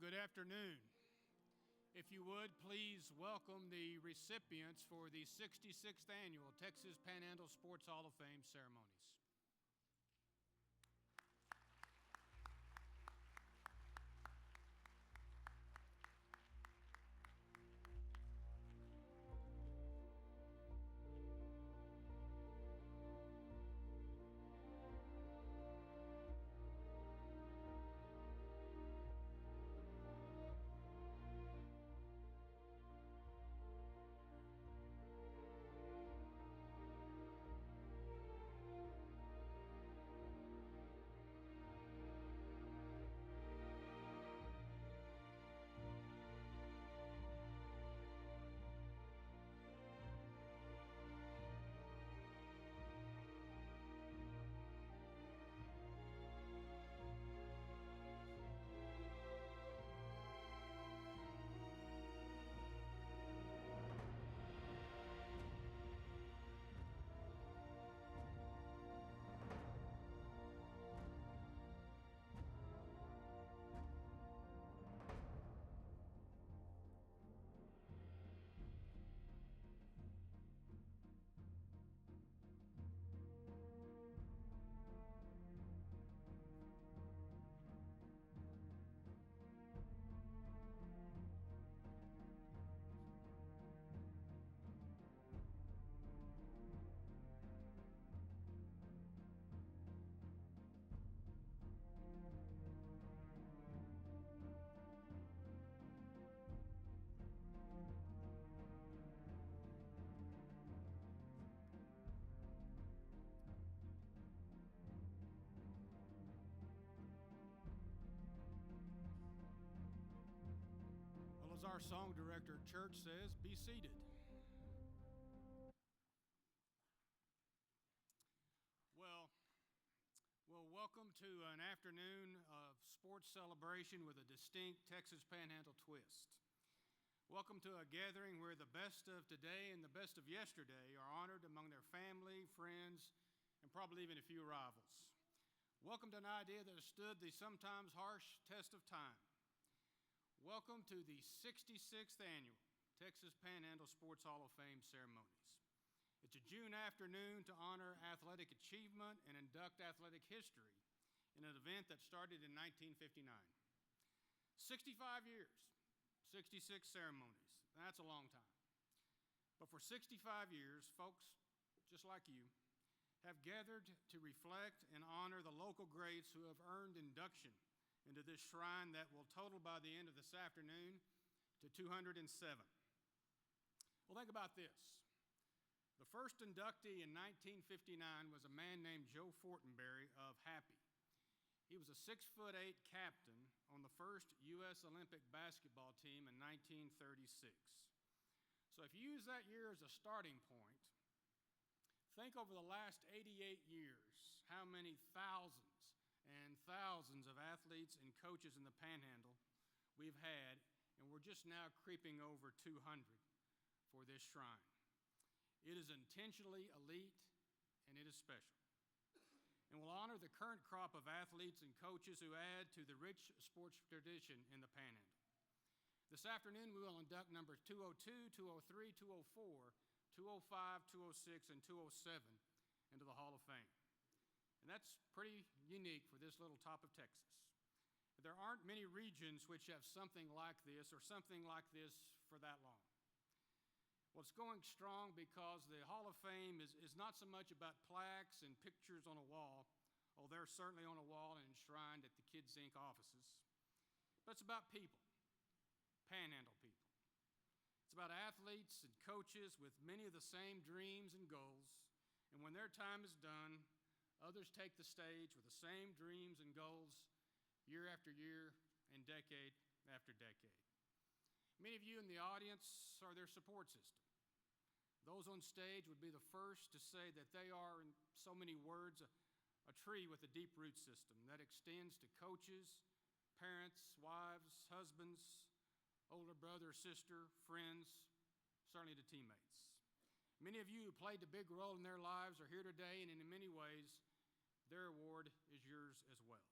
Good afternoon. If you would, please welcome the recipients for the 66th Annual Texas Panhandle Sports Hall of Fame ceremonies. As our song director, Church, says, be seated. Well, welcome to an afternoon of sports celebration with a distinct Texas Panhandle twist. Welcome to a gathering where the best of today and the best of yesterday are honored among their family, friends, and probably even a few rivals. Welcome to an idea that has stood the sometimes harsh test of time. Welcome to the 66th Annual Texas Panhandle Sports Hall of Fame ceremonies. It's a June afternoon to honor athletic achievement and induct athletic history in an event that started in 1959. 65 years, 66 ceremonies. That's a long time. But for 65 years, folks just like you have gathered to reflect and honor the local greats who have earned induction into this shrine that will total by the end of this afternoon to 207. Well, think about this. The first inductee in 1959 was a man named Joe Fortenberry of Happy. He was a 6'8" captain on the first U.S. Olympic basketball team in 1936. So if you use that year as a starting point, think over the last 88 years how many thousands and thousands of athletes and coaches in the Panhandle we've had, and we're just now creeping over 200 for this shrine. It is intentionally elite, and it is special. And will honor the current crop of athletes and coaches who add to the rich sports tradition in the Panhandle. This afternoon, we will induct numbers 202, 203, 204, 205, 206, and 207 into the Hall of Fame. And that's pretty unique for this little top of Texas. There aren't many regions which have something like this or something like this for that long. Well, it's going strong because the Hall of Fame is not so much about plaques and pictures on a wall, although they're certainly on a wall and enshrined at the Kids Inc. offices, but it's about people, Panhandle people. It's about athletes and coaches with many of the same dreams and goals, and when their time is done, others take the stage with the same dreams and goals year after year and decade after decade. Many of you in the audience are their support system. Those on stage would be the first to say that they are, in so many words, a tree with a deep root system that extends to coaches, parents, wives, husbands, older brother, sister, friends, certainly to teammates. Many of you who played a big role in their lives are here today, and in many ways, their award is yours as well.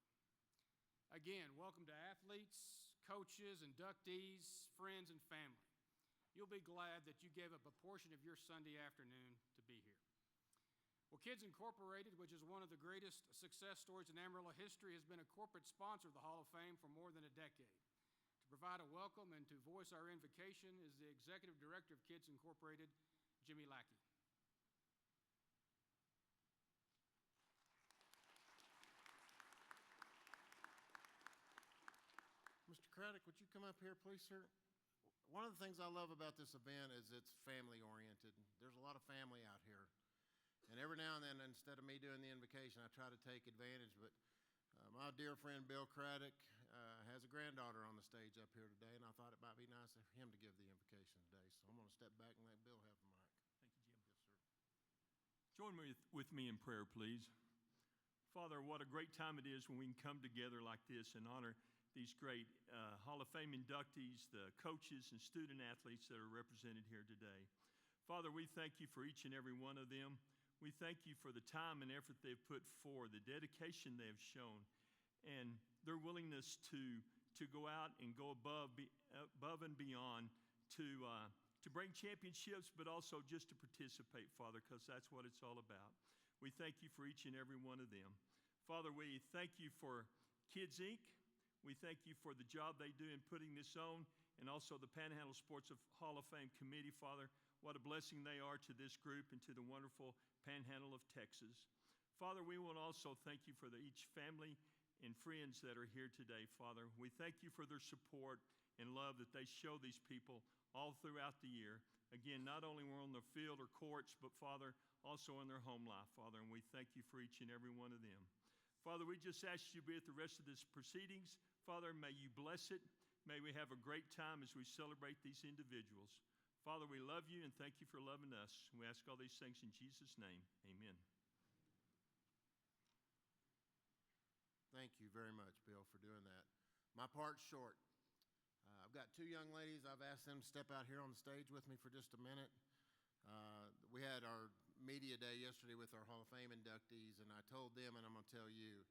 Again, welcome to athletes, coaches, inductees, friends, and family. You'll be glad that you gave up a portion of your Sunday afternoon to be here. Well, Kids Incorporated, which is one of the greatest success stories in Amarillo history, has been a corporate sponsor of the Hall of Fame for more than a decade. To provide a welcome and to voice our invocation is the Executive Director of Kids Incorporated, Jimmy Lackey. Mr. Craddock, would you come up here, please, sir? One of the things I love about this event is it's family-oriented. There's a lot of family out here. And every now and then, instead of me doing the invocation, I try to take advantage. But my dear friend Bill Craddock has a granddaughter on the stage up here today, and I thought it might be nice for him to give the invocation today. So I'm going to step back and let Bill have the mic. Thank you, Jim. Yes, sir. Join with me in prayer, please. Father, what a great time it is when we can come together like this and honor these great Hall of Fame inductees, the coaches and student athletes that are represented here today. Father, we thank you for each and every one of them. We thank you for the time and effort they've put forward, the dedication they have shown, and their willingness to go out and go above and beyond to bring championships, but also just to participate, Father, because that's what it's all about. We thank you for each and every one of them. Father, we thank you for Kids Inc. We thank you for the job they do in putting this on, and also the Panhandle Sports Hall of Fame Committee, Father. What a blessing they are to this group and to the wonderful Panhandle of Texas. Father, we want to also thank you for each family and friends that are here today, Father. We thank you for their support and love that they show these people all throughout the year. Again, not only when on the field or courts, but, Father, also in their home life, Father, and we thank you for each and every one of them. Father, we just ask you to be at the rest of this proceedings. Father, may you bless it. May we have a great time as we celebrate these individuals. Father, we love you and thank you for loving us. We ask all these things in Jesus' name. Amen. Thank you very much, Bill, for doing that. My part's short. I've got two young ladies. I've asked them to step out here on the stage with me for just a minute. We had our media day yesterday with our Hall of Fame inductees, and I told them, and I'm going to tell you,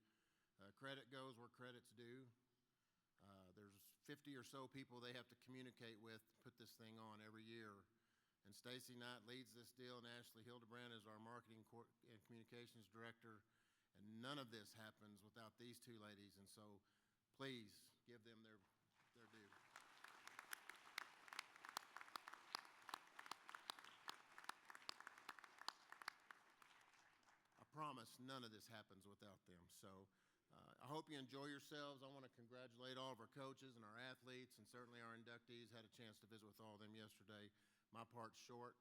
credit goes where credit's due. There's 50 or so people they have to communicate with to put this thing on every year. And Stacy Knight leads this deal, and Ashley Hildebrand is our marketing and communications director. And none of this happens without these two ladies. And so please give them their due. I promise none of this happens without them. So I hope you enjoy yourselves. I want to congratulate all of our coaches and our athletes, and certainly our inductees. Had a chance to visit with all of them yesterday. My part's short.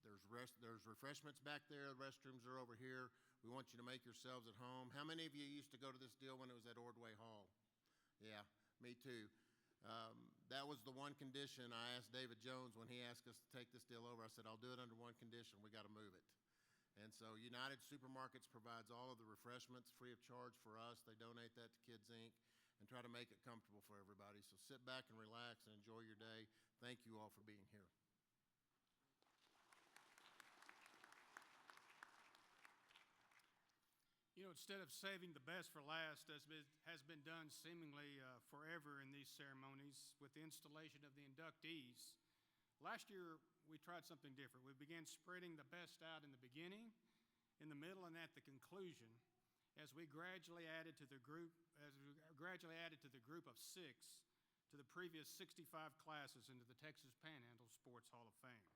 There's refreshments back there. The restrooms are over here. We want you to make yourselves at home. How many of you used to go to this deal when it was at Ordway Hall? Yeah, me too. That was the one condition I asked David Jones when he asked us to take this deal over. I said, I'll do it under one condition. We got to move it. And so United Supermarkets provides all of the refreshments free of charge for us. They donate that to Kids Inc. and try to make it comfortable for everybody. So sit back and relax and enjoy your day. Thank you all for being here. You know, instead of saving the best for last, as has been done seemingly forever in these ceremonies with the installation of the inductees, last year we tried something different. We began spreading the best out in the beginning, in the middle, and at the conclusion, as we gradually added to the group of 6 to the previous 65 classes into the Texas Panhandle Sports Hall of Fame.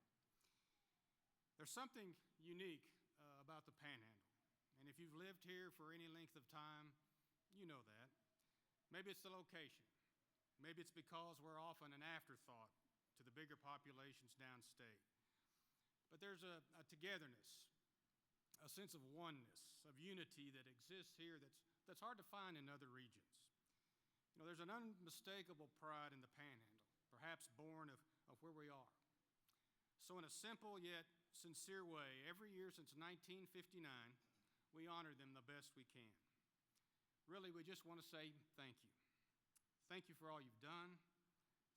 There's something unique about the Panhandle. And if you've lived here for any length of time, you know that. Maybe it's the location. Maybe it's because we're often an afterthought to the bigger populations downstate. But there's a togetherness, a sense of oneness, of unity that exists here that's hard to find in other regions. You know, there's an unmistakable pride in the Panhandle, perhaps born of where we are. So in a simple yet sincere way, every year since 1959, we honor them the best we can. Really, we just want to say thank you. Thank you for all you've done.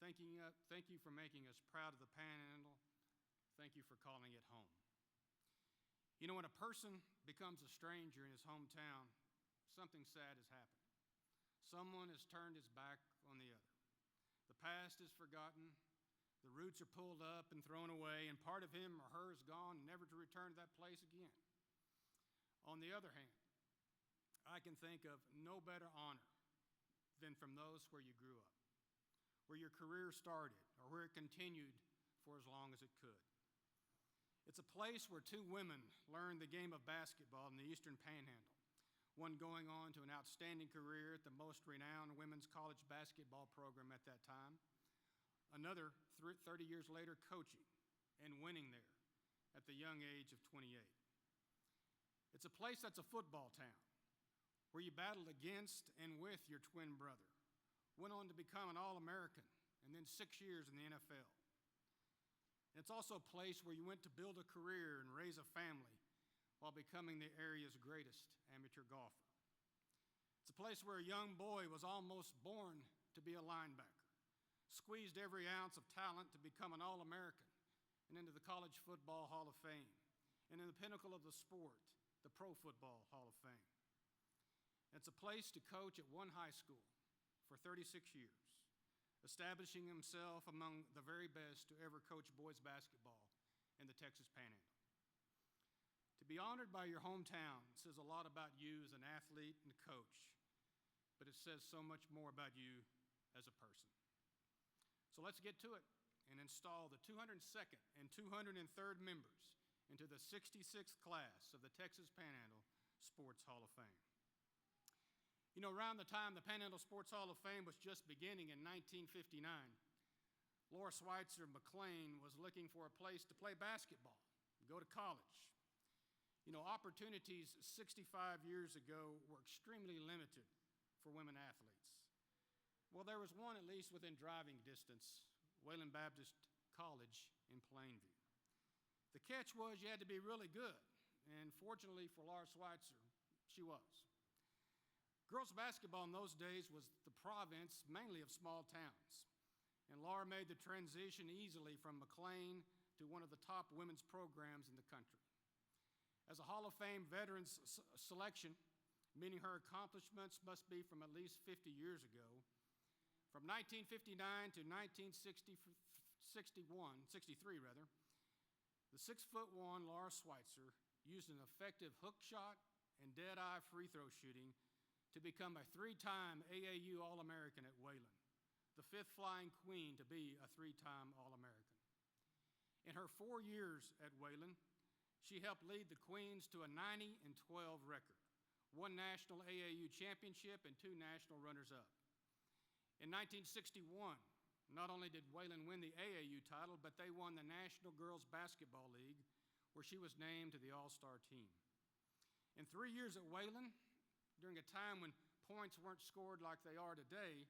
Thank you for making us proud of the Panhandle. Thank you for calling it home. You know, when a person becomes a stranger in his hometown, something sad has happened. Someone has turned his back on the other. The past is forgotten, the roots are pulled up and thrown away, and part of him or her is gone, never to return to that place again. On the other hand, I can think of no better honor than from those where you grew up, where your career started, or where it continued for as long as it could. It's a place where two women learned the game of basketball in the Eastern Panhandle, one going on to an outstanding career at the most renowned women's college basketball program at that time, another 30 years later coaching and winning there at the young age of 28. It's a place that's a football town, where you battled against and with your twin brother, went on to become an All-American, and then 6 years in the NFL. And it's also a place where you went to build a career and raise a family while becoming the area's greatest amateur golfer. It's a place where a young boy was almost born to be a linebacker, squeezed every ounce of talent to become an All-American and into the College Football Hall of Fame, and in the pinnacle of the sport, the Pro Football Hall of Fame. It's a place to coach at one high school for 36 years, establishing himself among the very best to ever coach boys basketball in the Texas Panhandle. To be honored by your hometown says a lot about you as an athlete and coach, but it says so much more about you as a person. So let's get to it and install the 202nd and 203rd members into the 66th class of the Texas Panhandle Sports Hall of Fame. You know, around the time the Panhandle Sports Hall of Fame was just beginning in 1959, Laura Schweitzer McLean was looking for a place to play basketball, go to college. You know, opportunities 65 years ago were extremely limited for women athletes. Well, there was one at least within driving distance, Wayland Baptist College in Plainview. The catch was you had to be really good, and fortunately for Laura Schweitzer, she was. Girls basketball in those days was the province mainly of small towns, and Laura made the transition easily from McLean to one of the top women's programs in the country. As a Hall of Fame veterans selection, meaning her accomplishments must be from at least 50 years ago, from 1959 to 1963, the 6'1" Laura Schweitzer used an effective hook shot and dead-eye free throw shooting to become a 3-time AAU All-American at Wayland, the 5th flying queen to be a 3-time All-American. In her 4 years at Wayland, she helped lead the Queens to a 90-12 record, 1 national AAU championship, and 2 national runners-up. In 1961, not only did Wayland win the AAU title, but they won the National Girls Basketball League, where she was named to the All-Star team. In 3 years at Wayland, during a time when points weren't scored like they are today,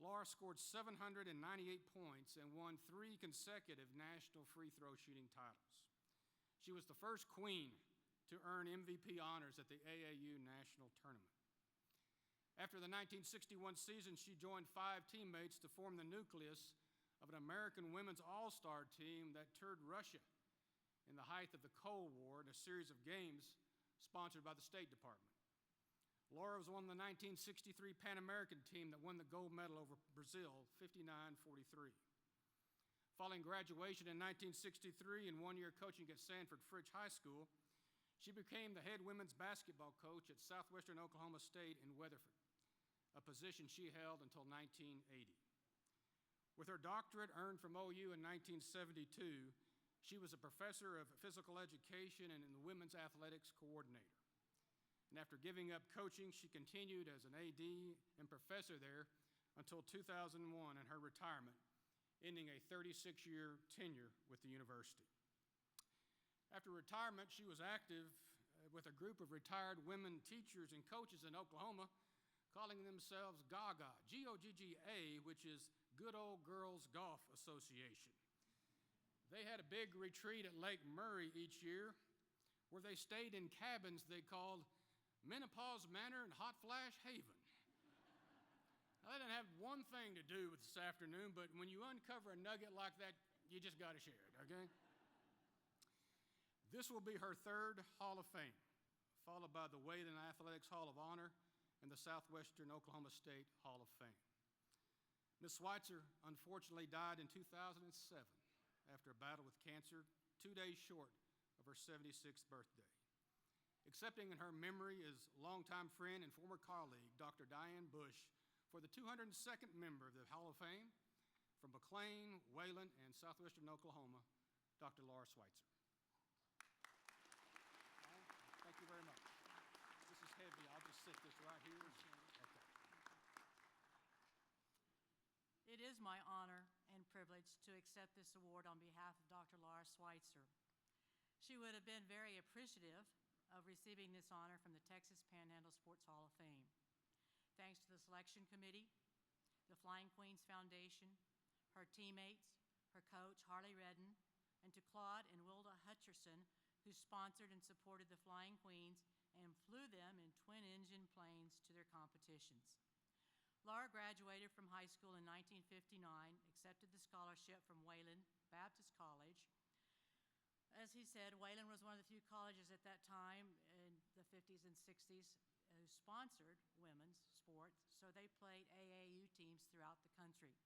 Laura scored 798 points and won 3 consecutive national free throw shooting titles. She was the first queen to earn MVP honors at the AAU National Tournament. After the 1961 season, she joined 5 teammates to form the nucleus of an American women's all-star team that toured Russia in the height of the Cold War in a series of games sponsored by the State Department. Laura was on the 1963 Pan American team that won the gold medal over Brazil, 59-43. Following graduation in 1963 and 1 year coaching at Sanford Fritch High School, she became the head women's basketball coach at Southwestern Oklahoma State in Weatherford, a position she held until 1980. With her doctorate earned from OU in 1972, she was a professor of physical education and the women's athletics coordinator. And after giving up coaching, she continued as an AD and professor there until 2001 and her retirement, ending a 36-year tenure with the university. After retirement, she was active with a group of retired women teachers and coaches in Oklahoma, calling themselves GAGA, G-O-G-G-A, which is Good Old Girls Golf Association. They had a big retreat at Lake Murray each year where they stayed in cabins they called Menopause Manor and Hot Flash Haven. Now, that didn't have one thing to do with this afternoon, but when you uncover a nugget like that, you just got to share it, okay? This will be her 3rd Hall of Fame, followed by the Wayland Athletics Hall of Honor and the Southwestern Oklahoma State Hall of Fame. Ms. Schweitzer unfortunately died in 2007 after a battle with cancer 2 days short of her 76th birthday. Accepting in her memory is longtime friend and former colleague, Dr. Diane Bush, for the 202nd member of the Hall of Fame from McLean, Wayland, and southwestern Oklahoma, Dr. Laura Schweitzer. Thank you very much. This is heavy. I'll just sit this right here. Okay. It is my honor and privilege to accept this award on behalf of Dr. Laura Schweitzer. She would have been very appreciative of receiving this honor from the Texas Panhandle Sports Hall of Fame. Thanks to the selection committee, the Flying Queens Foundation, her teammates, her coach, Harley Redden, and to Claude and Wilda Hutcherson, who sponsored and supported the Flying Queens and flew them in twin-engine planes to their competitions. Laura graduated from high school in 1959, accepted the scholarship from Wayland Baptist College. As he said, Wayland was one of the few colleges at that time in the 50s and 60s who sponsored women's sports, so they played AAU teams throughout the country.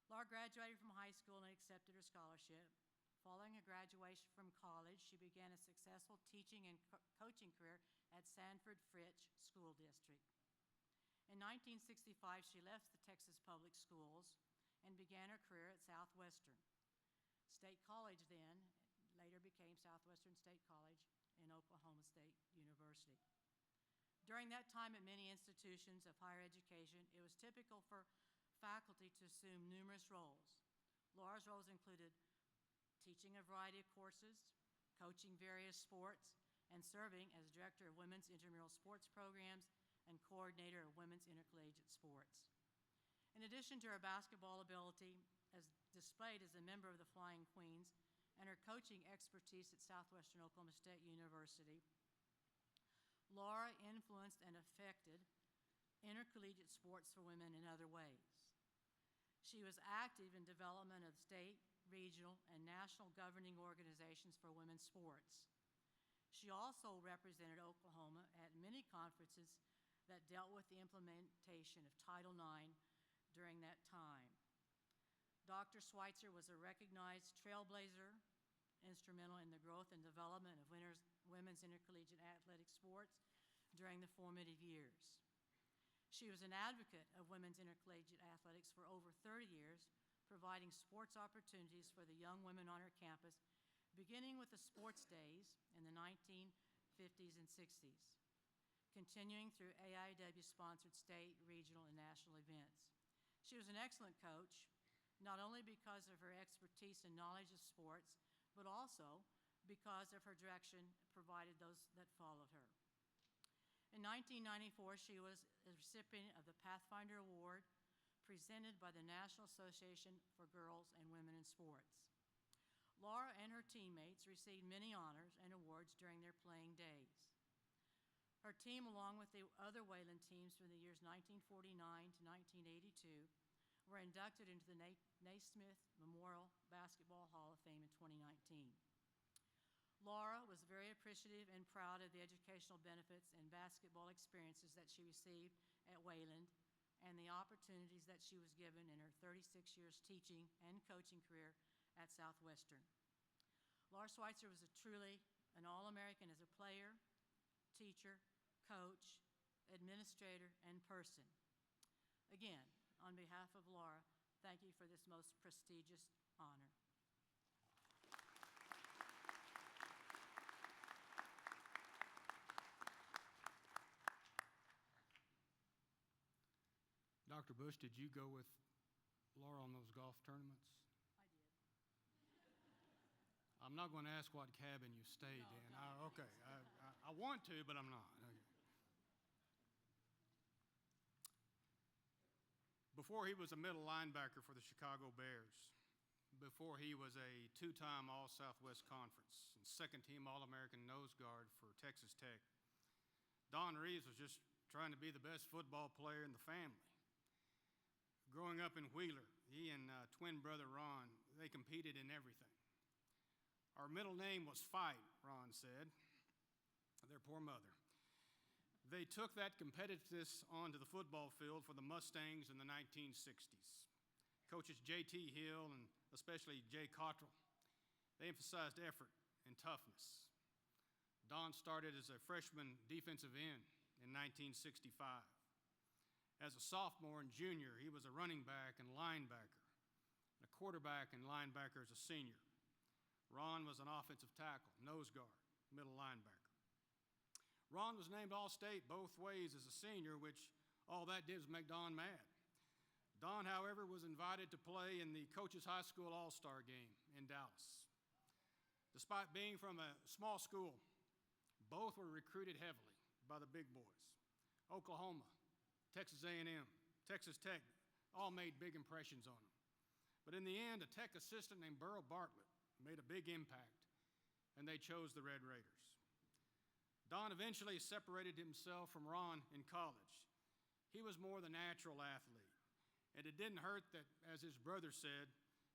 Laura graduated from high school and accepted her scholarship. Following her graduation from college, she began a successful teaching and coaching career at Sanford Fritch School District. In 1965, she left the Texas Public Schools and began her career at Southwestern State College then, later became Southwestern State College and Oklahoma State University. During that time at many institutions of higher education, it was typical for faculty to assume numerous roles. Laura's roles included teaching a variety of courses, coaching various sports, and serving as director of women's intramural sports programs and coordinator of women's intercollegiate sports. In addition to her basketball ability, as displayed as a member of the Flying Queens, and her coaching expertise at Southwestern Oklahoma State University, Laura influenced and affected intercollegiate sports for women in other ways. She was active in development of state, regional, and national governing organizations for women's sports. She also represented Oklahoma at many conferences that dealt with the implementation of Title IX during that time. Dr. Schweitzer was a recognized trailblazer, instrumental in the growth and development of women's intercollegiate athletic sports during the formative years. She was an advocate of women's intercollegiate athletics for over 30 years, providing sports opportunities for the young women on her campus, beginning with the sports days in the 1950s and 60s, continuing through AIW-sponsored state, regional, and national events. She was an excellent coach, not only because of her expertise and knowledge of sports, but also because of her direction provided those that followed her. In 1994, she was a recipient of the Pathfinder Award presented by the National Association for Girls and Women in Sports. Laura and her teammates received many honors and awards during their playing days. Her team, along with the other Wayland teams from the years 1949 to 1982, were inducted into the Naismith Memorial Basketball Hall of Fame in 2019. Laura was very appreciative and proud of the educational benefits and basketball experiences that she received at Wayland and the opportunities that she was given in her 36 years teaching and coaching career at Southwestern. Laura Schweitzer was truly an All-American as a player, teacher, coach, administrator, and person. Again, on behalf of Laura, thank you for this most prestigious honor. Dr. Bush, did you go with Laura on those golf tournaments? I did. I'm not going to ask what cabin you stayed in. Okay, I want to, but I'm not. Okay. Before he was a middle linebacker for the Chicago Bears, before he was a two-time All-Southwest Conference and second-team All-American nose guard for Texas Tech, Don Reeves was just trying to be the best football player in the family. Growing up in Wheeler, he and twin brother Ron, they competed in everything. Our middle name was Fight, Ron said, their poor mother. They took that competitiveness onto the football field for the Mustangs in the 1960s. Coaches J.T. Hill and especially Jay Cottrell, they emphasized effort and toughness. Don started as a freshman defensive end in 1965. As a sophomore and junior, he was a running back and linebacker, and a quarterback and linebacker as a senior. Ron was an offensive tackle, nose guard, middle linebacker. Ron was named All-State both ways as a senior, which all that did was make Don mad. Don, however, was invited to play in the Coaches High School All-Star game in Dallas. Despite being from a small school, both were recruited heavily by the big boys. Oklahoma, Texas A&M, Texas Tech all made big impressions on them. But in the end, a Tech assistant named Burl Bartlett made a big impact, and they chose the Red Raiders. Don eventually separated himself from Ron in college. He was more the natural athlete, and it didn't hurt that, as his brother said,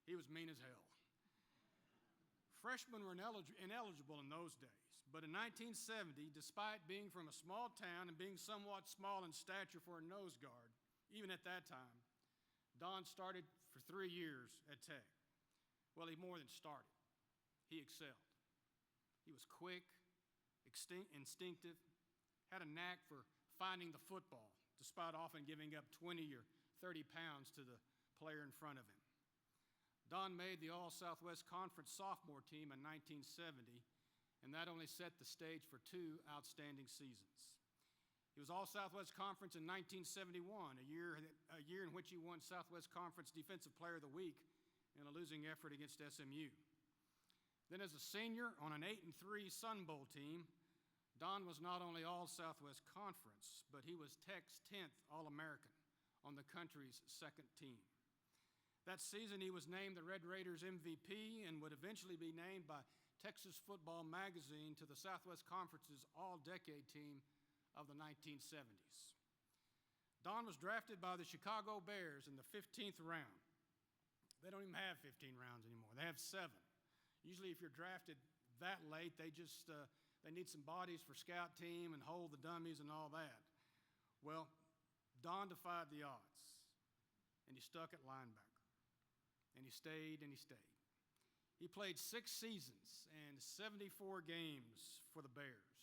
he was mean as hell. Freshmen were ineligible in those days, but in 1970, despite being from a small town and being somewhat small in stature for a nose guard, even at that time, Don started for 3 years at Tech. Well, he more than started. He excelled. He was quick, instinctive, had a knack for finding the football, despite often giving up 20 or 30 pounds to the player in front of him. Don made the All-Southwest Conference sophomore team in 1970, and that only set the stage for 2 outstanding seasons. He was All-Southwest Conference in 1971, a year in which he won Southwest Conference Defensive Player of the Week in a losing effort against SMU. Then as a senior on an 8-3 Sun Bowl team, Don was not only All-Southwest Conference, but he was Tech's 10th All-American on the country's second team. That season, he was named the Red Raiders MVP and would eventually be named by Texas Football Magazine to the Southwest Conference's All-Decade team of the 1970s. Don was drafted by the Chicago Bears in the 15th round. They don't even have 15 rounds anymore. They have 7. Usually if you're drafted that late, they need some bodies for scout team and hold the dummies and all that. Well, Don defied the odds, and he stuck at linebacker. And he stayed and he stayed. He played 6 seasons and 74 games for the Bears.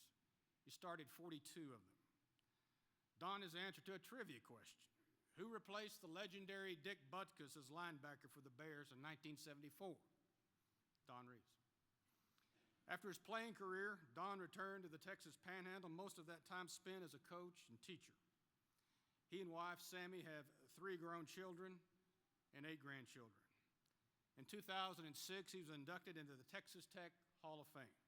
He started 42 of them. Don is the answer to a trivia question. Who replaced the legendary Dick Butkus as linebacker for the Bears in 1974? Don Reeves. After his playing career, Don returned to the Texas Panhandle, most of that time spent as a coach and teacher. He and wife Sammy have 3 grown children and 8 grandchildren. In 2006, he was inducted into the Texas Tech Hall of Fame,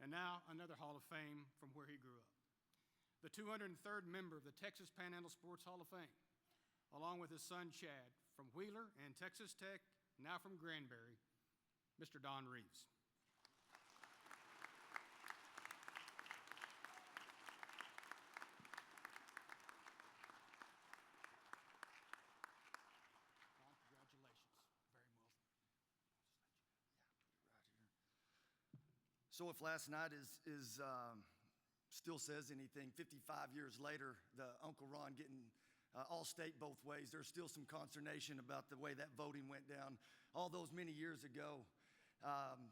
and now another Hall of Fame from where he grew up. The 203rd member of the Texas Panhandle Sports Hall of Fame, along with his son Chad from Wheeler and Texas Tech, now from Granbury, Mr. Don Reeves. So if last night still says anything, 55 years later, the Uncle Ron getting All-State both ways, there's still some consternation about the way that voting went down all those many years ago.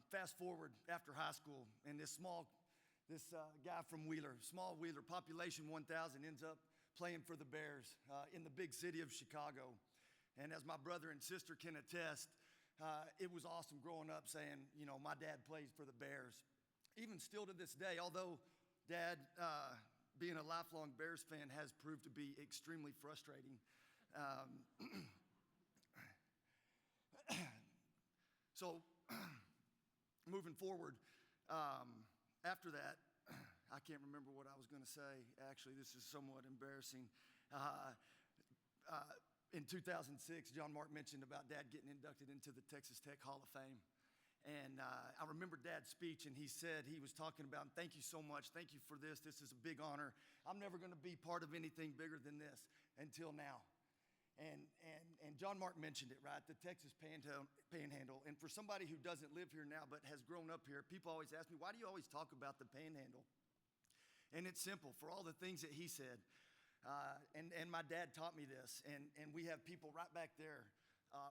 Fast forward after high school, and this guy from Wheeler, small Wheeler, population 1,000, ends up playing for the Bears in the big city of Chicago. And as my brother and sister can attest, it was awesome growing up saying, my dad plays for the Bears. Even still to this day, although Dad, being a lifelong Bears fan, has proved to be extremely frustrating. So, moving forward, after that, I can't remember what I was going to say. Actually, this is somewhat embarrassing. In 2006, John Mark mentioned about Dad getting inducted into the Texas Tech Hall of Fame. And I remember Dad's speech, and he said, he was talking about, thank you so much, thank you for this, this is a big honor. I'm never going to be part of anything bigger than this until now. And John Mark mentioned it, right, the Texas Panhandle. And for somebody who doesn't live here now but has grown up here, people always ask me, why do you always talk about the Panhandle? And it's simple, for all the things that he said. And my dad taught me this. And we have people right back there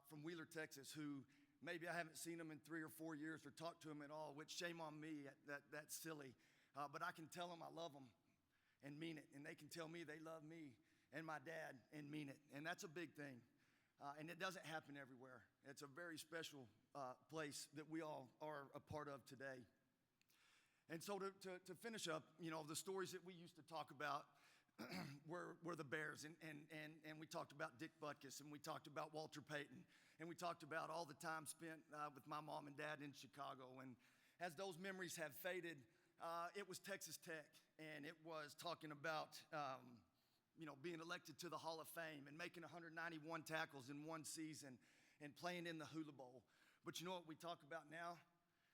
from Wheeler, Texas, who maybe I haven't seen them in 3 or 4 years or talked to them at all, which shame on me, that's silly. But I can tell them I love them and mean it. And they can tell me they love me and my dad and mean it. And that's a big thing. And it doesn't happen everywhere. It's a very special place that we all are a part of today. And so to finish up, the stories that we used to talk about were the Bears. And we talked about Dick Butkus, and we talked about Walter Payton, and we talked about all the time spent with my mom and dad in Chicago. And as those memories have faded, it was Texas Tech, and it was talking about being elected to the Hall of Fame and making 191 tackles in one season and playing in the Hula Bowl. But you know what we talk about now?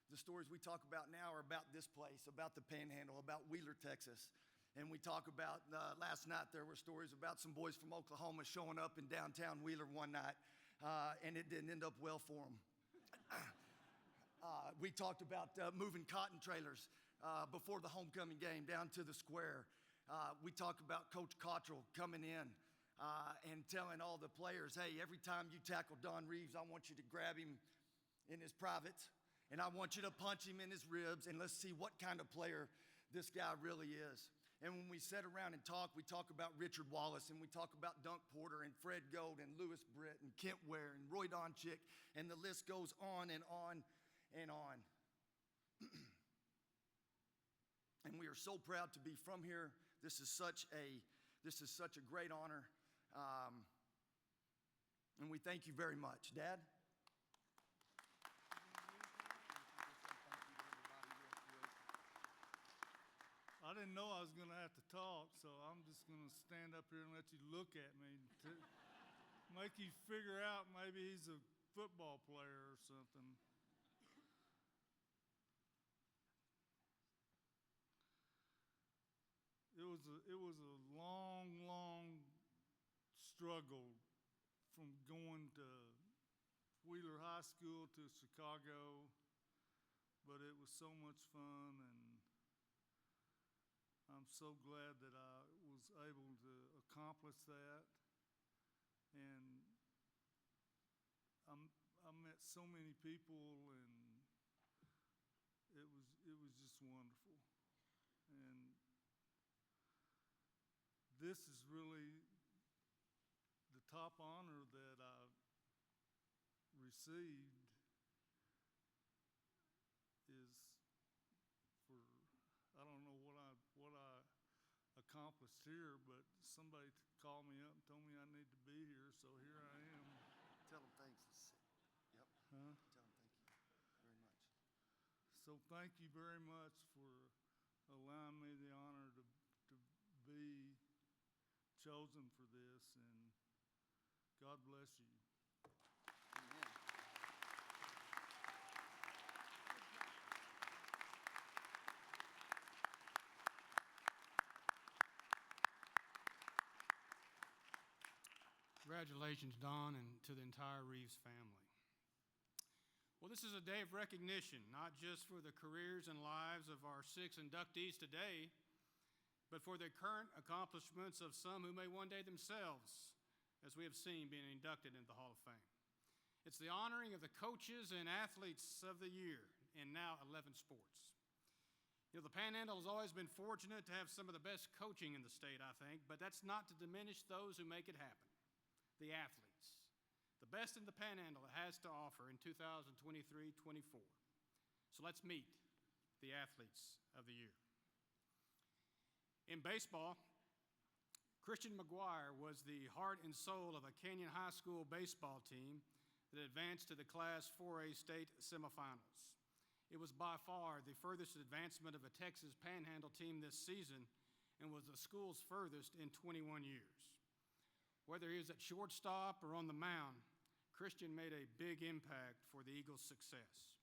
The stories we talk about now are about this place, about the Panhandle, about Wheeler, Texas. And we talk about, last night there were stories about some boys from Oklahoma showing up in downtown Wheeler one night, and it didn't end up well for them. We talked about moving cotton trailers before the homecoming game down to the square. We talk about Coach Cottrell coming in and telling all the players, hey, every time you tackle Don Reeves, I want you to grab him in his privates, and I want you to punch him in his ribs, and let's see what kind of player this guy really is. And when we sit around and talk, we talk about Richard Wallace, and we talk about Dunk Porter and Fred Gold and Lewis Britt and Kent Ware and Roy Donchik, and the list goes on and on and on. And we are so proud to be from here. This is such a great honor, and we thank you very much, Dad. I didn't know I was going to have to talk, so I'm just going to stand up here and let you look at me to make you figure out maybe he's a football player or something. It was a long struggle from going to Wheeler High School to Chicago, but it was so much fun, and I'm so glad that I was able to accomplish that. And I met so many people, and it was just wonderful. And this is really the top honor that I've received is for, I don't know what I accomplished here, but somebody called me up and told me I need to be here, so here I am. Tell them thanks. Yep. Huh? Tell them thank you very much. So thank you very much for allowing me the honor to be chosen for this, and God bless you. Amen. Congratulations, Don, and to the entire Reeves family. Well, this is a day of recognition, not just for the careers and lives of our 6 inductees today, but for the current accomplishments of some who may one day themselves, as we have seen, being inducted into the Hall of Fame. It's the honoring of the coaches and athletes of the year in now 11 sports. The Panhandle has always been fortunate to have some of the best coaching in the state, I think, but that's not to diminish those who make it happen, the athletes. The best in the Panhandle has to offer in 2023-24. So let's meet the athletes of the year. In baseball, Christian McGuire was the heart and soul of a Canyon High School baseball team that advanced to the Class 4A state semifinals. It was by far the furthest advancement of a Texas Panhandle team this season and was the school's furthest in 21 years. Whether he was at shortstop or on the mound, Christian made a big impact for the Eagles' success.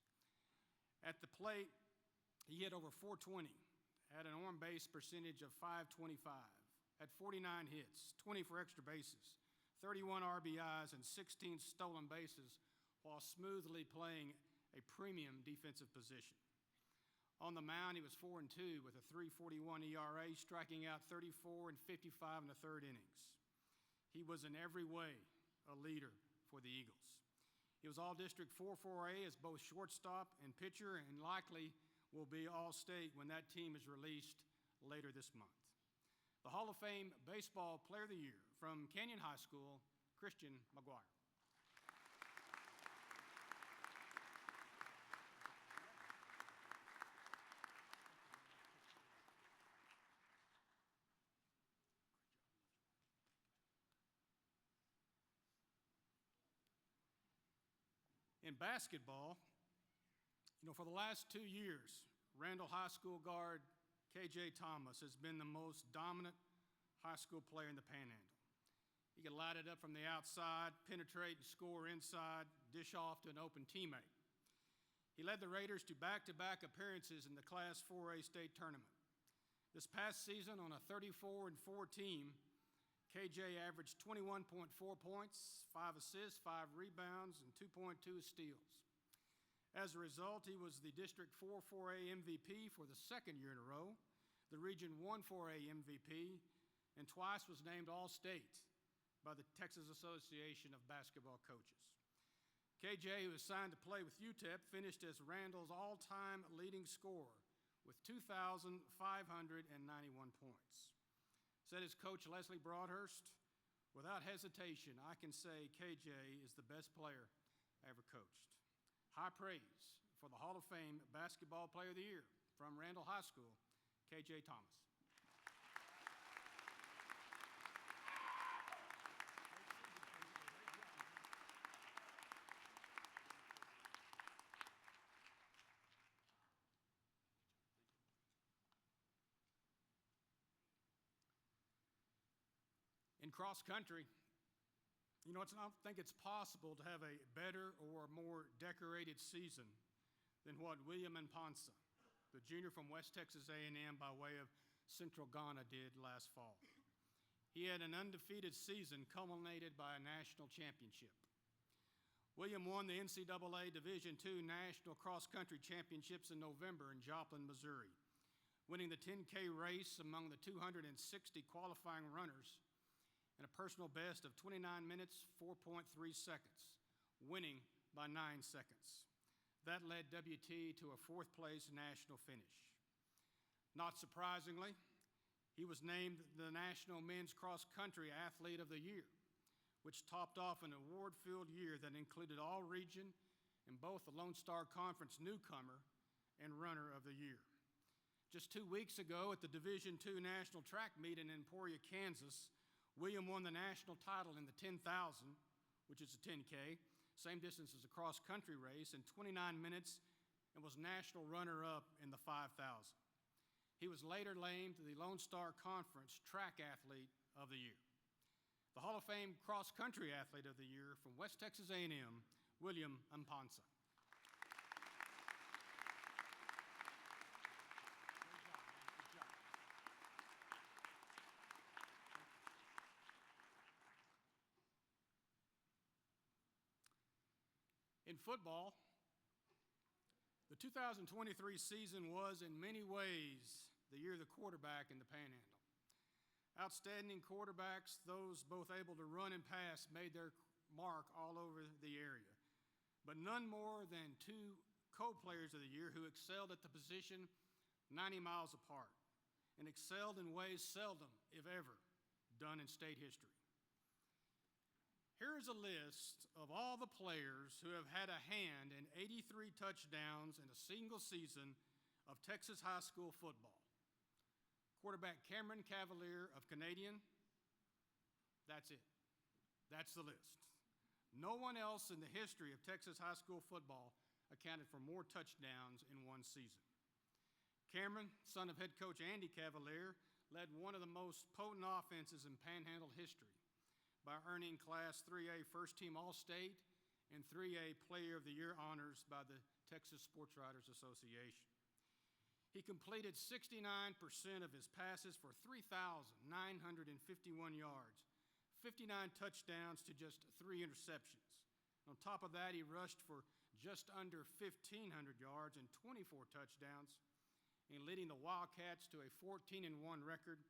At the plate, he hit over .420, had an on-base percentage of .525, had 49 hits, 20 for extra bases, 31 RBIs, and 16 stolen bases while smoothly playing a premium defensive position. On the mound, he was 4-2 with a 3.41 ERA, striking out 34 and 55 in the third innings. He was in every way a leader for the Eagles. He was All-District 4-4A as both shortstop and pitcher, and likely will be All-State when that team is released later this month. The Hall of Fame Baseball Player of the Year from Canyon High School, Christian McGuire. In basketball, for the last 2 years, Randall High School guard K.J. Thomas has been the most dominant high school player in the Panhandle. He can light it up from the outside, penetrate and score inside, dish off to an open teammate. He led the Raiders to back-to-back appearances in the Class 4A state tournament. This past season, on a 34-4 team, KJ averaged 21.4 points, 5 assists, 5 rebounds, and 2.2 steals. As a result, he was the District 4-4A MVP for the second year in a row, the Region 1-4A MVP, and twice was named All-State by the Texas Association of Basketball Coaches. KJ, who was signed to play with UTEP, finished as Randall's all-time leading scorer with 2,591 points. Said his coach, Leslie Broadhurst, "Without hesitation, I can say KJ is the best player I ever coached." High praise for the Hall of Fame Basketball Player of the Year from Randall High School, KJ Thomas. In cross country, I don't think it's possible to have a better or more decorated season than what William Mpansa, the junior from West Texas A&M by way of Central Ghana, did last fall. He had an undefeated season culminated by a national championship. William won the NCAA Division II National Cross Country Championships in November in Joplin, Missouri, winning the 10K race among the 260 qualifying runners and a personal best of 29 minutes, 4.3 seconds, winning by 9 seconds. That led WT to a fourth-place national finish. Not surprisingly, he was named the National Men's Cross Country Athlete of the Year, which topped off an award-filled year that included All-Region and both the Lone Star Conference Newcomer and Runner of the Year. Just 2 weeks ago at the Division II National Track Meet in Emporia, Kansas, William won the national title in the 10,000, which is a 10K, same distance as a cross-country race, in 29 minutes, and was national runner-up in the 5,000. He was later named the Lone Star Conference Track Athlete of the Year. The Hall of Fame Cross-Country Athlete of the Year from West Texas A&M, William Mpansa. In football, the 2023 season was in many ways the year of the quarterback in the Panhandle. Outstanding quarterbacks, those both able to run and pass, made their mark all over the area. But none more than 2 co-players of the year who excelled at the position 90 miles apart and excelled in ways seldom, if ever, done in state history. Here is a list of all the players who have had a hand in 83 touchdowns in a single season of Texas high school football. Quarterback Cameron Cavalier of Canadian, that's it. That's the list. No one else in the history of Texas high school football accounted for more touchdowns in one season. Cameron, son of head coach Andy Cavalier, led one of the most potent offenses in Panhandle history by earning Class 3A First-Team All-State and 3A Player of the Year honors by the Texas Sports Writers Association. He completed 69% of his passes for 3,951 yards, 59 touchdowns to just 3 interceptions. On top of that, he rushed for just under 1,500 yards and 24 touchdowns in leading the Wildcats to a 14-1 record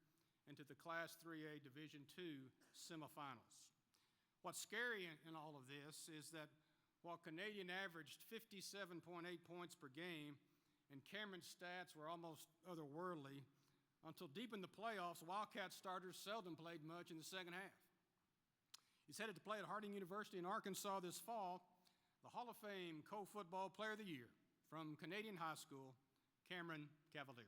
and to the Class 3A Division II semifinals. What's scary in all of this is that while Canadian averaged 57.8 points per game and Cameron's stats were almost otherworldly, until deep in the playoffs, Wildcat starters seldom played much in the second half. He's headed to play at Harding University in Arkansas this fall. The Hall of Fame Co-Football Player of the Year from Canadian High School, Cameron Cavalier.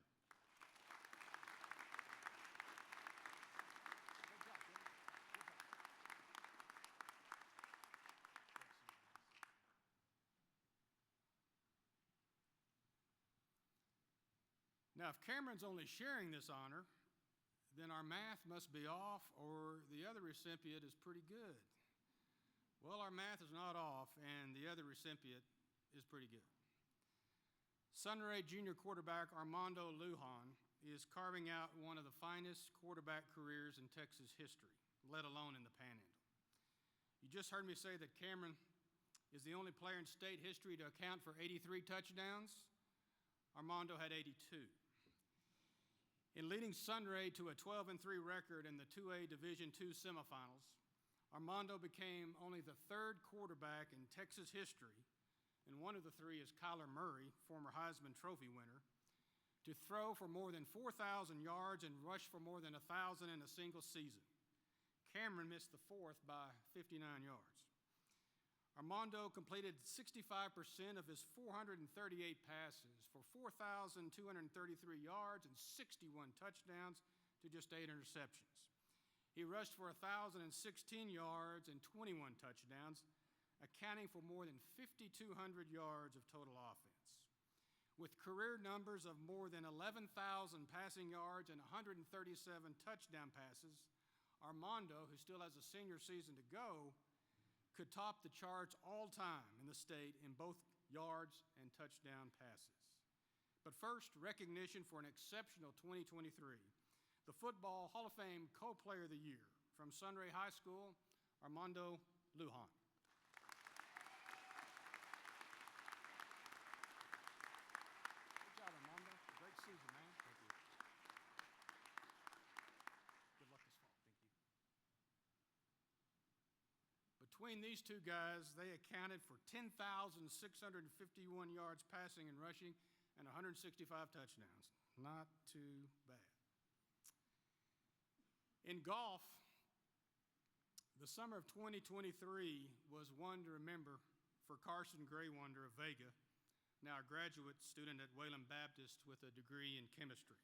Now, if Cameron's only sharing this honor, then our math must be off, or the other recipient is pretty good. Well, our math is not off, and the other recipient is pretty good. Sunray junior quarterback Armando Lujan is carving out one of the finest quarterback careers in Texas history, let alone in the Panhandle. You just heard me say that Cameron is the only player in state history to account for 83 touchdowns. Armando had 82. In leading Sunray to a 12-3 record in the 2A Division II semifinals, Armando became only the third quarterback in Texas history, and one of the three is Kyler Murray, former Heisman Trophy winner, to throw for more than 4,000 yards and rush for more than 1,000 in a single season. Cameron missed the fourth by 59 yards. Armando completed 65% of his 438 passes for 4,233 yards and 61 touchdowns to just 8 interceptions. He rushed for 1,016 yards and 21 touchdowns, accounting for more than 5,200 yards of total offense. With career numbers of more than 11,000 passing yards and 137 touchdown passes, Armando, who still has a senior season to go, could top the charts all time in the state in both yards and touchdown passes. But first, recognition for an exceptional 2023. The Football Hall of Fame Co-Player of the Year from Sunray High School, Armando Lujan. Good job, Armando. Great season, man. Thank you. Good luck this fall. Thank you. Between these two guys, they accounted for 10,651 yards passing and rushing and 165 touchdowns. Not too bad. In golf, the summer of 2023 was one to remember for Carson Graywonder of Vega, now a graduate student at Wayland Baptist with a degree in chemistry.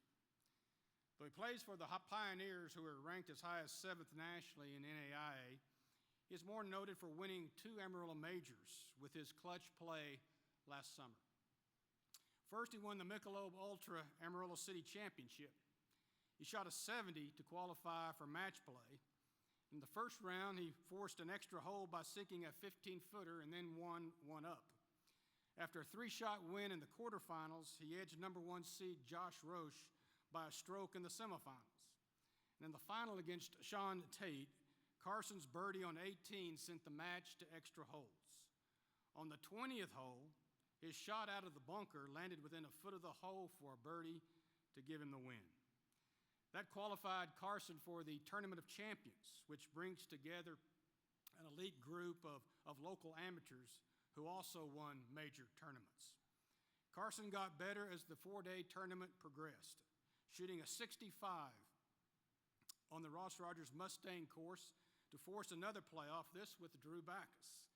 Though he plays for the Pioneers, who are ranked as high as 7th nationally in NAIA, he is more noted for winning 2 Amarillo Majors with his clutch play last summer. First, he won the Michelob Ultra Amarillo City Championship. He shot a 70 to qualify for match play. In the first round, he forced an extra hole by sinking a 15-footer and then won one up. After a 3-shot win in the quarterfinals, he edged number 1 seed Josh Roche by a stroke in the semifinals. And in the final against Sean Tate, Carson's birdie on 18 sent the match to extra holes. On the 20th hole, his shot out of the bunker landed within a foot of the hole for a birdie to give him the win. That qualified Carson for the Tournament of Champions, which brings together an elite group of local amateurs who also won major tournaments. Carson got better as the 4-day tournament progressed, shooting a 65 on the Ross Rogers Mustang course to force another playoff, this with Drew Backus.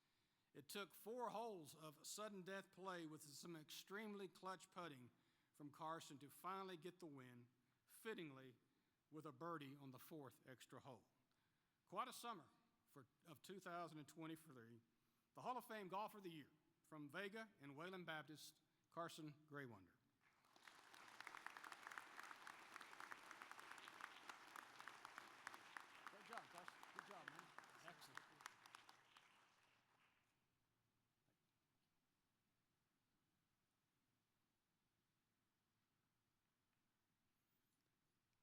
It took 4 holes of sudden death play with some extremely clutch putting from Carson to finally get the win, fittingly with a birdie on the 4th extra hole. Quite a summer of 2023. The Hall of Fame Golfer of the Year from Vega and Wayland Baptist, Carson Graywonder. Great job, Carson. Good job, man. Excellent.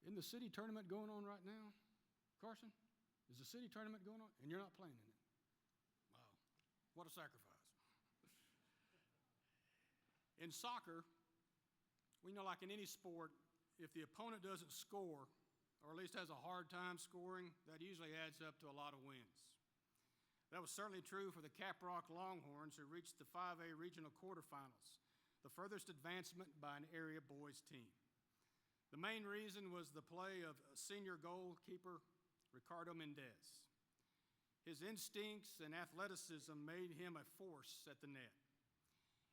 Isn't the city tournament going on right now, Carson? Is the city tournament going on? And you're not playing in it? Wow. What a sacrifice. In soccer, We know, like in any sport, if the opponent doesn't score, or at least has a hard time scoring, that usually adds up to a lot of wins. That was certainly true for the Caprock Longhorns, who reached the 5A regional quarterfinals, the furthest advancement by an area boys team. The main reason was the play of senior goalkeeper Ricardo Mendez. His instincts and athleticism made him a force at the net.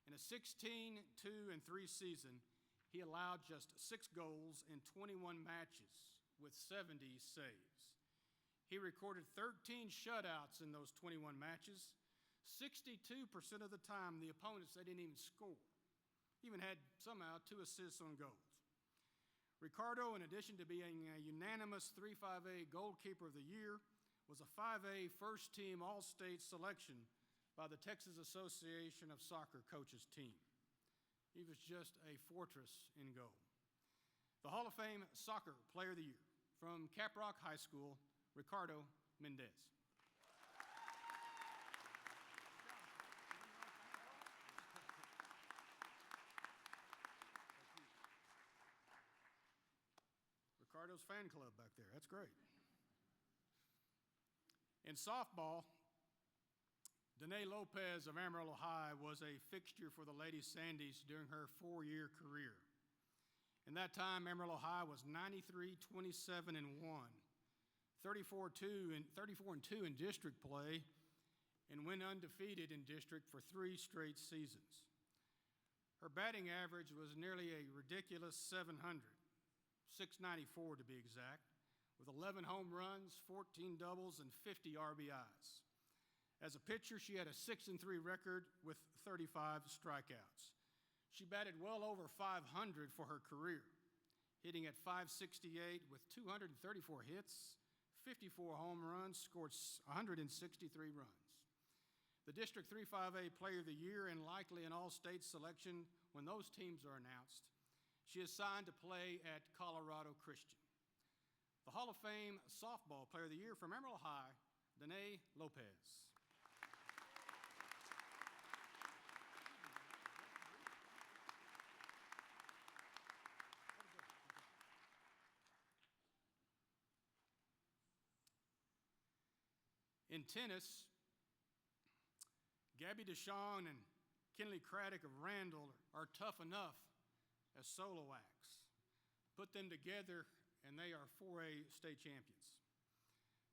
In a 16-2-3 season, he allowed just 6 goals in 21 matches with 70 saves. He recorded 13 shutouts in those 21 matches. 62% of the time, the opponents, they didn't even score. Even had somehow 2 assists on goals. Ricardo, in addition to being a unanimous 3-5A goalkeeper of the year, was a 5A first-team All-State selection by the Texas Association of Soccer Coaches team. He was just a fortress in goal. The Hall of Fame Soccer Player of the Year from Caprock High School, Ricardo Mendez. Ricardo's fan club back there. That's great. In softball, Danae Lopez of Amarillo High was a fixture for the Lady Sandys during her 4-year career. In that time, Amarillo High was 93-27-1, 34-2 in district play, and went undefeated in district for 3 straight seasons. Her batting average was nearly a ridiculous 700, 694 to be exact, with 11 home runs, 14 doubles, and 50 RBIs. As a pitcher, she had a 6-3 record with 35 strikeouts. She batted well over 500 for her career, hitting at .568 with 234 hits, 54 home runs, scored 163 runs. The District 3-5A Player of the Year and likely an all-state selection when those teams are announced. She is signed to play at Colorado Christian. The Hall of Fame Softball Player of the Year from Amarillo High, Danae Lopez. In tennis, Gabby DeShawn and Kinley Craddock of Randall are tough enough as solo acts. Put them together, and they are 4A state champions.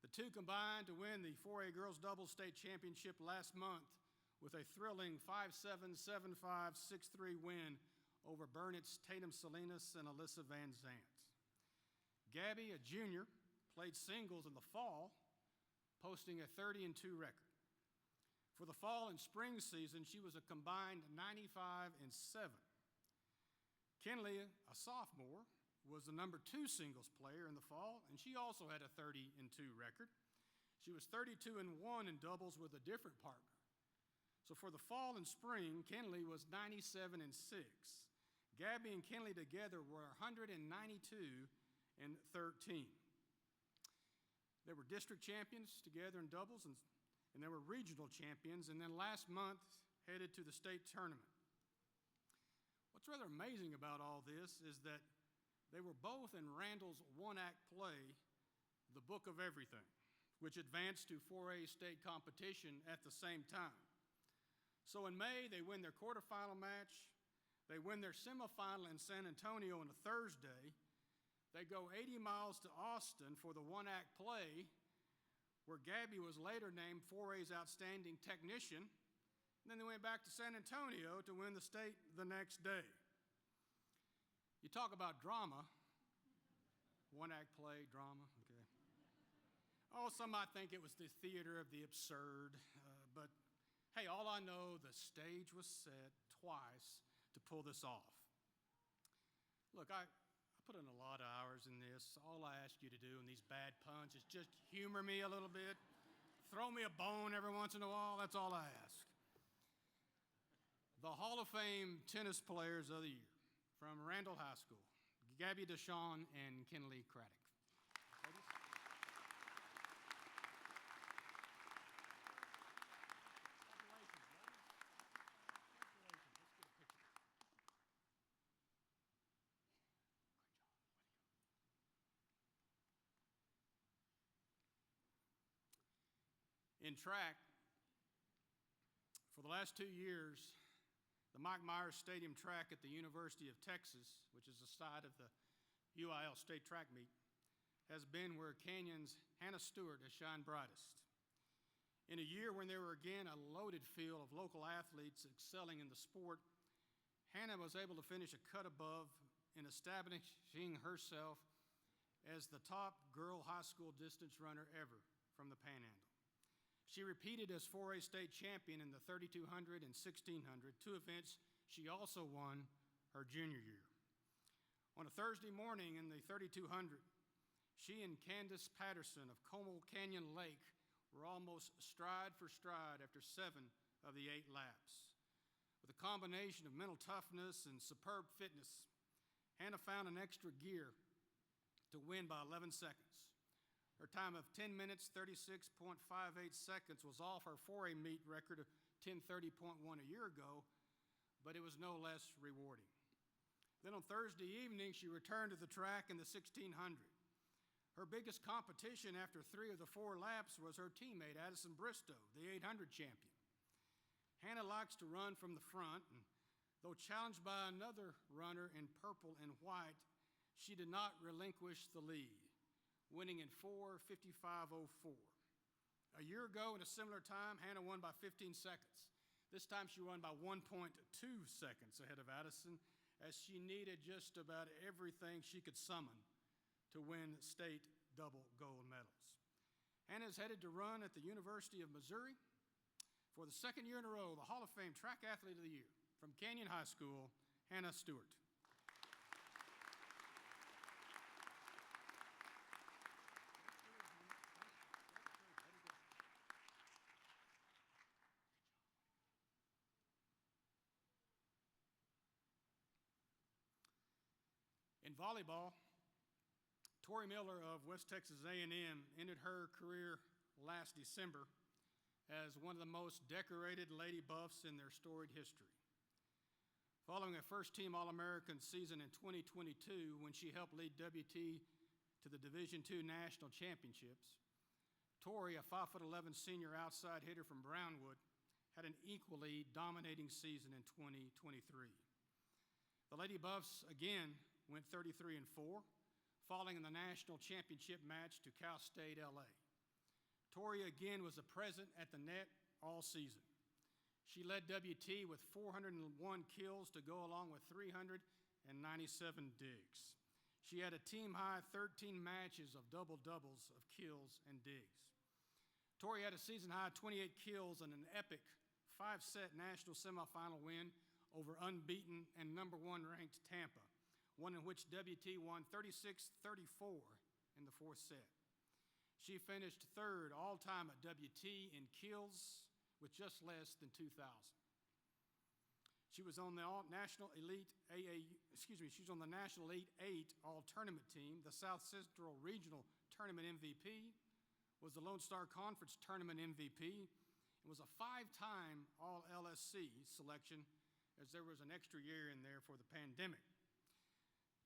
The two combined to win the 4A girls doubles state championship last month with a thrilling 5-7, 7-5, 6-3 win over Burnett's Tatum Salinas and Alyssa Van Zant. Gabby, a junior, played singles in the fall, posting a 30-2 record. For the fall and spring season, she was a combined 95-7. Kinley, a sophomore, was the number 2 singles player in the fall, and she also had a 30-2 record. She was 32-1 in doubles with a different partner. So for the fall and spring, Kinley was 97-6. Gabby and Kinley together were 192-13. They were district champions together in doubles, and they were regional champions, and then last month headed to the state tournament. What's rather amazing about all this is that they were both in Randall's one-act play, The Book of Everything, which advanced to 4A state competition at the same time. So in May, they win their quarterfinal match. They win their semifinal in San Antonio on a Thursday. They go 80 miles to Austin for the one-act play, where Gabby was later named 4A's Outstanding Technician. And then they went back to San Antonio to win the state the next day. You talk about drama, one-act play, drama, okay. Oh, some might think it was the theater of the absurd, but hey, all I know, the stage was set twice to pull this off. Look, I put in a lot of hours in this. All I ask you to do in these bad puns is just humor me a little bit. Throw me a bone every once in a while. That's all I ask. The Hall of Fame Tennis Players of the Year from Randall High School, Gabby DeShawn and Kinley Craddock. In track, for the last 2 years, the Mike Myers Stadium track at the University of Texas, which is the site of the UIL state track meet, has been where Canyon's Hannah Stewart has shined brightest. In a year when there were again a loaded field of local athletes excelling in the sport, Hannah was able to finish a cut above in establishing herself as the top girl high school distance runner ever from the Panhandle. She repeated as 4A state champion in the 3200 and 1600, two events she also won her junior year. On a Thursday morning in the 3200, she and Candace Patterson of Como Canyon Lake were almost stride for stride after 7 of the 8 laps. With a combination of mental toughness and superb fitness, Hannah found an extra gear to win by 11 seconds. Her time of 10 minutes, 36.58 seconds was off her 4A meet record of 10:30.1 a year ago, but it was no less rewarding. Then on Thursday evening, she returned to the track in the 1600. Her biggest competition after 3 of the 4 laps was her teammate, Addison Bristow, the 800 champion. Hannah likes to run from the front, and though challenged by another runner in purple and white, she did not relinquish the lead, winning in 4:55:04. A year ago, at a similar time, Hannah won by 15 seconds. This time she won by 1.2 seconds ahead of Addison, as she needed just about everything she could summon to win state double gold medals. Hannah is headed to run at the University of Missouri for the 2nd year in a row, the Hall of Fame Track Athlete of the Year. From Canyon High School, Hannah Stewart. In volleyball, Tori Miller of West Texas A&M ended her career last December as one of the most decorated Lady Buffs in their storied history. Following a first-team All-American season in 2022 when she helped lead WT to the Division II National Championships, Tori, a 5'11" senior outside hitter from Brownwood, had an equally dominating season in 2023. The Lady Buffs again went 33-4, falling in the national championship match to Cal State LA. Tori again was a present at the net all season. She led WT with 401 kills to go along with 397 digs. She had a team-high 13 matches of double-doubles of kills and digs. Tori had a season-high 28 kills and an epic 5-set national semifinal win over unbeaten and number 1 ranked Tampa, one in which WT won 36-34 in the 4th set. She finished 3rd all-time at WT in kills with just less than 2,000. She was on the National Elite she was on the National Elite 8 all-tournament team, the South Central Regional Tournament MVP, was the Lone Star Conference Tournament MVP, and was a 5-time All-LSC selection, as there was an extra year in there for the pandemic.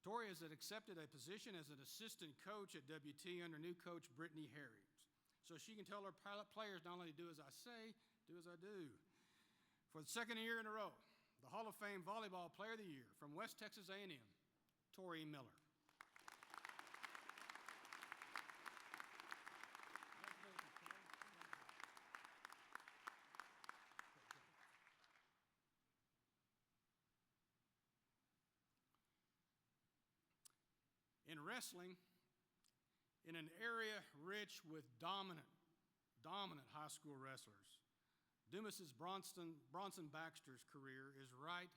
Tori has accepted a position as an assistant coach at WT under new coach Brittany Harries, so she can tell her players not only do as I say, do as I do. For the 2nd year in a row, the Hall of Fame Volleyball Player of the Year from West Texas A&M, Tori Miller. In wrestling, in an area rich with dominant high school wrestlers, Dumas's Bronson Baxter's career is right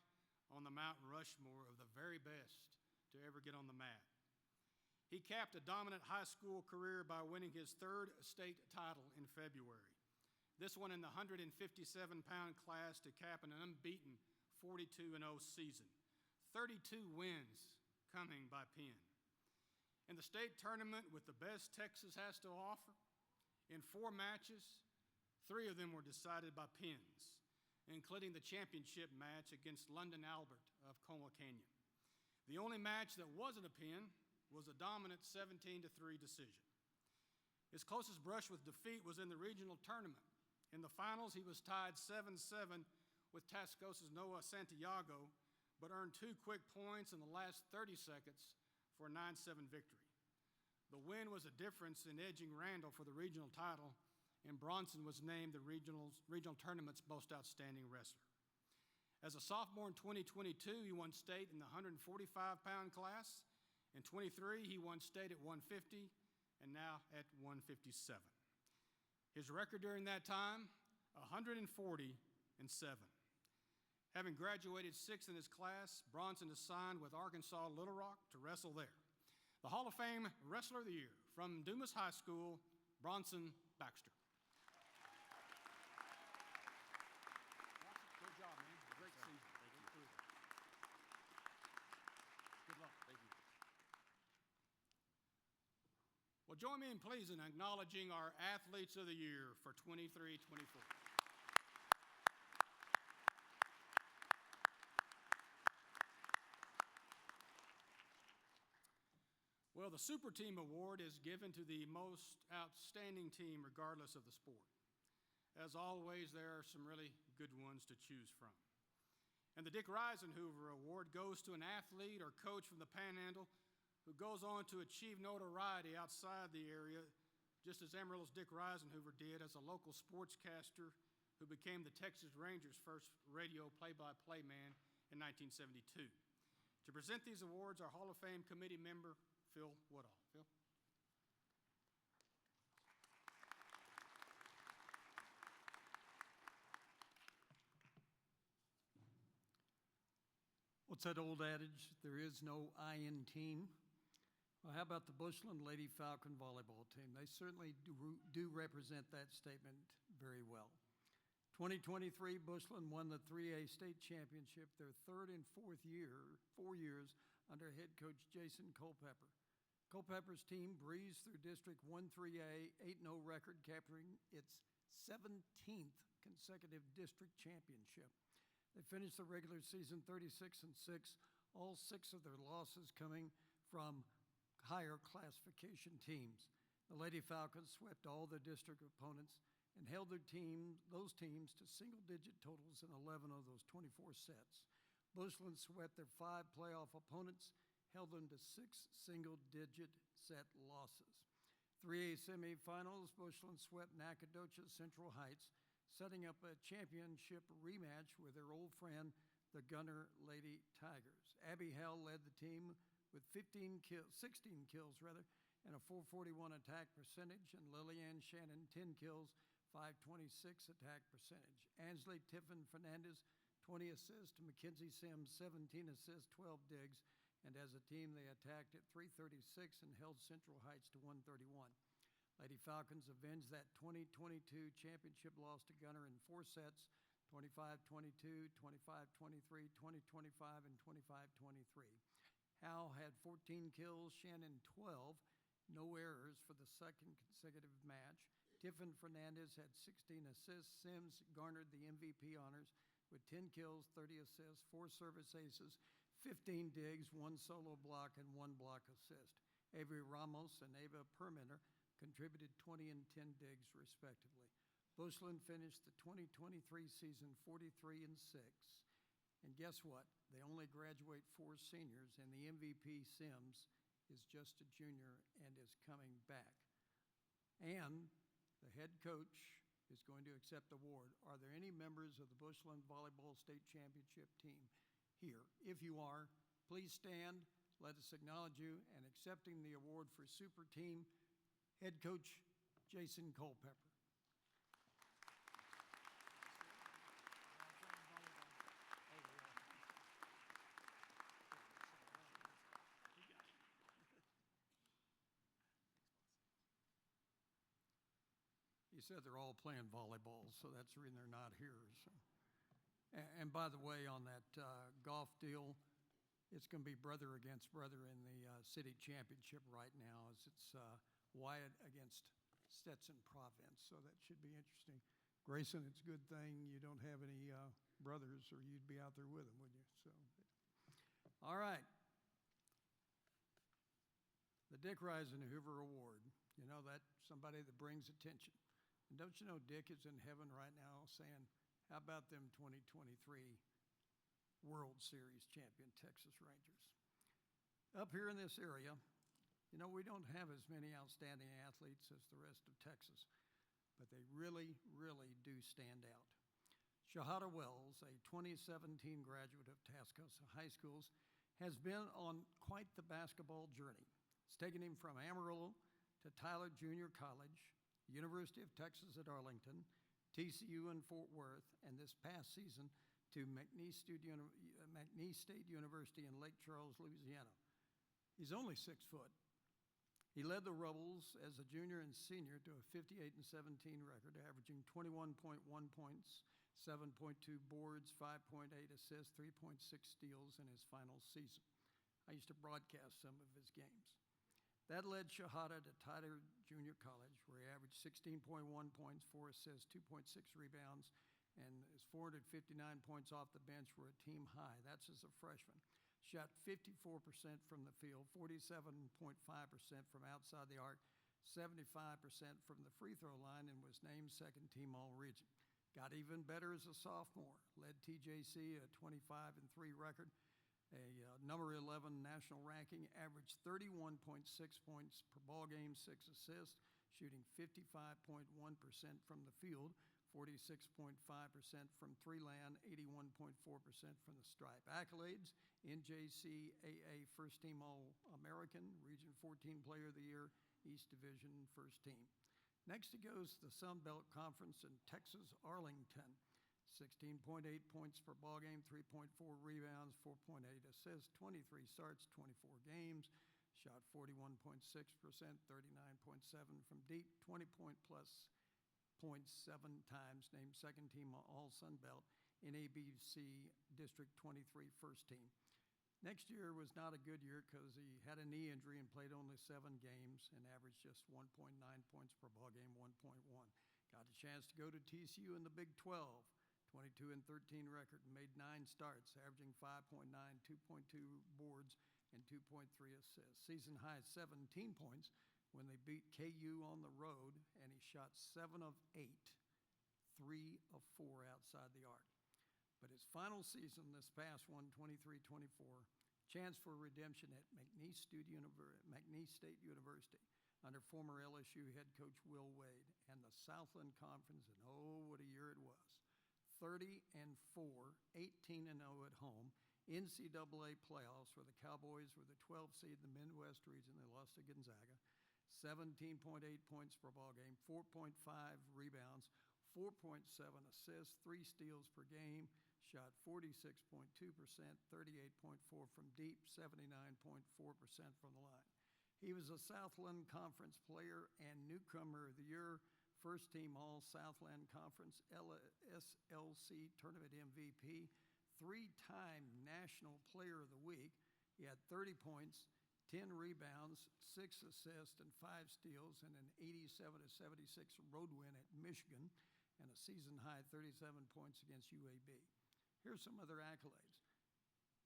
on the Mount Rushmore of the very best to ever get on the mat. He capped a dominant high school career by winning his 3rd state title in February, this one in the 157-pound class to cap an unbeaten 42-0 season, 32 wins coming by pin. In the state tournament with the best Texas has to offer, in 4 matches, 3 of them were decided by pins, including the championship match against London Albert of Como Canyon. The only match that wasn't a pin was a dominant 17-3 decision. His closest brush with defeat was in the regional tournament In the finals, he was tied 7-7 with Tascosa's Noah Santiago, but earned 2 quick points in the last 30 seconds for a 9-7 victory. The win was a difference in edging Randall for the regional title, and Bronson was named the regional tournament's most outstanding wrestler. As a sophomore in 2022, he won state in the 145-pound class. In 23, he won state at 150, and now at 157. His record during that time, 140-7. Having graduated 6th in his class, Bronson is signed with Arkansas Little Rock to wrestle there. The Hall of Fame Wrestler of the Year from Dumas High School, Bronson Baxter. Good job, man. Great season. Good luck. Thank you. Well, join me in please in acknowledging our Athletes of the Year for 23-24. Well, the Super Team Award is given to the most outstanding team regardless of the sport. As always, there are some really good ones to choose from. And the Dick Reisenhoover Award goes to an athlete or coach from the Panhandle who goes on to achieve notoriety outside the area, just as Amarillo's Dick Reisenhoover did as a local sportscaster who became the Texas Rangers' first radio play-by-play man in 1972. To present these awards, our Hall of Fame committee member, Phil Woodall. Phil? What's that old adage? There is no I in team. Well, how about the Bushland Lady Falcon volleyball team? They certainly do represent that statement very well. 2023, Bushland won the 3A state championship, their 3rd and 4th year, 4 years under head coach Jason Culpepper. Culpepper's team breezed through District 1-3A 8-0 record, capturing its 17th consecutive district championship. They finished the regular season 36-6, all 6 of their losses coming from higher classification teams. The Lady Falcons swept all their district opponents and held those teams to single-digit totals in 11 of those 24 sets. Bushland swept their 5 playoff opponents, held them to 6 single-digit set losses. 3A semifinals, Bushland swept Nacogdoches Central Heights, setting up a championship rematch with their old friend, the Gunner Lady Tigers. Abby Hell led the team with 16 kills, and a 441 attack percentage, and Lillian Shannon 10 kills, 526 attack percentage. Ansley Tiffin Fernandez 20 assists, Mackenzie Sims 17 assists, 12 digs, and as a team they attacked at 336 and held Central Heights to 131. Lady Falcons avenged that 2022 championship loss to Gunner in 4 sets, 25-22, 25-23, 20-25, and 25-23. Hal had 14 kills, Shannon 12, no errors for the second consecutive match. Tiffin Fernandez had 16 assists. Sims garnered the MVP honors with 10 kills, 30 assists, 4 service aces, 15 digs, 1 solo block, and 1 block assist. Avery Ramos and Ava Permenter contributed 20 and 10 digs, respectively. Bushland finished the 2023 season 43-6. And guess what? They only graduate 4 seniors, and the MVP, Sims, is just a junior and is coming back. And the head coach is going to accept the award. Are there any members of the Bushland Volleyball State Championship team here? If you are, please stand. Let us acknowledge you, and accepting the award for Super Team, head coach Jason Culpepper. He said they're all playing volleyball, so that's the reason they're not here. So. And by the way, on that golf deal, it's going to be brother against brother in the city championship right now, as it's Wyatt against Stetson Province, so that should be interesting. Grayson, it's a good thing you don't have any brothers, or you'd be out there with them, wouldn't you? So, all right. The Dick Reisenhoover Award. You know, that's somebody that brings attention. And don't you know Dick is in heaven right now saying, how about them 2023 World Series champion Texas Rangers? Up here in this area, you know, we don't have as many outstanding athletes as the rest of Texas, but they really, really do stand out. Shahada Wells, a 2017 graduate of Tascosa High Schools, has been on quite the basketball journey. It's taken him from Amarillo to Tyler Junior College, University of Texas at Arlington, TCU in Fort Worth, and this past season to McNeese State University in Lake Charles, Louisiana. He's only 6 foot. He led the Rebels as a junior and senior to a 58-17 record, averaging 21.1 points, 7.2 boards, 5.8 assists, 3.6 steals in his final season. I used to broadcast some of his games. That led Shahada to Tyler Junior College, where he averaged 16.1 points, 4 assists, 2.6 rebounds, and his 459 points off the bench were a team high. That's as a freshman. Shot 54% from the field, 47.5% from outside the arc, 75% from the free throw line, and was named second team All-Region. Got even better as a sophomore, led TJC a 25-3 record, a number 11 national ranking, averaged 31.6 points per ball game, 6 assists, shooting 55.1% from the field, 46.5% from three-land, 81.4% from the stripe. Accolades: NJCAA First Team All-American, Region 14 Player of the Year, East Division First Team. Next he goes to the Sun Belt Conference in Texas, Arlington. 16.8 points per ball game, 3.4 rebounds, 4.8 assists, 23 starts, 24 games. Shot 41.6%, 39.7 from deep, 20-point plus points 7 times, named second team All-Sun Belt, NABC District 23 first team. Next year was not a good year because he had a knee injury and played only 7 games and averaged just 1.9 points per ball game, 1.1. Got a chance to go to TCU in the Big 12, 22-13 record, and made 9 starts, averaging 5.9, 2.2 boards, and 2.3 assists. Season high 17 points when they beat KU on the road, and he shot 7 of 8, 3 of 4 outside the arc. But his final season, this past one, 23-24, chance for redemption at McNeese State University under former LSU head coach Will Wade and the Southland Conference, and oh, what a year it was. 30-4, 18-0 at home, NCAA playoffs where the Cowboys were the 12th seed in the Midwest region. They lost to Gonzaga. 17.8 points per ball game, 4.5 rebounds, 4.7 assists, 3 steals per game, shot 46.2%, 38.4 from deep, 79.4% from the line. He was a Southland Conference player and newcomer of the year, first team All Southland Conference SLC Tournament MVP, 3-time National Player of the Week. He had 30 points, 10 rebounds, 6 assists, and 5 steals in an 87-76 road win at Michigan, and a season-high 37 points against UAB. Here's some other accolades.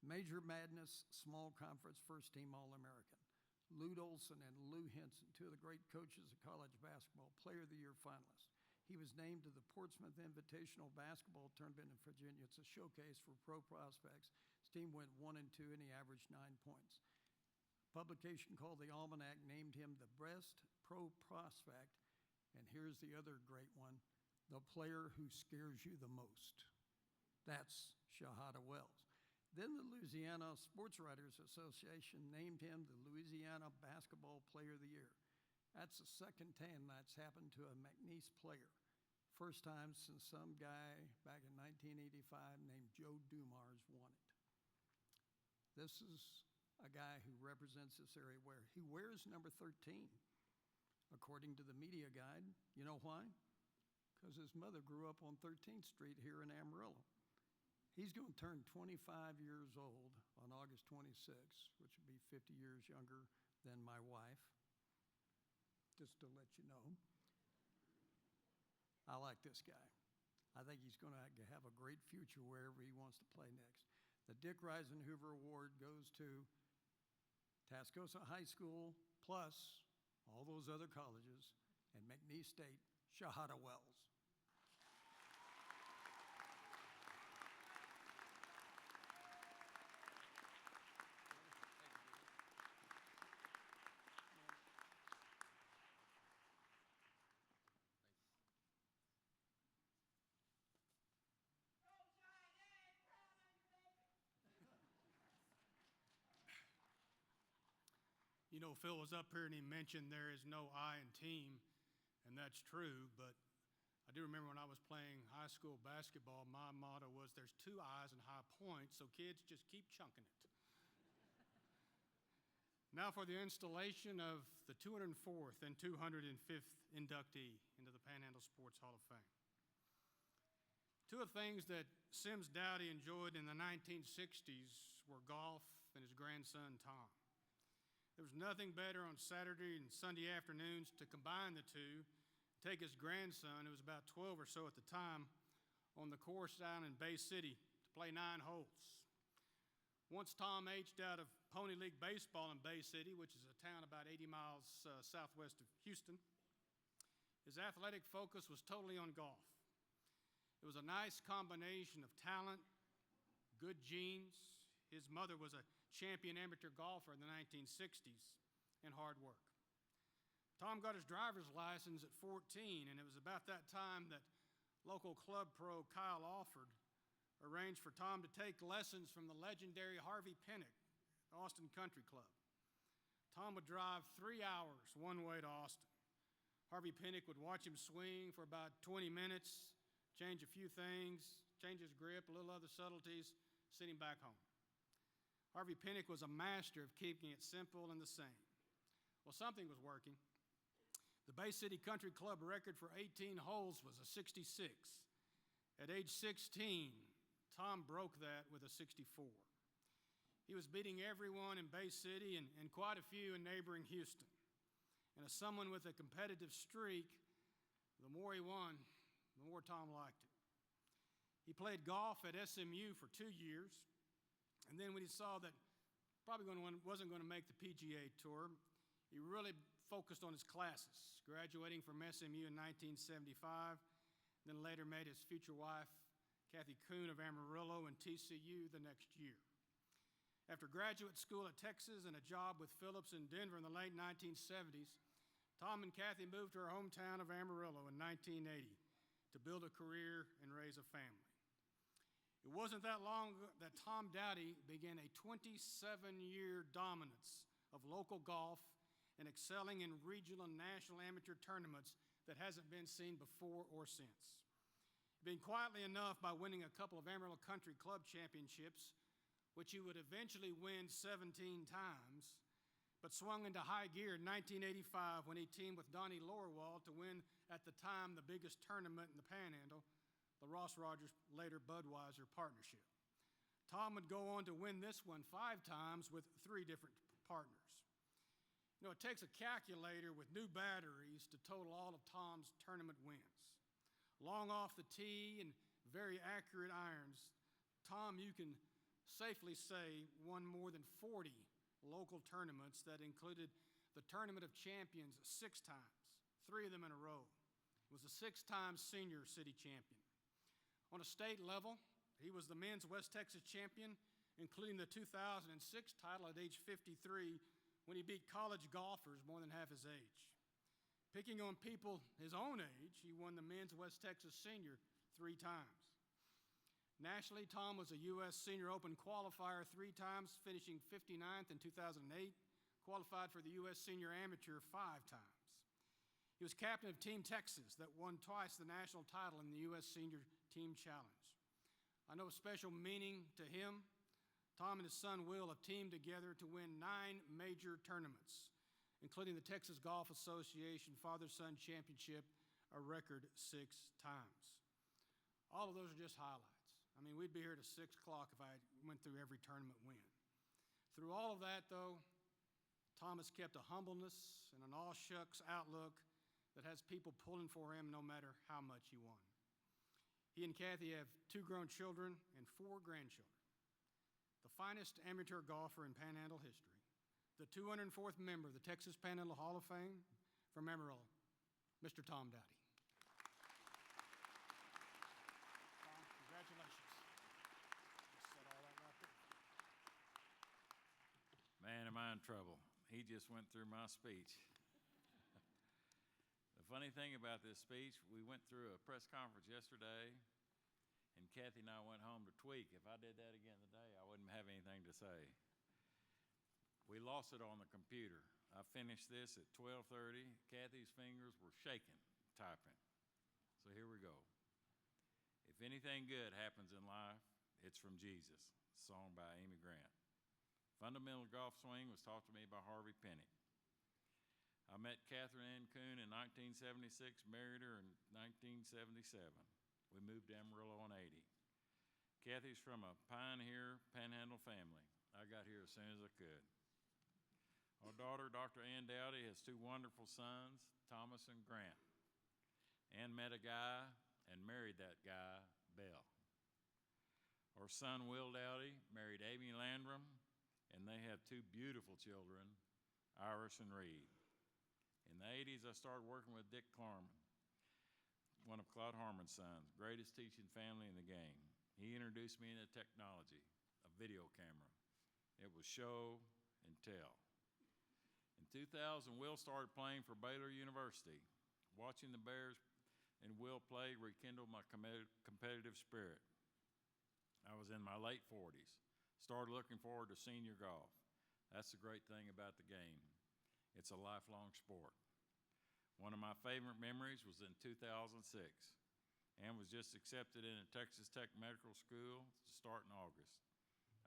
Major Madness Small Conference First Team All-American. Lute Olson and Lou Henson, 2 of the great coaches of college basketball, Player of the Year finalists. He was named to the Portsmouth Invitational Basketball Tournament in Virginia. It's a showcase for pro prospects. His team went 1-2, and he averaged 9 points. A publication called the Almanac named him the best pro prospect, and here's the other great one, the player who scares you the most. That's Shahada Wells. Then the Louisiana Sports Writers Association named him the Louisiana Basketball Player of the Year. That's the second time that's happened to a McNeese player. First time since some guy back in 1985 named Joe Dumars won it. This is a guy who represents this area where he wears number 13, according to the media guide. You know why? Because his mother grew up on 13th Street here in Amarillo. He's going to turn 25 years old on August 26th, which would be 50 years younger than my wife, just to let you know. I like this guy. I think he's going to have a great future wherever he wants to play next. The Dick Reisenhoover Award goes to Tascosa High School, plus all those other colleges, and McNeese State, Shahada Wells. You know, Phil was up here and he mentioned there is no I in team, and that's true, but I do remember when I was playing high school basketball, my motto was there's two I's and high points, so kids just keep chunking it. Now for the installation of the 204th and 205th inductee into the Panhandle Sports Hall of Fame. Two of the things that Sims Dowdy enjoyed in the 1960s were golf and his grandson, Tom. There was nothing better on Saturday and Sunday afternoons to combine the two, take his grandson, who was about 12 or so at the time, on the course down in Bay City to play 9 holes. Once Tom aged out of Pony League Baseball in Bay City, which is a town about 80 miles southwest of Houston, his athletic focus was totally on golf. It was a nice combination of talent, good genes. His mother was a champion amateur golfer in the 1960s, and hard work. Tom got his driver's license at 14, and it was about that time that local club pro Kyle Alford arranged for Tom to take lessons from the legendary Harvey Pinnock, Austin Country Club. Tom would drive 3 hours one way to Austin. Harvey Pinnock would watch him swing for about 20 minutes, change a few things, change his grip, a little other subtleties, send him back home. Harvey Pinnock was a master of keeping it simple and the same. Well, something was working. The Bay City Country Club record for 18 holes was a 66. At age 16, Tom broke that with a 64. He was beating everyone in Bay City and quite a few in neighboring Houston. And as someone with a competitive streak, the more he won, the more Tom liked it. He played golf at SMU for 2 years. And then when he saw that wasn't going to make the PGA Tour, he really focused on his classes, graduating from SMU in 1975, then later met his future wife, Kathy Kuhn of Amarillo, and TCU the next year. After graduate school at Texas and a job with Phillips in Denver in the late 1970s, Tom and Kathy moved to her hometown of Amarillo in 1980 to build a career and raise a family. It wasn't that long ago that Tom Dowdy began a 27-year dominance of local golf and excelling in regional and national amateur tournaments that hasn't been seen before or since. Being quietly enough by winning a couple of Amarillo Country Club championships, which he would eventually win 17 times, but swung into high gear in 1985 when he teamed with Donnie Lorwald to win, at the time, the biggest tournament in the Panhandle, the Ross Rogers, later Budweiser partnership. Tom would go on to win this one 5 times with 3 different partners. You know, it takes a calculator with new batteries to total all of Tom's tournament wins. Long off the tee and very accurate irons, Tom, you can safely say, won more than 40 local tournaments that included the Tournament of Champions 6 times, 3 of them in a row. Was a 6-time senior city champion. On a state level, he was the men's West Texas champion, including the 2006 title at age 53 when he beat college golfers more than half his age. Picking on people his own age, he won the men's West Texas senior 3 times. Nationally, Tom was a U.S. Senior Open qualifier 3 times, finishing 59th in 2008, qualified for the U.S. Senior Amateur 5 times. He was captain of Team Texas that won twice the national title in the U.S. Senior Team Challenge. I know a special meaning to him. Tom and his son Will have teamed together to win 9 major tournaments, including the Texas Golf Association Father-Son Championship, a record 6 times. All of those are just highlights. I mean, we'd be here to 6 o'clock if I went through every tournament win. Through all of that, though, Tom has kept a humbleness and an all-shucks outlook that has people pulling for him no matter how much he won. He and Kathy have 2 grown children and 4 grandchildren. The finest amateur golfer in Panhandle history, the 204th member of the Texas Panhandle Hall of Fame from Amarillo, Mr. Tom Dowdy. trouble. He just went through my speech. The funny thing about this speech, we went through a press conference yesterday, and Kathy and I went home to tweak. If I did that again today, I wouldn't have anything to say. We lost it on the computer. I finished this at 12:30. Kathy's fingers were shaking, typing. So here we go. If anything good happens in life, it's from Jesus. Song by Amy Grant. Fundamental golf swing was taught to me by Harvey Penny. I met Catherine Ann Kuhn in 1976, married her in 1977. We moved to Amarillo in 80. Kathy's from a pioneer Panhandle family. I got here as soon as I could. Our daughter, Dr. Ann Dowdy, has two wonderful sons, Thomas and Grant. Ann met a guy and married that guy, Bell. Our son, Will Dowdy, married Amy Landrum, and they have two beautiful children, Iris and Reed. In the 80s, I started working with Dick Clarman, one of Claude Harmon's sons, greatest teaching family in the game. He introduced me into technology, a video camera. It was show and tell. In 2000, Will started playing for Baylor University. Watching the Bears and Will play rekindled my competitive spirit. I was in my late 40s. Started looking forward to senior golf. That's the great thing about the game. It's a lifelong sport. One of my favorite memories was in 2006. Ann was just accepted into Texas Tech Medical School to start in August.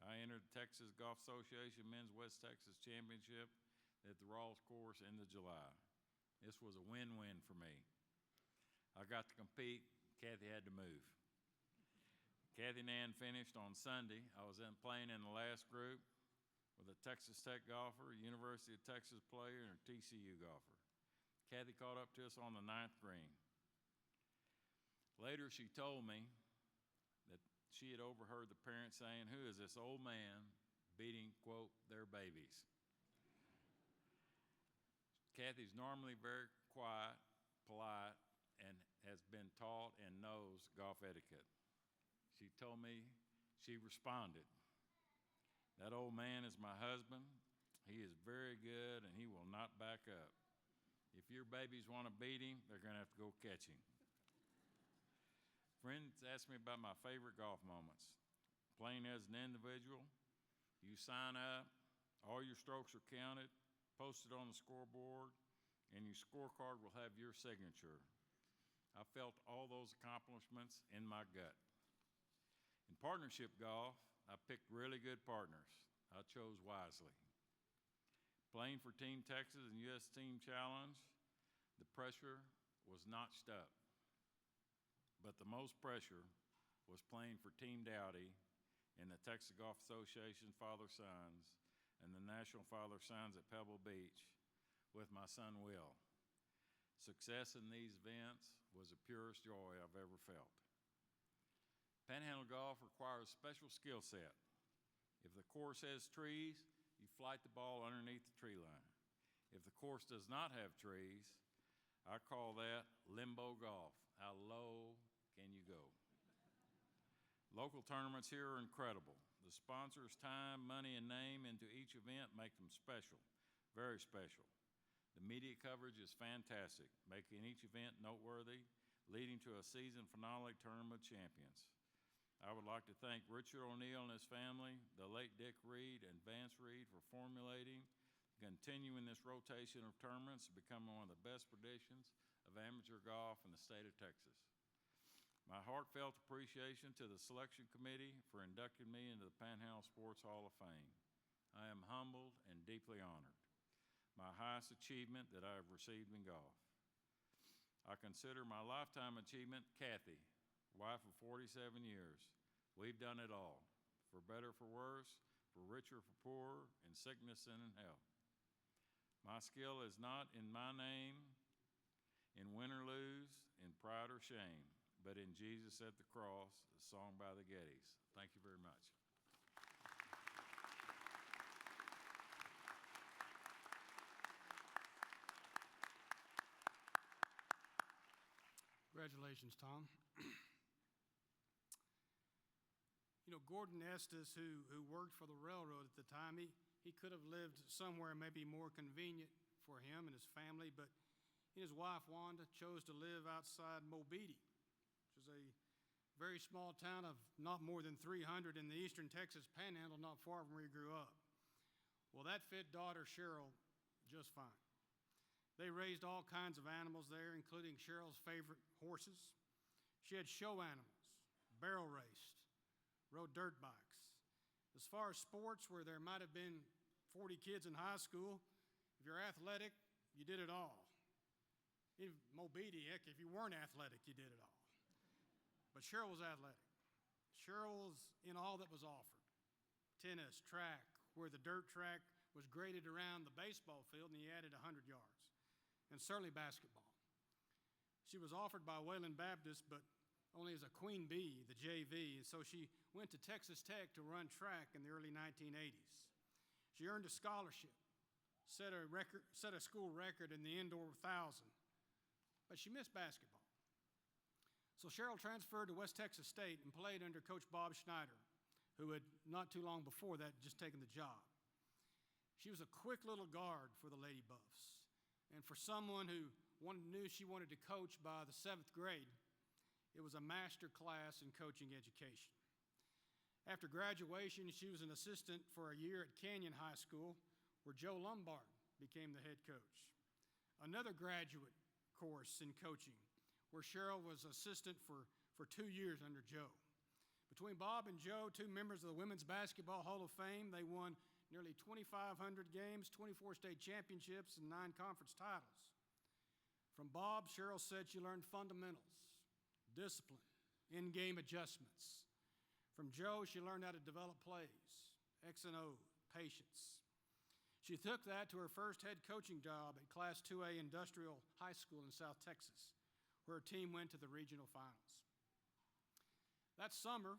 I entered the Texas Golf Association Men's West Texas Championship at the Rawls course in July. This was a win-win for me. I got to compete. Kathy had to move. Kathy and Ann finished on Sunday. I was playing in the last group with a Texas Tech golfer, a University of Texas player, and a TCU golfer. Kathy caught up to us on the 9th green. Later, she told me that she had overheard the parents saying, "Who is this old man beating, quote, their babies?" Kathy's normally very quiet, polite, and has been taught and knows golf etiquette. She told me she responded, "That old man is my husband. He is very good, and he will not back up. If your babies want to beat him, they're going to have to go catch him." Friends ask me about my favorite golf moments. Playing as an individual, you sign up, all your strokes are counted, posted on the scoreboard, and your scorecard will have your signature. I felt all those accomplishments in my gut. In partnership golf, I picked really good partners. I chose wisely. Playing for Team Texas and U.S. Team Challenge, the pressure was notched up. But the most pressure was playing for Team Dowdy in the Texas Golf Association Father-Sons and the National Father-Sons at Pebble Beach with my son Will. Success in these events was the purest joy I've ever felt. Panhandle golf requires a special skill set. If the course has trees, you flight the ball underneath the tree line. If the course does not have trees, I call that limbo golf. How low can you go? Local tournaments here are incredible. The sponsors' time, money, and name into each event make them special, very special. The media coverage is fantastic, making each event noteworthy, leading to a season finale tournament of champions. I would like to thank Richard O'Neill and his family, the late Dick Reed and Vance Reed for formulating, continuing this rotation of tournaments to become one of the best traditions of amateur golf in the state of Texas. My heartfelt appreciation to the selection committee for inducting me into the Panhandle Sports Hall of Fame. I am humbled and deeply honored. My highest achievement that I have received in golf. I consider my lifetime achievement Kathy, wife of 47 years. We've done it all, for better, for worse, for richer, for poorer, in sickness and in health. My skill is not in my name, in win or lose, in pride or shame, but in Jesus at the cross, a song by the Gettys. Thank you very much. Congratulations, Tom. You know, Gordon Estes, who worked for the railroad at the time, he could have lived somewhere maybe more convenient for him and his family, but he and his wife Wanda chose to live outside Mobeetie, which is a very small town of not more than 300 in the eastern Texas Panhandle, not far from where he grew up. Well, that fit daughter Cheryl just fine. They raised all kinds of animals there, including Cheryl's favorite horses. She had show animals, barrel raced, rode dirt bikes. As far as sports, where there might have been 40 kids in high school, if you're athletic, you did it all. In Mobeetie, heck, if you weren't athletic, you did it all. But Cheryl was athletic. Cheryl was in all that was offered. Tennis, track, where the dirt track was graded around the baseball field and he added 100 yards. And certainly basketball. She was offered by Wayland Baptist, but only as a queen bee, the JV, and so she went to Texas Tech to run track in the early 1980s. She earned a scholarship, set a school record in the indoor 1,000, but she missed basketball. So Cheryl transferred to West Texas State and played under Coach Bob Schneider, who had not too long before that just taken the job. She was a quick little guard for the Lady Buffs, and for someone who knew she wanted to coach by the 7th grade, it was a master class in coaching education. After graduation, she was an assistant for a year at Canyon High School, where Joe Lombard became the head coach. Another graduate course in coaching, where Cheryl was assistant for 2 years under Joe. Between Bob and Joe, two members of the Women's Basketball Hall of Fame, they won nearly 2,500 games, 24 state championships, and 9 conference titles. From Bob, Cheryl said she learned fundamentals, discipline, in-game adjustments. From Joe, she learned how to develop plays, X and O, patience. She took that to her first head coaching job at Class 2A Industrial High School in South Texas, where her team went to the regional finals. That summer,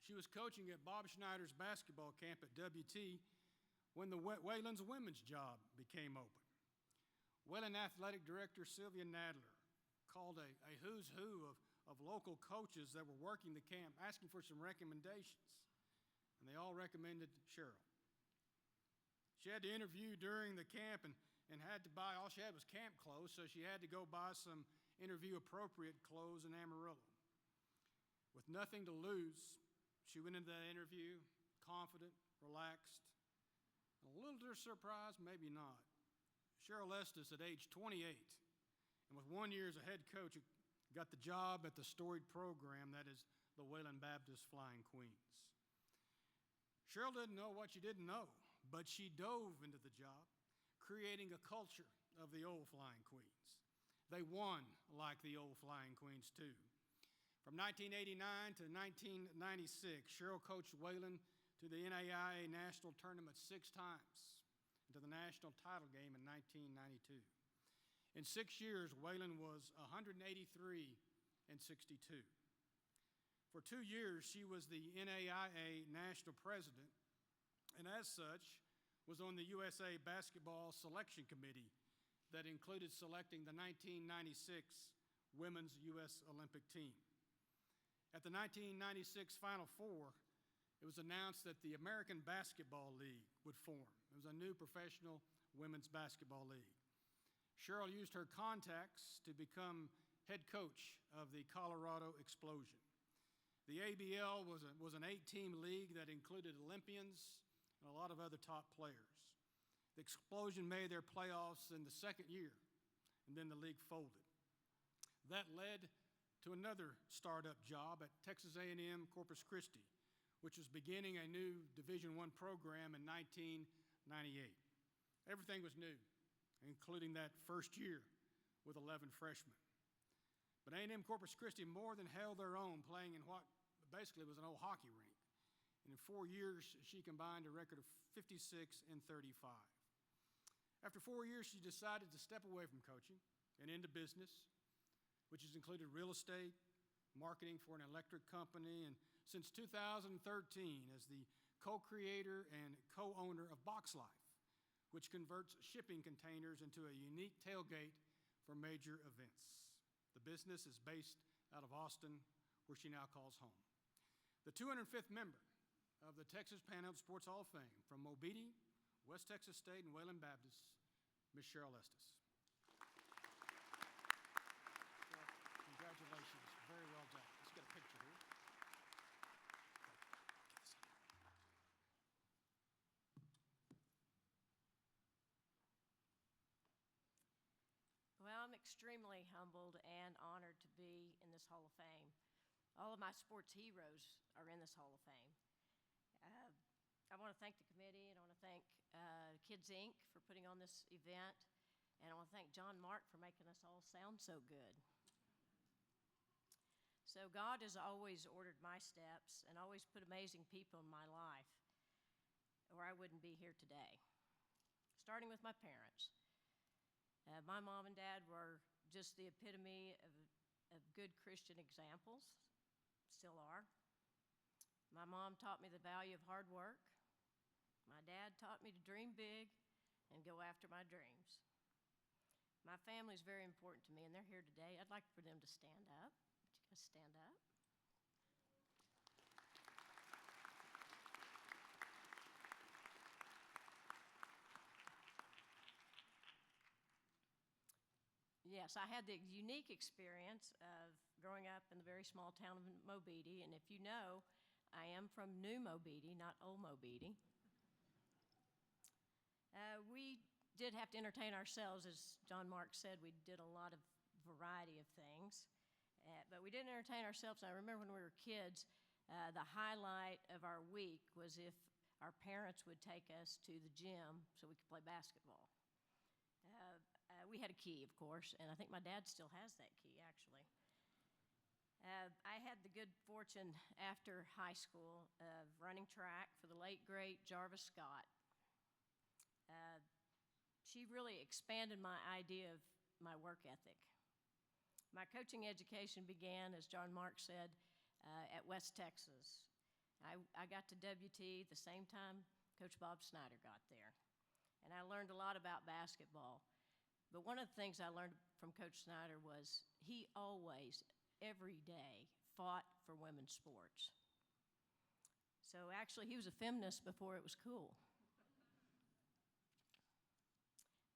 she was coaching at Bob Schneider's basketball camp at WT when the Wayland's women's job became open. Wayland Athletic Director Sylvia Nadler called a who's who of local coaches that were working the camp, asking for some recommendations, and they all recommended Cheryl. She had to interview during the camp and had to buy, all she had was camp clothes, so she had to go buy some interview-appropriate clothes in Amarillo. With nothing to lose, she went into that interview confident, relaxed, and a little to her surprise, maybe not. Cheryl Estes, at age 28, and with 1 year as a head coach, got the job at the storied program that is the Wayland Baptist Flying Queens. Cheryl didn't know what she didn't know, but she dove into the job, creating a culture of the old Flying Queens. They won like the old Flying Queens, too. From 1989 to 1996, Cheryl coached Wayland to the NAIA National Tournament 6 times, and to the national title game in 1992. In 6 years, Wayland was 183-62. For 2 years, she was the NAIA national president, and as such, was on the USA Basketball Selection Committee that included selecting the 1996 Women's U.S. Olympic team. At the 1996 Final Four, it was announced that the American Basketball League would form. It was a new professional women's basketball league. Cheryl used her contacts to become head coach of the Colorado Explosion. The ABL was an 8-team league that included Olympians and a lot of other top players. The Explosion made their playoffs in the second year, and then the league folded. That led to another startup job at Texas A&M Corpus Christi, which was beginning a new Division I program in 1998. Everything was new, including that first year with 11 freshmen. But A&M Corpus Christi more than held their own, playing in what basically was an old hockey rink. And in 4 years, she combined a record of 56-35. After 4 years, she decided to step away from coaching and into business, which has included real estate, marketing for an electric company, and since 2013 as the co-creator and co-owner of Box Life, which converts shipping containers into a unique tailgate for major events. The business is based out of Austin, where she now calls home. The 205th member of the Texas Panhandle Sports Hall of Fame from Mobeetie West Texas State and Wayland Baptist, Ms. Cheryl Estes. Congratulations. Very well done. Let's get a picture here. Well, I'm extremely humbled and honored to be in this Hall of Fame. All of my sports heroes are in this Hall of Fame. I want to thank the committee, and I want to thank Kids Inc. for putting on this event, and I want to thank John Mark for making us all sound so good. So God has always ordered my steps and always put amazing people in my life, or I wouldn't be here today. Starting with my parents. My mom and dad were just the epitome of good Christian examples, still are. My mom taught me the value of hard work. My dad taught me to dream big and go after my dreams. My family is very important to me, and they're here today. I'd like for them to stand up. Would you guys stand up? Yes, I had the unique experience of growing up in the very small town of Mobeetie, and if you know, I am from New Mobeetie, not Old Mobeetie. We did have to entertain ourselves, as John Mark said. We did a lot of variety of things, but we didn't entertain ourselves. I remember when we were kids, the highlight of our week was if our parents would take us to the gym so we could play basketball. We had a key, of course, and I think my dad still has that key, actually. I had the good fortune after high school of running track for the late, great Jarvis Scott. She really expanded my idea of my work ethic. My coaching education began, as John Mark said, at West Texas. I got to WT the same time Coach Bob Snyder got there, and I learned a lot about basketball. But one of the things I learned from Coach Snyder was he always, every day, fought for women's sports. So actually, he was a feminist before it was cool.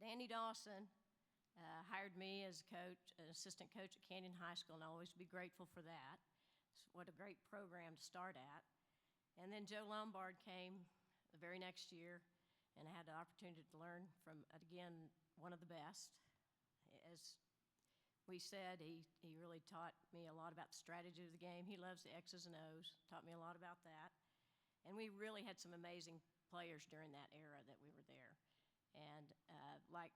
Danny Dawson hired me as an assistant coach at Canyon High School, and I'll always be grateful for that. What a great program to start at. And then Joe Lombard came the very next year, and I had the opportunity to learn from, again, one of the best. As we said, he really taught me a lot about the strategy of the game. He loves the X's and O's, taught me a lot about that. And we really had some amazing players during that era that we were there. And like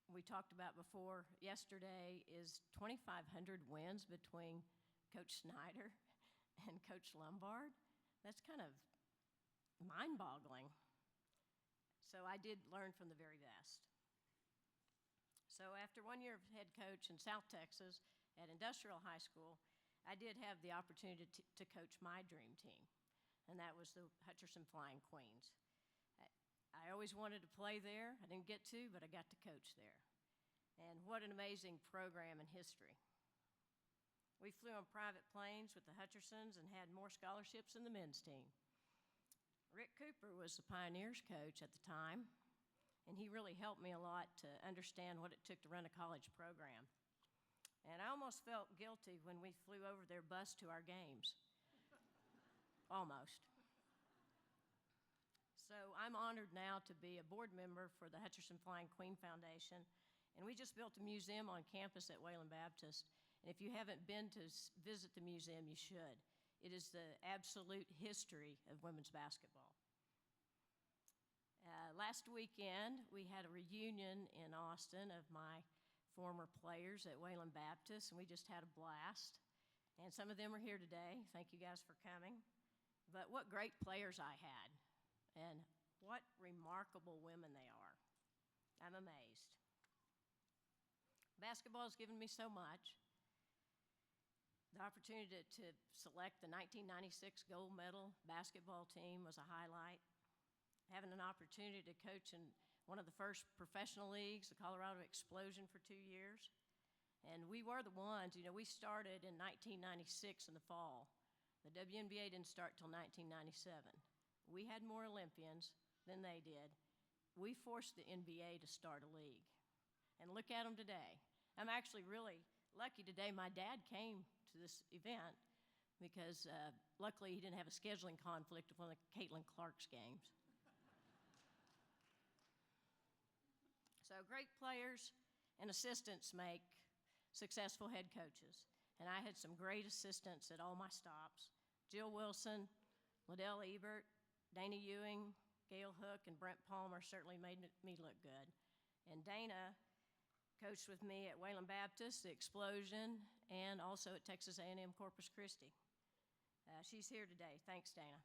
we talked about before, yesterday is 2,500 wins between Coach Snyder and Coach Lombard. That's kind of mind-boggling. So I did learn from the very best. So after 1 year of head coach in South Texas at Industrial High School, I did have the opportunity to coach my dream team, and that was the Hutcherson Flying Queens. I always wanted to play there. I didn't get to, but I got to coach there. And what an amazing program and history. We flew on private planes with the Hutchersons and had more scholarships than the men's team. Rick Cooper was the Pioneers coach at the time, and he really helped me a lot to understand what it took to run a college program. And I almost felt guilty when we flew over their bus to our games. Almost. So I'm honored now to be a board member for the Hutcherson Flying Queen Foundation, and we just built a museum on campus at Wayland Baptist. And if you haven't been to visit the museum, you should. It is the absolute history of women's basketball. Last weekend, we had a reunion in Austin of my former players at Wayland Baptist, and we just had a blast. And some of them are here today. Thank you guys for coming. But what great players I had, and what remarkable women they are. I'm amazed. Basketball has given me so much. The opportunity to select the 1996 gold medal basketball team was a highlight. Having an opportunity to coach in one of the first professional leagues, the Colorado Explosion, for 2 years. And we were the ones, we started in 1996 in the fall. The WNBA didn't start till 1997. We had more Olympians, than they did. We forced the NBA to start a league. And look at them today. I'm actually really lucky today. My dad came to this event because luckily he didn't have a scheduling conflict of one of Caitlin Clark's games. So great players and assistants make successful head coaches. And I had some great assistants at all my stops. Jill Wilson, Liddell Ebert, Dana Ewing, Gail Hook, and Brent Palmer certainly made me look good. And Dana coached with me at Wayland Baptist, the Explosion, and also at Texas A&M Corpus Christi. She's here today. Thanks, Dana.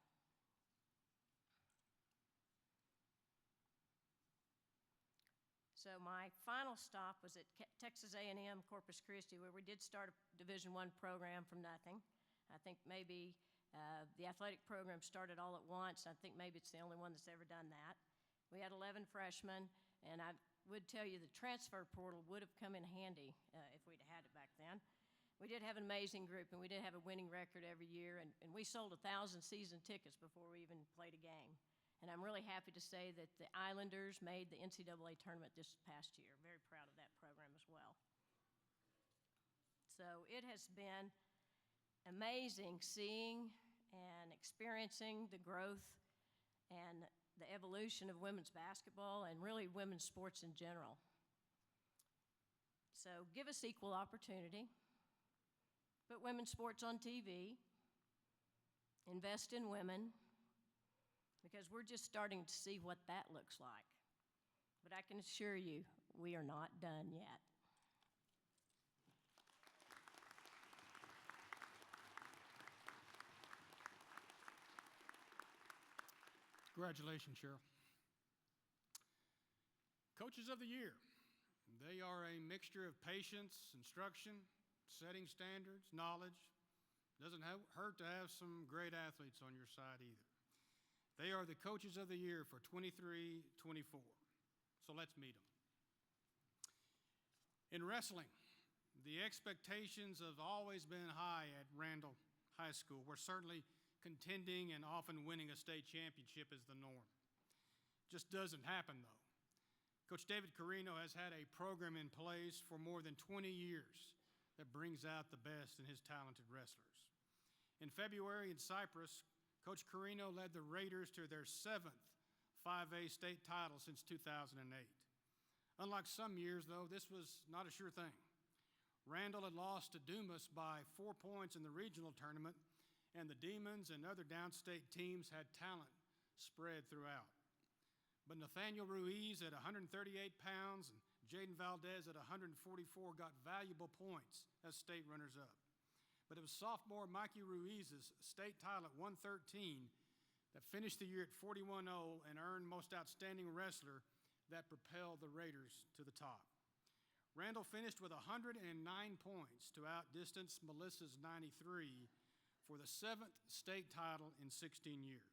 So my final stop was at Texas A&M Corpus Christi, where we did start a Division I program from nothing. I think maybe the athletic program started all at once. I think maybe it's the only one that's ever done that. We had 11 freshmen, and I would tell you the transfer portal would have come in handy if we'd had it back then. We did have an amazing group, and we did have a winning record every year, and we sold 1,000 season tickets before we even played a game. And I'm really happy to say that the Islanders made the NCAA tournament this past year. Very proud of that program as well. So it has been amazing seeing and experiencing the growth and the evolution of women's basketball and really women's sports in general. So give us equal opportunity, put women's sports on TV, invest in women, because we're just starting to see what that looks like. But I can assure you, we are not done yet. Congratulations, Cheryl. Coaches of the Year. They are a mixture of patience, instruction, setting standards, knowledge. Doesn't hurt to have some great athletes on your side either. They are the Coaches of the Year for 23-24. So let's meet them. In wrestling, the expectations have always been high at Randall High School. We're certainly contending and often winning a state championship is the norm. Just doesn't happen, though. Coach David Carino has had a program in place for more than 20 years that brings out the best in his talented wrestlers. In February in Cyprus, Coach Carino led the Raiders to their 7th 5A state title since 2008. Unlike some years, though, this was not a sure thing. Randall had lost to Dumas by 4 points in the regional tournament, and the Demons and other downstate teams had talent spread throughout. But Nathaniel Ruiz at 138 pounds and Jaden Valdez at 144 got valuable points as state runners-up. But it was sophomore Mikey Ruiz's state title at 113 that finished the year at 41-0 and earned Most Outstanding Wrestler that propelled the Raiders to the top. Randall finished with 109 points to outdistance Melissa's 93 for the 7th state title in 16 years.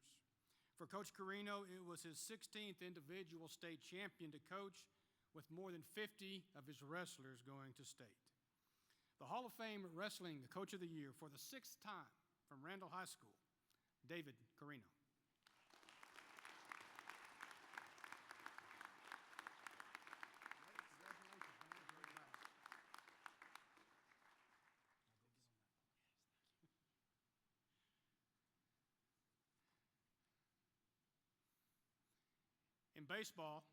For Coach Carino, it was his 16th individual state champion to coach, with more than 50 of his wrestlers going to state. The Hall of Fame Wrestling Coach of the Year for the 6th time from Randall High School, David Carino. In baseball,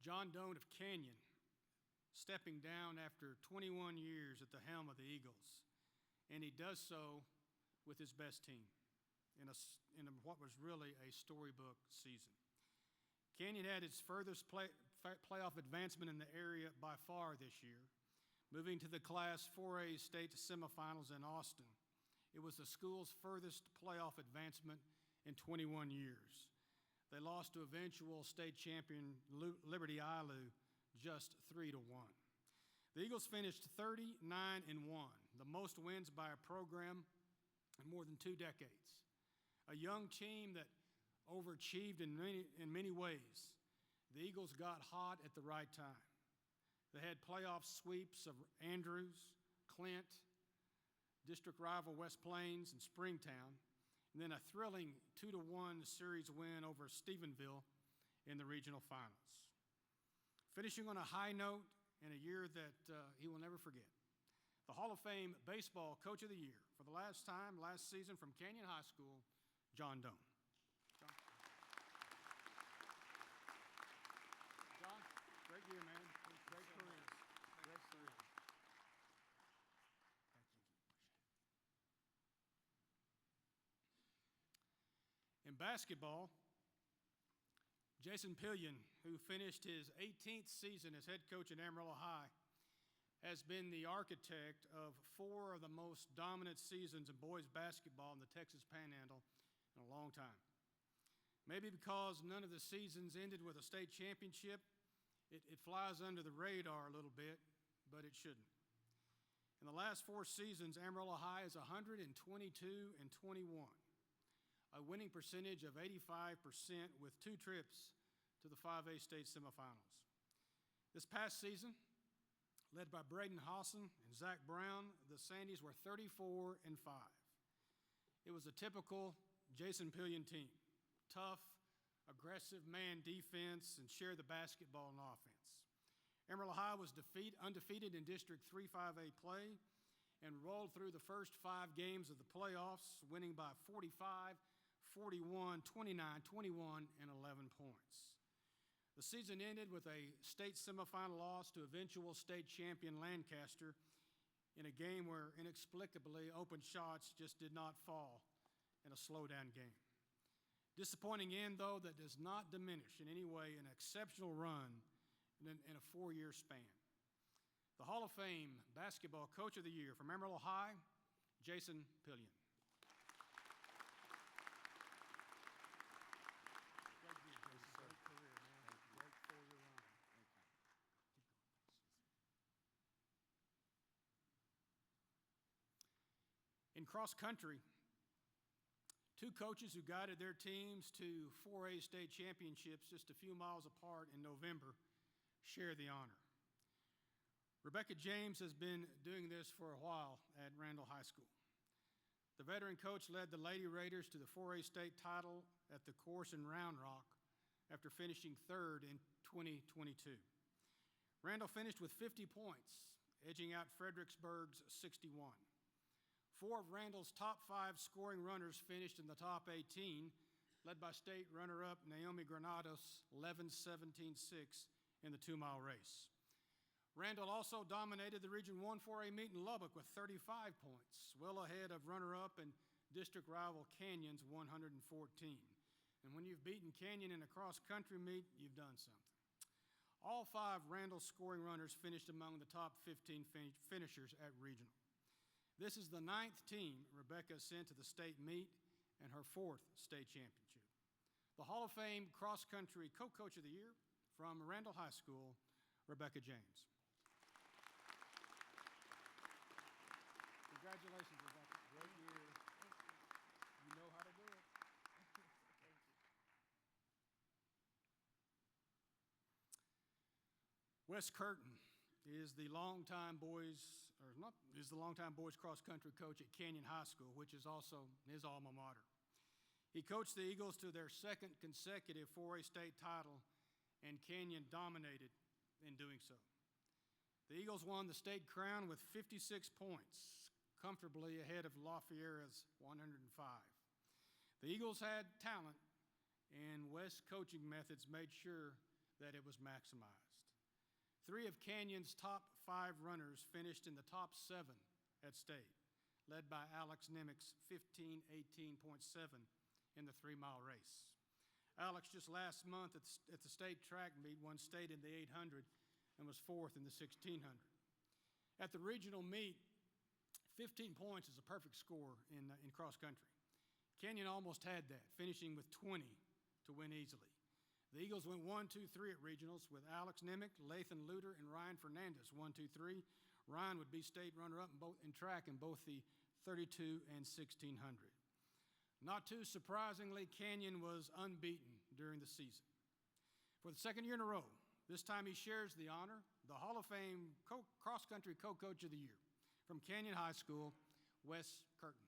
John Doan of Canyon stepping down after 21 years at the helm of the Eagles, and he does so with his best team in what was really a storybook season. Canyon had its furthest playoff advancement in the area by far this year, moving to the Class 4A state semifinals in Austin. It was the school's furthest playoff advancement in 21 years. They lost to eventual state champion Liberty Ilu just 3-1. The Eagles finished 39-1, the most wins by a program in more than 2 decades. A young team that overachieved in many ways. The Eagles got hot at the right time. They had playoff sweeps of Andrews, Clint, district rival West Plains, and Springtown. and then a thrilling 2-1 series win over Stephenville in the regional finals. Finishing on a high note in a year that he will never forget. The Hall of Fame Baseball Coach of the Year for the last time, last season from Canyon High School, John Doan. John, great year, man. Great career. Great career. In basketball, Jason Pillion, who finished his 18th season as head coach at Amarillo High, has been the architect of 4 of the most dominant seasons in boys basketball in the Texas Panhandle in a long time. Maybe because none of the seasons ended with a state championship, it flies under the radar a little bit, but it shouldn't. In the last 4 seasons, Amarillo High is 122-21, a winning percentage of 85% with 2 trips to the 5A state semifinals. This past season, led by Braden Hawson and Zach Brown, the Sandies were 34-5. It was a typical Jason Pillion team: tough, aggressive man defense, and share the basketball and offense. Amarillo High was undefeated in District 3 5A play and rolled through the first 5 games of the playoffs, winning by 45, 41, 29, 21, and 11 points. The season ended with a state semifinal loss to eventual state champion Lancaster in a game where inexplicably open shots just did not fall in a slow-down game. Disappointing end, though, that does not diminish in any way an exceptional run in a 4-year span. The Hall of Fame Basketball Coach of the Year from Amarillo High, Jason Pillion. In cross country, 2 coaches who guided their teams to 4A state championships just a few miles apart in November share the honor. Rebecca James has been doing this for a while at Randall High School. The veteran coach led the Lady Raiders to the 4A state title at the course in Round Rock after finishing 3rd in 2022. Randall finished with 50 points, edging out Fredericksburg's 61. 4 of Randall's top 5 scoring runners finished in the top 18, led by state runner-up Naomi Granados, 11-17-6 in the 2-mile race. Randall also dominated the Region 1 4A meet in Lubbock with 35 points, well ahead of runner-up and district rival Canyon's 114. And when you've beaten Canyon in a cross-country meet, you've done something. All 5 Randall scoring runners finished among the top 15 finishers at regional. This is the 9th team Rebecca sent to the state meet and her 4th state championship. The Hall of Fame Cross Country Co-Coach of the Year from Randall High School, Rebecca James. Congratulations, Rebecca. Great year. You know how to do it. Wes Curtin is the longtime boys cross country coach at Canyon High School, which is also his alma mater. He coached the Eagles to their 2nd consecutive 4A state title, and Canyon dominated in doing so. The Eagles won the state crown with 56 points, comfortably ahead of Lafayette's 105. The Eagles had talent, and West's coaching methods made sure that it was maximized. 3 of Canyon's top 5 runners finished in the top 7 at state, led by Alex Nemick's 15-18.7 in the 3-mile race. Alex just last month at the state track meet won state in the 800 and was 4th in the 1600. At the regional meet, 15 points is a perfect score in cross country. Canyon almost had that, finishing with 20 to win easily. The Eagles went 1-2-3 at regionals with Alex Nemick, Lathan Luter, and Ryan Fernandez 1-2-3. Ryan would be state runner-up in track in both the 32 and 1600. Not too surprisingly, Canyon was unbeaten during the season. For the 2nd year in a row, this time he shares the honor, the Hall of Fame cross-country co-coach of the year from Canyon High School, Wes Curtin.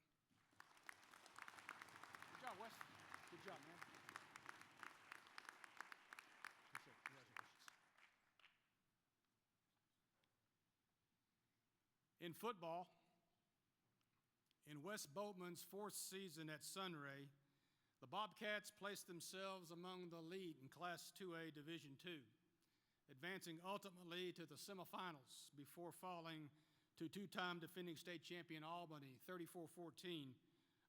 job, Wes. Good job, man. Congratulations. In football, in Wes Boatman's fourth season at Sunray, the Bobcats placed themselves among the elite in Class 2A Division II, advancing ultimately to the semifinals before falling to two-time defending state champion Albany 34-14,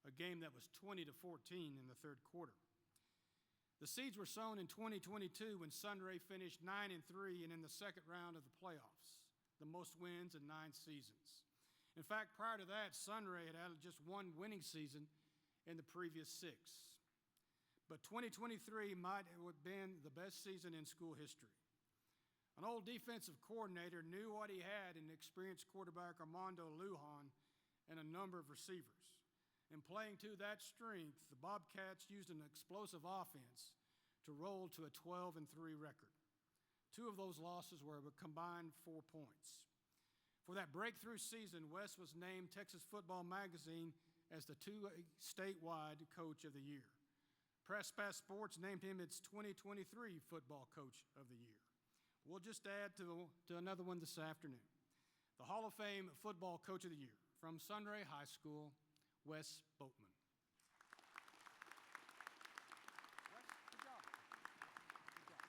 a game that was 20-14 in the third quarter. The seeds were sown in 2022 when Sunray finished 9-3 and in the second round of the playoffs, the most wins in 9 seasons. In fact, prior to that, Sunray had had just one winning season in the previous 6. But 2023 might have been the best season in school history. An old defensive coordinator knew what he had in experienced quarterback Armando Lujan and a number of receivers. In playing to that strength, the Bobcats used an explosive offense to roll to a 12-3 record. 2 of those losses were a combined 4 points. For that breakthrough season, Wes was named Texas Football Magazine as the 2 statewide Coach of the Year. Press Pass Sports named him its 2023 Football Coach of the Year. We'll just add to another one this afternoon. The Hall of Fame Football Coach of the Year from Sunray High School, Wes Boatman. Wes, good job. Good job.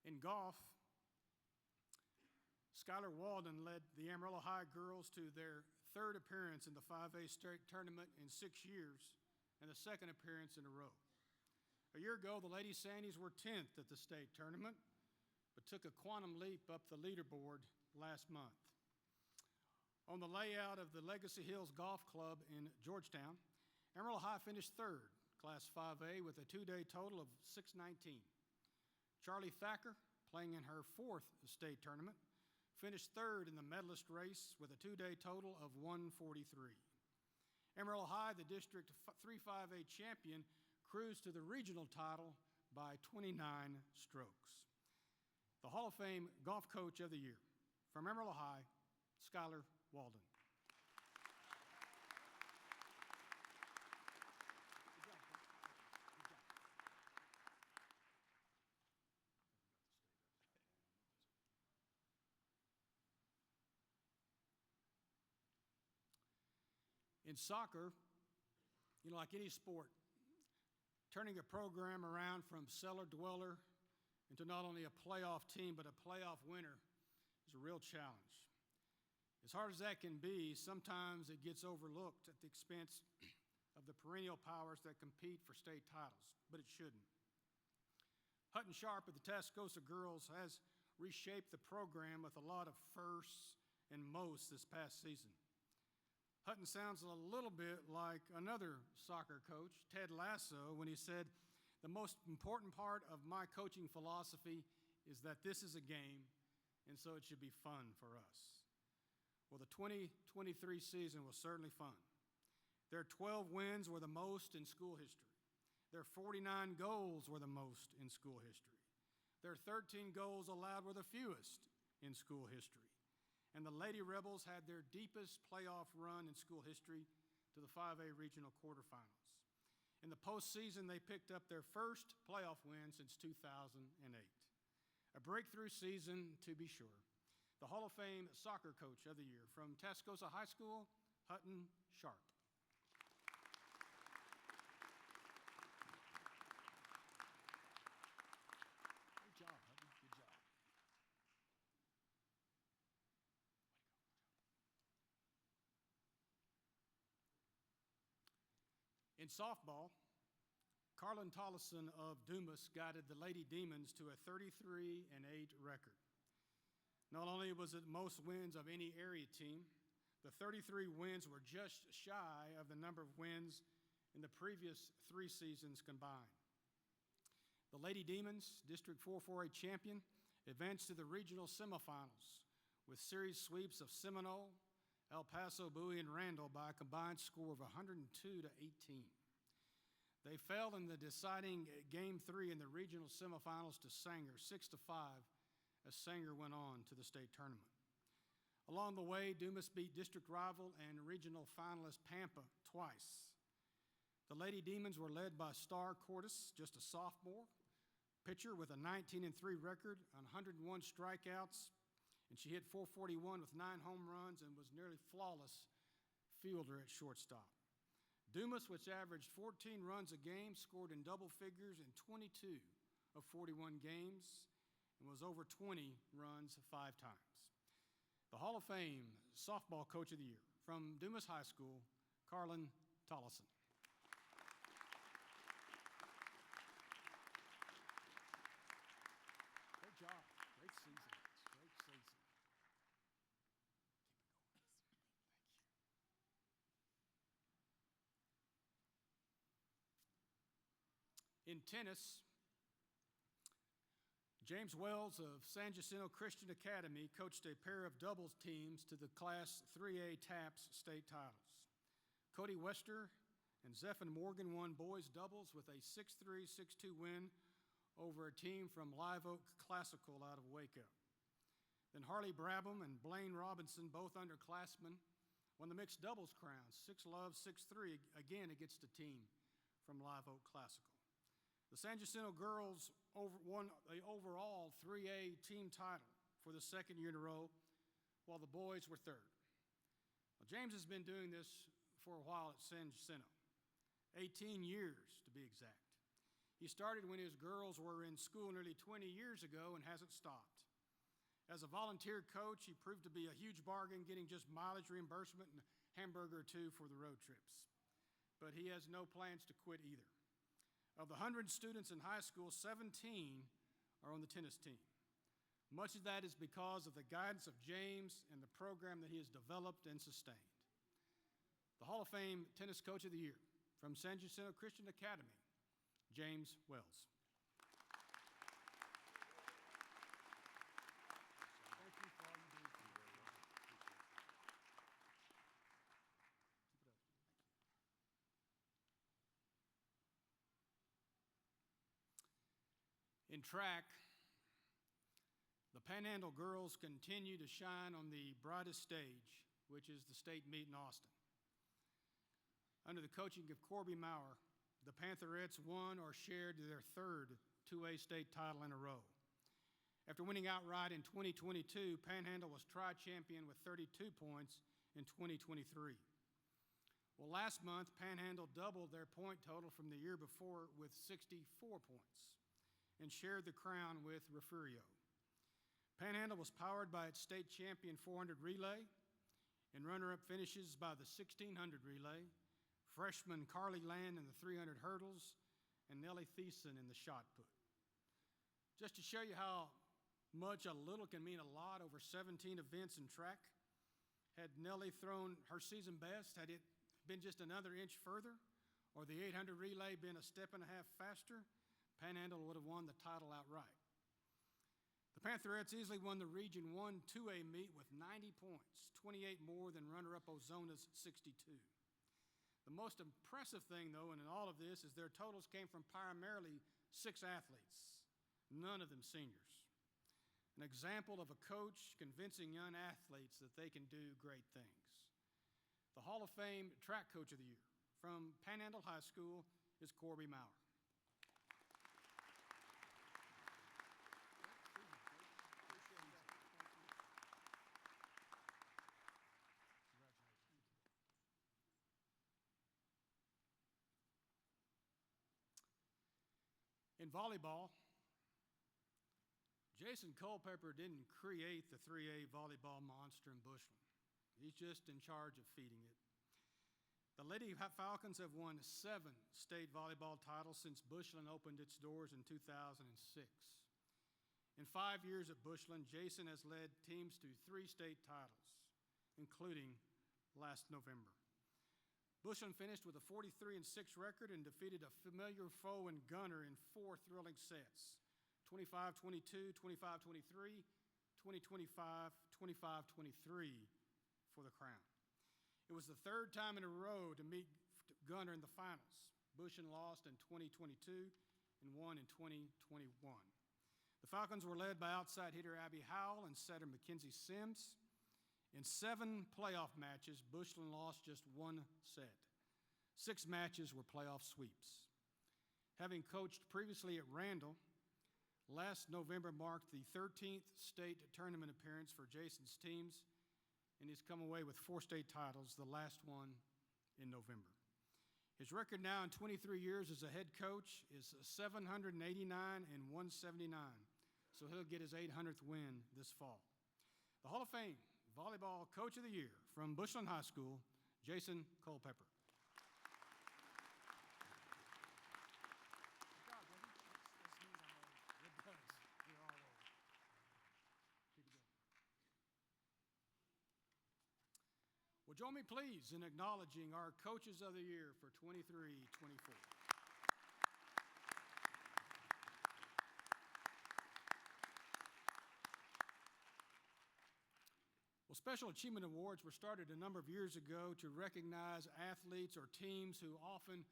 In golf, Skylar Walden led the Amarillo High girls to their 3rd appearance in the 5A state tournament in 6 years and the 2nd appearance in a row. A year ago, the Lady Sandies were 10th at the state tournament, but took a quantum leap up the leaderboard last month. On the layout of the Legacy Hills Golf Club in Georgetown, Amarillo High finished 3rd, Class 5A, with a 2-day total of 619. Charlie Thacker, playing in her 4th state tournament, finished 3rd in the medalist race with a 2-day total of 143. Amarillo High, the District 3-5A champion, cruised to the regional title by 29 strokes. The Hall of Fame Golf Coach of the Year from Amarillo High, Skylar Walden. In soccer, like any sport, turning a program around from cellar dweller into not only a playoff team but a playoff winner is a real challenge. As hard as that can be, sometimes it gets overlooked at the expense of the perennial powers that compete for state titles, but it shouldn't. Hutton Sharp of the Tascosa girls has reshaped the program with a lot of firsts and most this past season. Hutton sounds a little bit like another soccer coach, Ted Lasso, when he said, "The most important part of my coaching philosophy is that this is a game, and so it should be fun for us." Well, the 2023 season was certainly fun. Their 12 wins were the most in school history. Their 49 goals were the most in school history. Their 13 goals allowed were the fewest in school history. And the Lady Rebels had their deepest playoff run in school history to the 5A regional quarterfinals. In the postseason, they picked up their first playoff win since 2008. A breakthrough season, to be sure. The Hall of Fame Soccer Coach of the Year from Tascosa High School, Hutton Sharp. Good job, Hutton. Good job. In softball, Carlin Tollison of Dumas guided the Lady Demons to a 33-8 record. Not only was it most wins of any area team, the 33 wins were just shy of the number of wins in the previous 3 seasons combined. The Lady Demons, District 4-4A champion, advanced to the regional semifinals with series sweeps of Seminole, El Paso, Bowie, and Randall by a combined score of 102-18. They fell in the deciding Game 3 in the regional semifinals to Sanger, 6-5, as Sanger went on to the state tournament. Along the way, Dumas beat district rival and regional finalist Pampa twice. The Lady Demons were led by Star Cordes, just a sophomore, pitcher with a 19-3 record on 101 strikeouts, and she hit .441 with 9 home runs and was nearly flawless fielder at shortstop. Dumas, which averaged 14 runs a game, scored in double figures in 22 of 41 games and was over 20 runs 5 times. The Hall of Fame Softball Coach of the Year from Dumas High School, Carlin Tollison. Great job. Great season. Great season. In tennis, James Wells of San Jacinto Christian Academy coached a pair of doubles teams to the Class 3A TAPS state titles. Cody Wester and Zephan Morgan won boys doubles with a 6-3, 6-2 win over a team from Live Oak Classical out of Waco. Then Harley Brabham and Blaine Robinson, both underclassmen, won the mixed doubles crown, 6-love, 6-3, again against a team from Live Oak Classical. The San Jacinto girls won the overall 3A team title for the second year in a row, while the boys were third. Well, James has been doing this for a while at San Jacinto, 18 years to be exact. He started when his girls were in school nearly 20 years ago and hasn't stopped. As a volunteer coach, he proved to be a huge bargain, getting just mileage reimbursement and a hamburger or two for the road trips. But he has no plans to quit either. Of the 100 students in high school, 17 are on the tennis team. Much of that is because of the guidance of James and the program that he has developed and sustained. The Hall of Fame Tennis Coach of the Year from San Jacinto Christian Academy, James Wells. Thank you for all you do. In track, the Panhandle girls continue to shine on the brightest stage, which is the state meet in Austin. Under the coaching of Corby Maurer, the Pantherettes won or shared their third 2A state title in a row. After winning outright in 2022, Panhandle was tri-champion with 32 points in 2023. Well, last month, Panhandle doubled their point total from the year before with 64 points and shared the crown with Refugio. Panhandle was powered by its state champion 400 relay and runner-up finishes by the 1600 relay, freshman Carly Land in the 300 hurdles, and Nellie Thiessen in the shot put. Just to show you how much a little can mean a lot over 17 events in track, had Nellie thrown her season best, had it been just another inch further, or the 800 relay been a step and a half faster, Panhandle would have won the title outright. The Pantherettes easily won the Region 1 2A meet with 90 points, 28 more than runner-up Ozona's 62. The most impressive thing, though, in all of this is their totals came from primarily 6 athletes, none of them seniors. An example of a coach convincing young athletes that they can do great things. The Hall of Fame Track Coach of the Year from Panhandle High School is Corby Maurer. In volleyball, Jason Culpepper didn't create the 3A volleyball monster in Bushland. He's just in charge of feeding it. The Lady Falcons have won 7 state volleyball titles since Bushland opened its doors in 2006. In 5 years at Bushland, Jason has led teams to 3 state titles, including last November. Bushland finished with a 43-6 record and defeated a familiar foe in Gunner in 4 thrilling sets, 25-22, 25-23, 20-25, 25-23 for the crown. It was the 3rd time in a row to meet Gunner in the finals. Bushland lost in 2022 and won in 2021. The Falcons were led by outside hitter Abby Howell and setter Mackenzie Sims. In 7 playoff matches, Bushland lost just 1 set. 6 matches were playoff sweeps. Having coached previously at Randall, last November marked the 13th state tournament appearance for Jason's teams, and he's come away with 4 state titles, the last one in November. His record now in 23 years as a head coach is 789 and 179, so he'll get his 800th win this fall. The Hall of Fame Volleyball Coach of the Year from Bushland High School, Jason Culpepper. Well, join me, please, in acknowledging our Coaches of the Year for 23-24. Well, Special Achievement Awards were started a number of years ago to recognize athletes or teams who often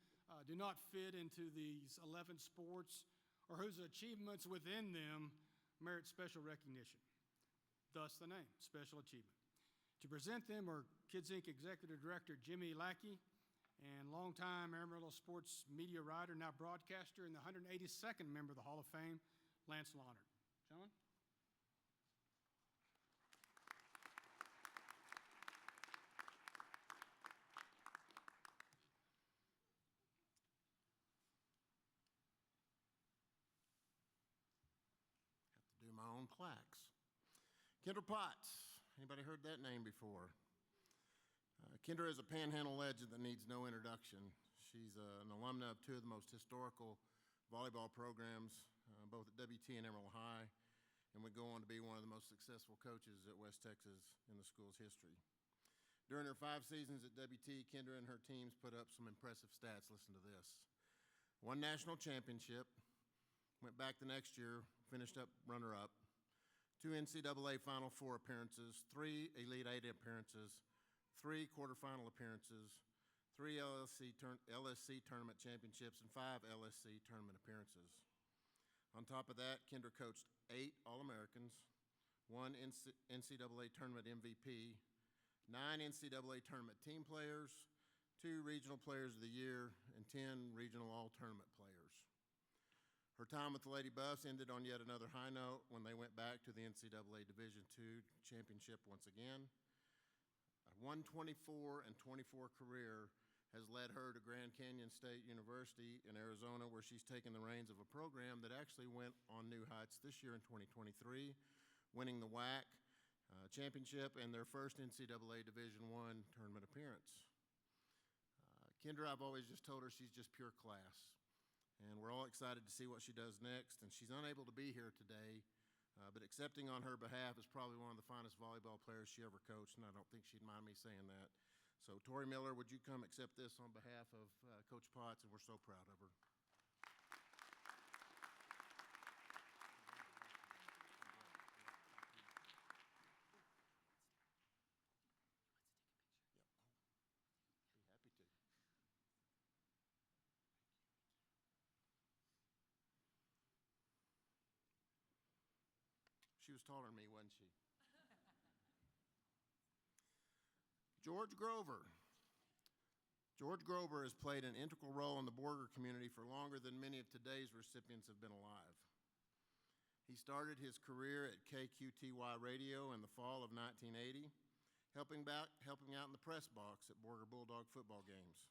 do not fit into these 11 sports or whose achievements within them merit special recognition. Thus the name, Special Achievement. To present them are Kids Inc. Executive Director Jimmy Lackey and longtime Amarillo sports media writer, now broadcaster, and the 182nd member of the Hall of Fame, Lance Lohnert. John? Have to do my own plaques. Kendra Potts. Anybody heard that name before? Kendra is a Panhandle legend that needs no introduction. She's an alumna of 2 of the most historical volleyball programs, both at WT and Emerald High, and would go on to be one of the most successful coaches at West Texas in the school's history. During her 5 seasons at WT, Kendra and her teams put up some impressive stats. Listen to this. 1 national championship, went back the next year, finished up runner-up, 2 NCAA Final Four appearances, 3 Elite Eight appearances, 3 quarterfinal appearances, 3 LSC tournament championships, and 5 LSC tournament appearances. On top of that, Kendra coached 8 All-Americans, 1 NCAA tournament MVP, 9 NCAA tournament team players, 2 regional players of the year, and 10 regional all-tournament players. Her time with the Lady Buffs ended on yet another high note when they went back to the NCAA Division II championship once again. A 124 and 24 career has led her to Grand Canyon State University in Arizona, where she's taken the reins of a program that actually went on new heights this year in 2023, winning the WAC championship and their first NCAA Division I tournament appearance. Kendra, I've always just told her she's just pure class. And we're all excited to see what she does next. And she's unable to be here today, but accepting on her behalf is probably one of the finest volleyball players she ever coached, and I don't think she'd mind me saying that. So, Tori Miller, would you come accept this on behalf of Coach Potts, and we're so proud of her. She was taller than me, wasn't she? George Grover. George Grover has played an integral role in the Borger community for longer than many of today's recipients have been alive. He started his career at KQTY Radio in the fall of 1980, helping out in the press box at Borger Bulldog football games.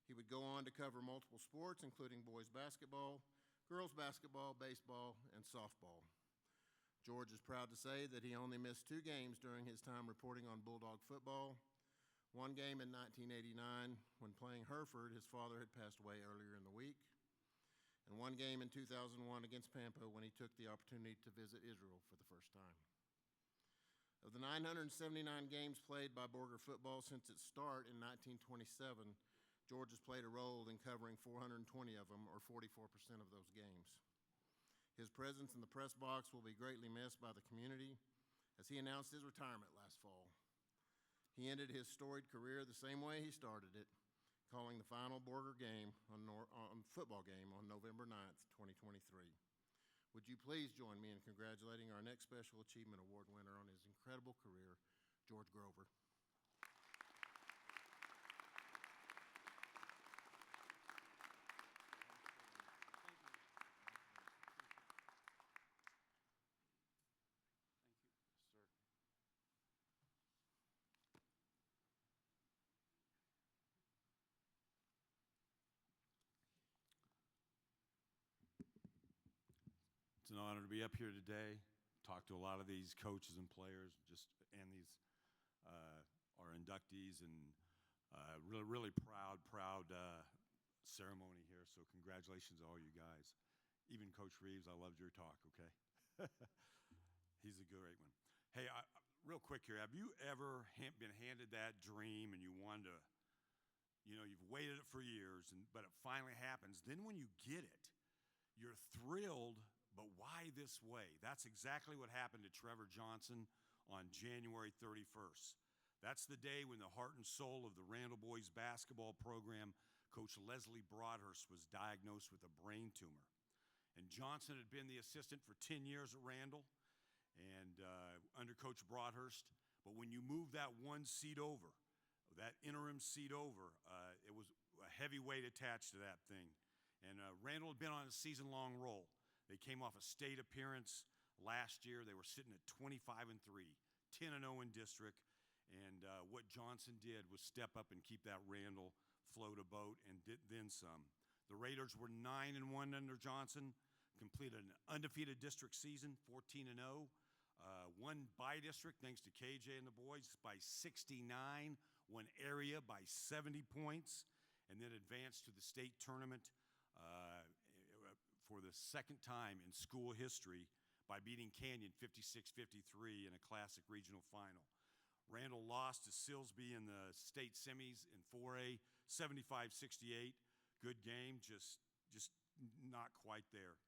He would go on to cover multiple sports, including boys basketball, girls basketball, baseball, and softball. George is proud to say that he only missed 2 games during his time reporting on Bulldog football. 1 game in 1989 when playing Hereford, his father had passed away earlier in the week. And 1 game in 2001 against Pampa when he took the opportunity to visit Israel for the first time. Of the 979 games played by Borger football since its start in 1927, George has played a role in covering 420 of them, or 44% of those games. His presence in the press box will be greatly missed by the community, as he announced his retirement last fall. He ended his storied career the same way he started it, calling the final Borger game football game on November 9th, 2023. Would you please join me in congratulating our next Special Achievement Award winner on his incredible career, George Grover. It's an honor to be up here today, talk to a lot of these coaches and players, and these our inductees, and really proud ceremony here. So congratulations to all you guys. Even Coach Reeves, I loved your talk. Okay, he's a great one. Hey, real quick here, have you ever been handed that dream and you wanted to, you've waited it for years, but it finally happens? Then when you get it, you're thrilled. But why this way? That's exactly what happened to Trevor Johnson on January 31st. That's the day when the heart and soul of the Randall boys basketball program, Coach Leslie Broadhurst, was diagnosed with a brain tumor. And Johnson had been the assistant for 10 years at Randall and under Coach Broadhurst. But when you move that one seat over, that interim seat over, it was a heavy weight attached to that thing. And Randall had been on a season-long roll. They came off a state appearance last year. They were sitting at 25-3, 10-0 in district. And what Johnson did was step up and keep that Randall float a boat and then some. The Raiders were 9-1 under Johnson, completed an undefeated district season, 14-0. Won by district thanks to KJ and the boys by 69, won area by 70 points, and then advanced to the state tournament for the second time in school history by beating Canyon 56-53 in a classic regional final. Randall lost to Silsbee in the state semis in 4A, 75-68. Good game, just not quite there.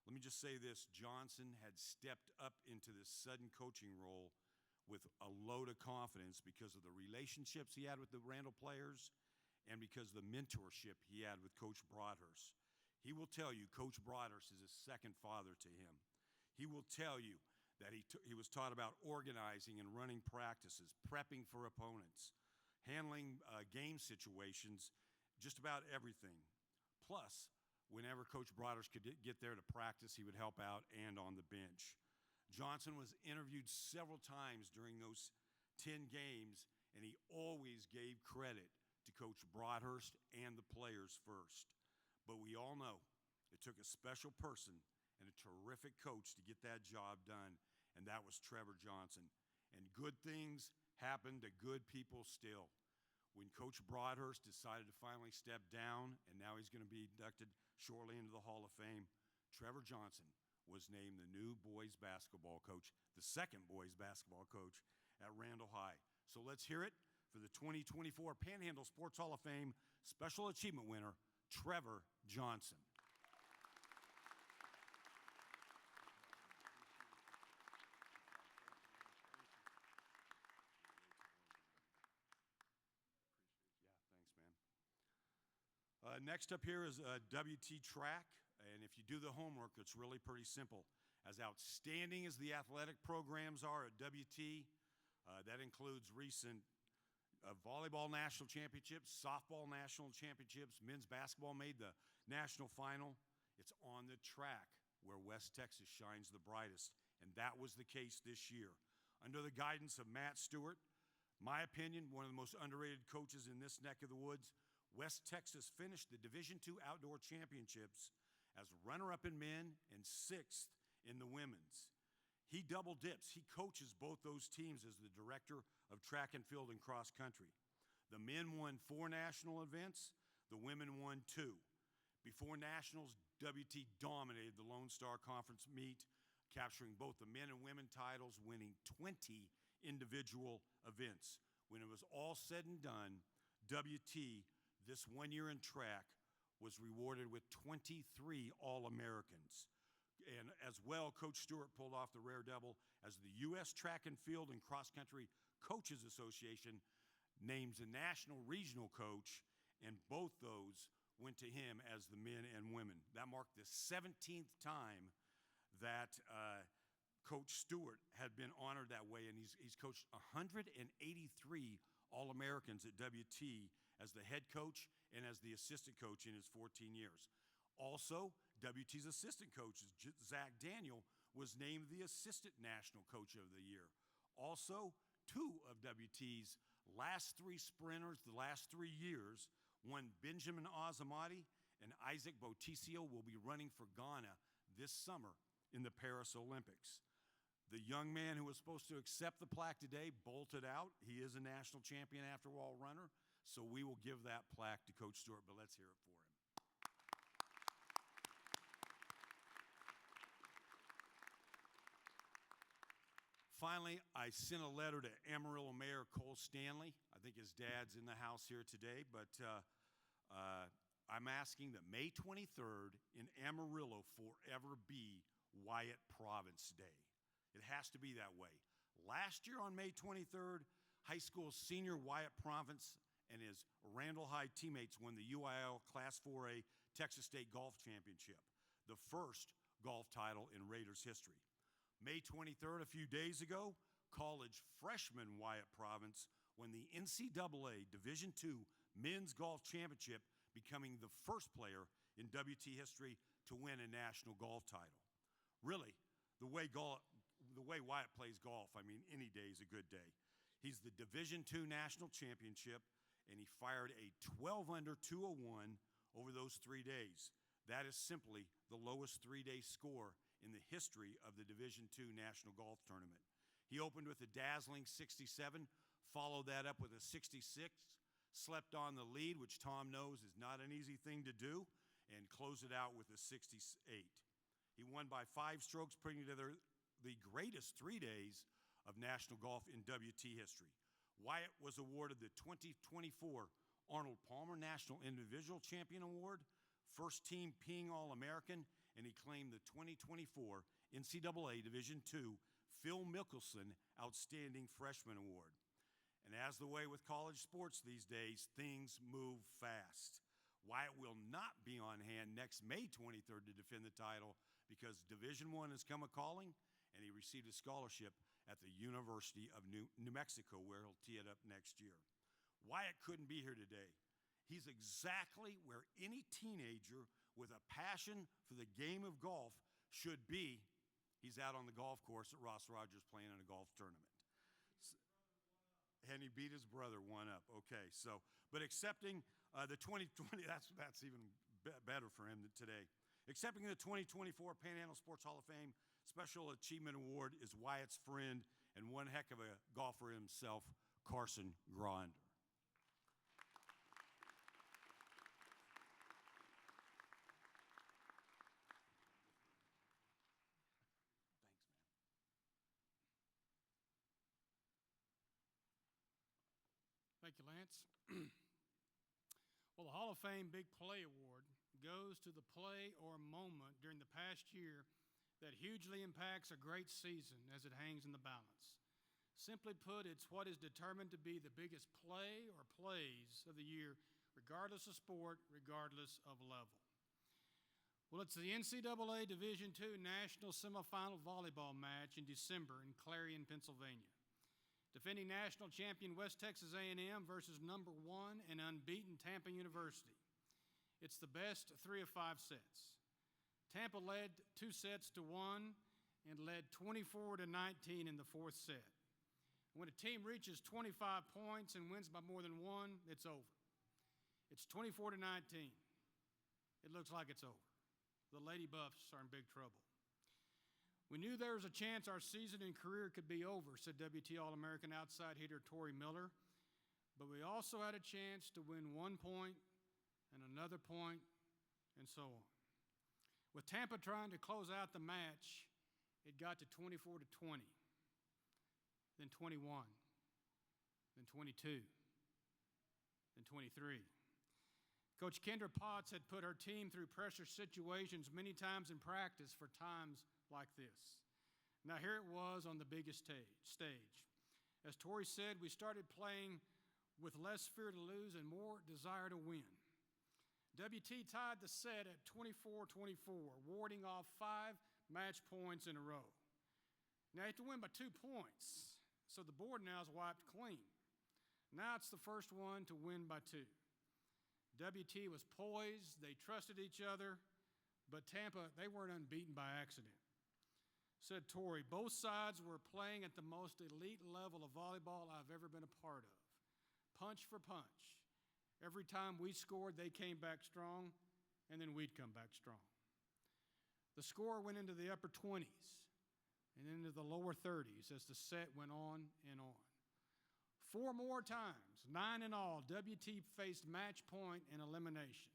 Let me just say this, Johnson had stepped up into this sudden coaching role with a load of confidence because of the relationships he had with the Randall players and because of the mentorship he had with Coach Broadhurst. He will tell you Coach Broadhurst is a second father to him. He will tell you that he was taught about organizing and running practices, prepping for opponents, handling game situations, just about everything. Plus, whenever Coach Broadhurst could get there to practice, he would help out and on the bench. Johnson was interviewed several times during those 10 games, and he always gave credit to Coach Broadhurst and the players first. But we all know it took a special person and a terrific coach to get that job done, and that was Trevor Johnson. And good things happen to good people still. When Coach Broadhurst decided to finally step down, and now he's going to be inducted shortly into the Hall of Fame, Trevor Johnson was named the new boys basketball coach, the second boys basketball coach at Randall High. So let's hear it for the 2024 Panhandle Sports Hall of Fame Special Achievement winner, Trevor Johnson. Next up here is WT track, and if you do the homework, it's really pretty simple. As outstanding as the athletic programs are at WT, that includes recent volleyball national championships, softball national championships, men's basketball made the national final. It's on the track where West Texas shines the brightest, and that was the case this year. Under the guidance of Matt Stewart, my opinion, one of the most underrated coaches in this neck of the woods, West Texas finished the Division II Outdoor Championships as runner-up in men and 6th in the women's. He double dips. He coaches both those teams as the director of track and field and cross country. The men won 4 national events. The women won 2. Before nationals, WT dominated the Lone Star Conference meet, capturing both the men and women titles, winning 20 individual events. When it was all said and done, WT, this 1 year in track, was rewarded with 23 All-Americans. And as well, Coach Stewart pulled off the rare double as the U.S. Track and Field and Cross Country Coaches Association names a national regional coach, and both those went to him as the men and women. That marked the 17th time that Coach Stewart had been honored that way, and he's coached 183 All-Americans at WT as the head coach and as the assistant coach in his 14 years. Also, WT's assistant coach, Zach Daniel, was named the Assistant National Coach of the Year. Also, two of WT's last three sprinters the last 3 years, one Benjamin Azamati and Isaac Boticio, will be running for Ghana this summer in the Paris Olympics. The young man who was supposed to accept the plaque today bolted out. He is a national champion after-all runner, so we will give that plaque to Coach Stewart, but let's hear it for him. Finally, I sent a letter to Amarillo Mayor Cole Stanley. I think his dad's in the house here today, but I'm asking that May 23rd in Amarillo forever be Wyatt Province Day. It has to be that way. Last year on May 23rd, high school senior Wyatt Province and his Randall High teammates won the UIL Class 4A Texas State Golf Championship, the first golf title in Raiders history. May 23rd, a few days ago, college freshman Wyatt Province won the NCAA Division II Men's Golf Championship, becoming the first player in WT history to win a national golf title. Really, the way Wyatt plays golf, I mean, any day is a good day. He's the Division II National Championship, and he fired a 12 under 201 over those 3 days. That is simply the lowest 3-day score in the history of the Division II National Golf Tournament. He opened with a dazzling 67, followed that up with a 66, slept on the lead, which Tom knows is not an easy thing to do, and closed it out with a 68. He won by 5 strokes, putting together the greatest 3 days of national golf in WT history. Wyatt was awarded the 2024 Arnold Palmer National Individual Champion Award, first team peeing All-American, and he claimed the 2024 NCAA Division II Phil Mickelson Outstanding Freshman Award. And as the way with college sports these days, things move fast. Wyatt will not be on hand next May 23rd to defend the title because Division I has come a-calling, and he received a scholarship at the University of New Mexico, where he'll tee it up next year. Wyatt couldn't be here today. He's exactly where any teenager with a passion for the game of golf should be. He's out on the golf course at Ross Rogers playing in a golf tournament. And he beat his brother 1 up. Okay, so, but accepting the 2020, that's even better for him today. Accepting the 2024 Panhandle Sports Hall of Fame Special Achievement Award is Wyatt's friend and one heck of a golfer himself, Carson Gronder. Thank you, Lance. Well, the Hall of Fame Big Play Award goes to the play or moment during the past year that hugely impacts a great season as it hangs in the balance. Simply put, it's what is determined to be the biggest play or plays of the year, regardless of sport, regardless of level. Well, it's the NCAA Division II National Semifinal Volleyball match in December in Clarion, Pennsylvania. Defending national champion West Texas A&M versus number 1 and unbeaten Tampa University. It's the best 3 of 5 sets. Tampa led 2 sets to 1 and led 24-19 in the 4th set. When a team reaches 25 points and wins by more than 1, it's over. It's 24-19. It looks like it's over. The Lady Buffs are in big trouble. We knew there was a chance our season and career could be over, said WT All-American outside hitter Torrey Miller. But we also had a chance to win 1 point and another point and so on. With Tampa trying to close out the match, it got to 24-20, then 21, then 22, then 23. Coach Kendra Potts had put her team through pressure situations many times in practice for times like this. Now here it was on the biggest stage. As Torrey said, we started playing with less fear to lose and more desire to win. WT tied the set at 24-24, warding off 5 match points in a row. Now you have to win by 2 points, so the board now is wiped clean. Now it's the first one to win by 2. WT was poised, they trusted each other, but Tampa, they weren't unbeaten by accident. Said Torrey, both sides were playing at the most elite level of volleyball I've ever been a part of. Punch for punch. Every time we scored, they came back strong, and then we'd come back strong. The score went into the upper 20s and into the lower 30s as the set went on and on. 4 more times, 9 in all, WT faced match point and elimination.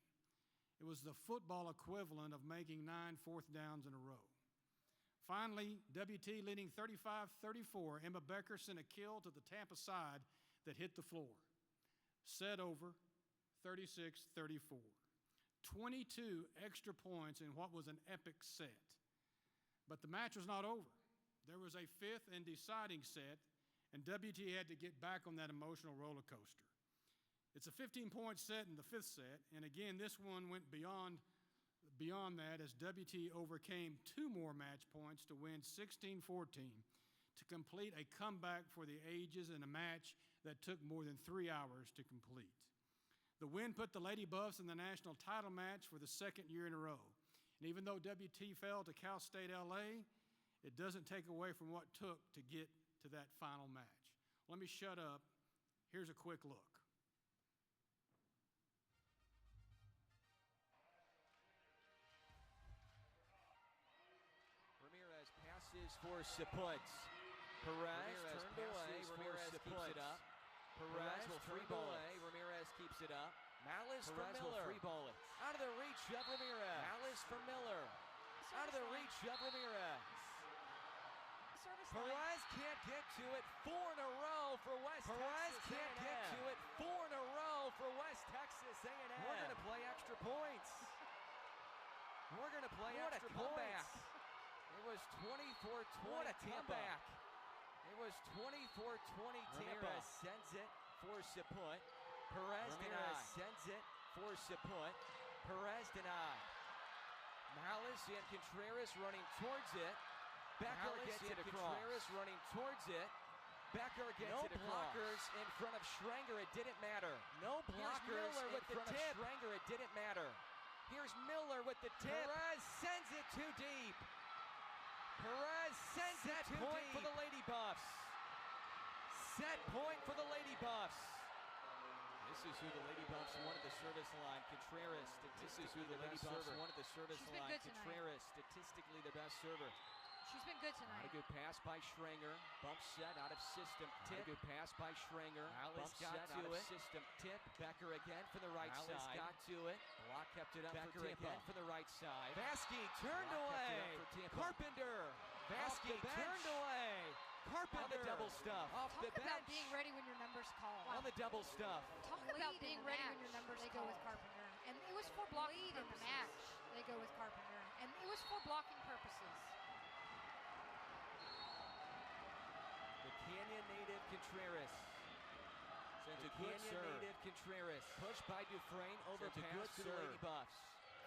It was the football equivalent of making 9 fourth downs in a row. Finally, WT leading 35-34, Emma Becker sent a kill to the Tampa side that hit the floor. Set over, 36-34. 22 extra points in what was an epic set. But the match was not over. There was a 5th and deciding set, and WT had to get back on that emotional roller coaster. It's a 15-point set in the 5th set, and again, this one went beyond that as WT overcame 2 more match points to win 16-14 to complete a comeback for the ages in a match that took more than 3 hours to complete. The win put the Lady Buffs in the national title match for the 2nd year in a row. And even though WT fell to Cal State LA, it doesn't take away from what it took to get to that final match. Let me shut up. Here's a quick look. Passes for Saputz. Perez turned away. Ramirez keeps it up. Perez will free ball away. Ramirez keeps it up. Malice for Miller. Free ball it. Out of the reach of Ramirez. Malice for Miller. Out of the reach of Ramirez. Perez can't get to it. 4 in a row for West Texas. Perez can't get to it. 4 in a row for West Texas A&M. We're going to play extra points. We're going to play extra points. It was 24-20 What a comeback. It was 24-20 Tampa. Ramirez sends it for Saput. Perez denied. Sends it for Saput. Perez denied. Malice and Contreras running towards it. Becker gets it across. Contreras running towards it. Becker gets it across. No blockers in front of Schrenger. It didn't matter. No blockers in front of Schrenger. It didn't matter. Here's Miller with the tip. Perez sends it too deep. Perez sends it too point deep. For the Lady Buffs. Set point for the Lady Buffs. This is who the Lady Buffs won at the service line. Contreras, statistically the Lady Buffs won at the service line. Contreras, statistically the best server. She's been good tonight. Not a good pass by Schrenger. Bump set out of system. Tip. Not a good pass by Schrenger. Bump set out of system. Tip. Becker again for the right side. Alice got to it. Block kept it up Becker for Tampa. Again for the right side. Vasky turned away. Carpenter. Vasky turned away. Carpenter. On the double stuff. Off the bench. Talk about being ready when your number's called. On the double stuff. Talk about being ready when your number's called. They go with Carpenter. And it was for blocking purposes. In the match, they go with Carpenter. And it was for blocking purposes. Canyon native Contreras. Sends a good Canyon native Contreras. Pushed by Dufresne, overpass to the Lady Buffs.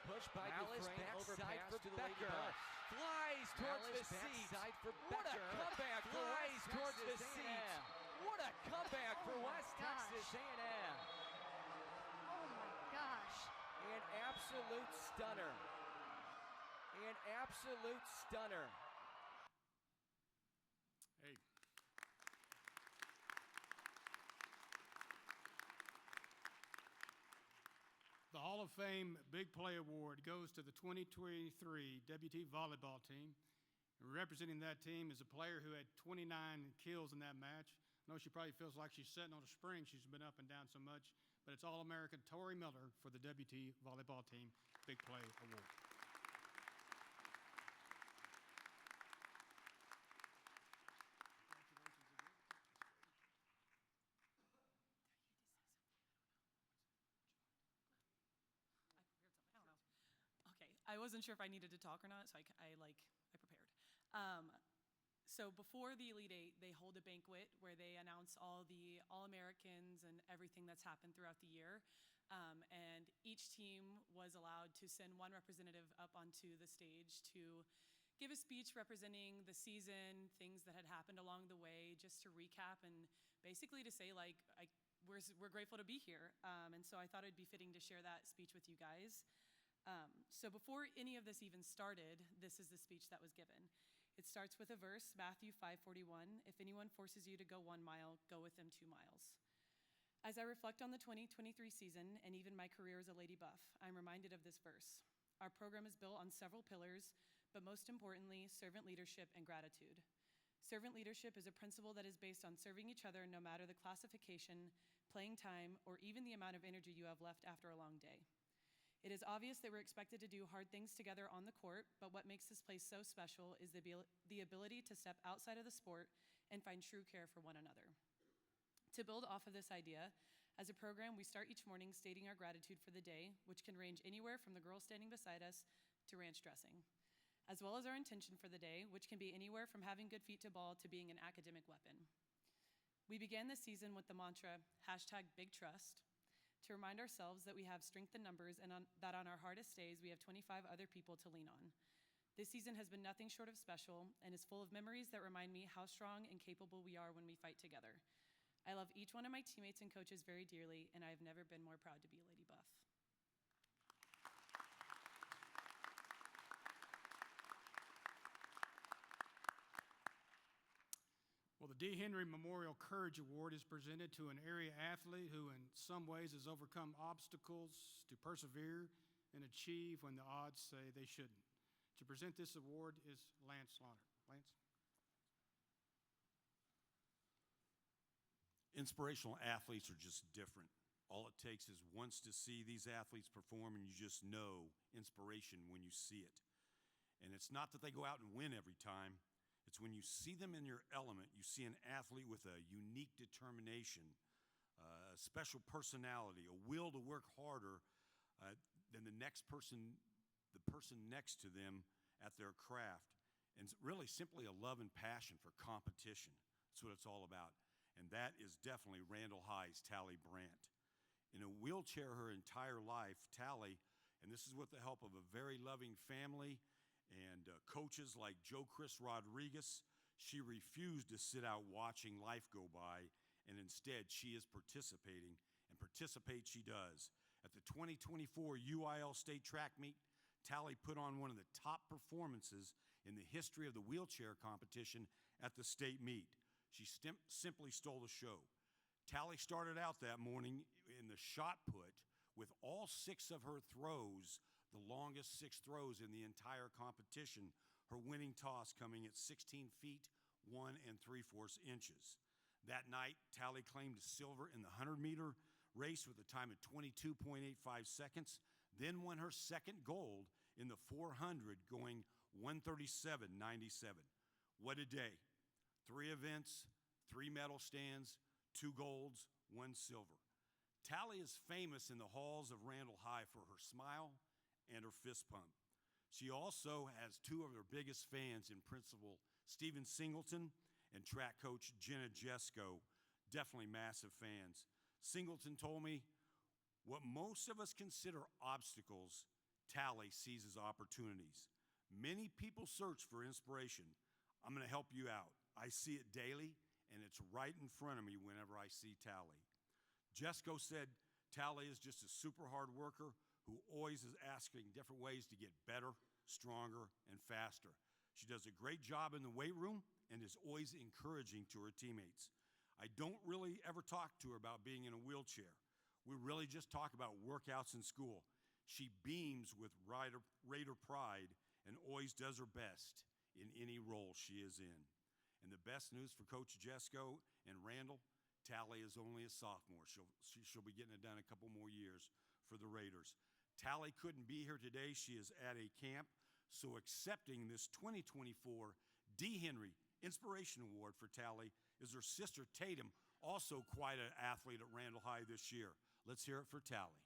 Pushed by Dufresne, overpass to the Lady Buffs. Flies towards the seat. For what a comeback for Flies towards the seat. What a comeback for West Texas A&M. Oh my gosh. An absolute stunner. An absolute stunner. Hey. The Hall of Fame Big Play Award goes to the 2023 WT volleyball team. And representing that team is a player who had 29 kills in that match. I know she probably feels like she's sitting on a spring. She's been up and down so much. But it's All-American Tori Miller for the WT volleyball team Big Play Award. I wasn't sure if I needed to talk or not, so I prepared. So before the Elite Eight, they hold a banquet where they announce all the All-Americans and everything that's happened throughout the year. And each team was allowed to send one representative up onto the stage to give a speech representing the season, things that had happened along the way, just to recap and basically to say, like, we're grateful to be here. And so I thought it'd be fitting to share that speech with you guys. So before any of this even started, this is the speech that was given. It starts with a verse, Matthew 5:41. If anyone forces you to go 1 mile, go with them 2 miles. As I reflect on the 2023 season and even my career as a Lady Buff, I'm reminded of this verse. Our program is built on several pillars, but most importantly, servant leadership and gratitude. Servant leadership is a principle that is based on serving each other no matter the classification, playing time, or even the amount of energy you have left after a long day. It is obvious that we're expected to do hard things together on the court, but what makes this place so special is the ability to step outside of the sport and find true care for one another. To build off of this idea, as a program, we start each morning stating our gratitude for the day, which can range anywhere from the girl standing beside us to ranch dressing, as well as our intention for the day, which can be anywhere from having good feet to ball to being an academic weapon. We began this season with the mantra, #BigTrust, to remind ourselves that we have strength in numbers and that on our hardest days, we have 25 other people to lean on. This season has been nothing short of special and is full of memories that remind me how strong and capable we are when we fight together. I love each one of my teammates and coaches very dearly, and I have never been more proud to be a Lady Buff. Well, the D. Henry Memorial Courage Award is presented to an area athlete who in some ways has overcome obstacles to persevere and achieve when the odds say they shouldn't. To present this award is Lance Slaughter. Lance? Inspirational athletes are just different. All it takes is once to see these athletes perform, and you just know inspiration when you see it. And it's not that they go out and win every time. It's when you see them in your element, you see an athlete with a unique determination, a special personality, a will to work harder than the person next to them at their craft, and really simply a love and passion for competition. That's what it's all about. And that is definitely Randall High's Tally Brandt. In a wheelchair her entire life, Tally, and this is with the help of a very loving family and coaches like Joe Chris Rodriguez, she refused to sit out watching life go by, and instead she is participating, and participate she does. At the 2024 UIL State Track Meet, Tally put on one of the top performances in the history of the wheelchair competition at the state meet. She simply stole the show. Tally started out that morning in the shot put with all 6 of her throws, the longest 6 throws in the entire competition, her winning toss coming at 16 feet, 1 3/4 inches. That night, Tally claimed silver in the 100-meter race with a time of 22.85 seconds, then won her second gold in the 400, going 1:37.97. What a day. 3 events, 3 medal stands, 2 golds, 1 silver. Tally is famous in the halls of Randall High for her smile and her fist pump. She also has 2 of her biggest fans in Principal Stephen Singleton and track coach Jenna Jesko, definitely massive fans. Singleton told me, what most of us consider obstacles, Tally sees as opportunities. Many people search for inspiration. I'm going to help you out. I see it daily, and it's right in front of me whenever I see Tally. Jesko said Tally is just a super hard worker who always is asking different ways to get better, stronger, and faster. She does a great job in the weight room and is always encouraging to her teammates. I don't really ever talk to her about being in a wheelchair. We really just talk about workouts in school. She beams with Raider pride and always does her best in any role she is in. And the best news for Coach Jesko and Randall, Tally is only a sophomore. She'll be getting it done a couple more years for the Raiders. Tally couldn't be here today. She is at a camp. So accepting this 2024 D. Henry Inspiration Award for Tally is her sister Tatum, also quite an athlete at Randall High this year. Let's hear it for Tally.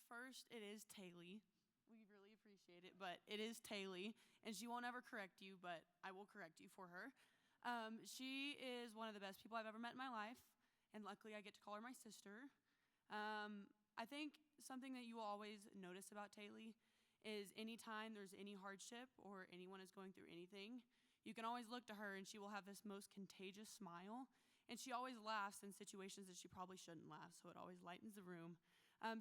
First, it is Taylor. We really appreciate it, but it is Taylor, and she won't ever correct you, but I will correct you for her. She is one of the best people I've ever met in my life, and luckily I get to call her my sister. I think something that you will always notice about Taylor is anytime there's any hardship or anyone is going through anything, you can always look to her and she will have this most contagious smile. And she always laughs in situations that she probably shouldn't laugh, so it always lightens the room.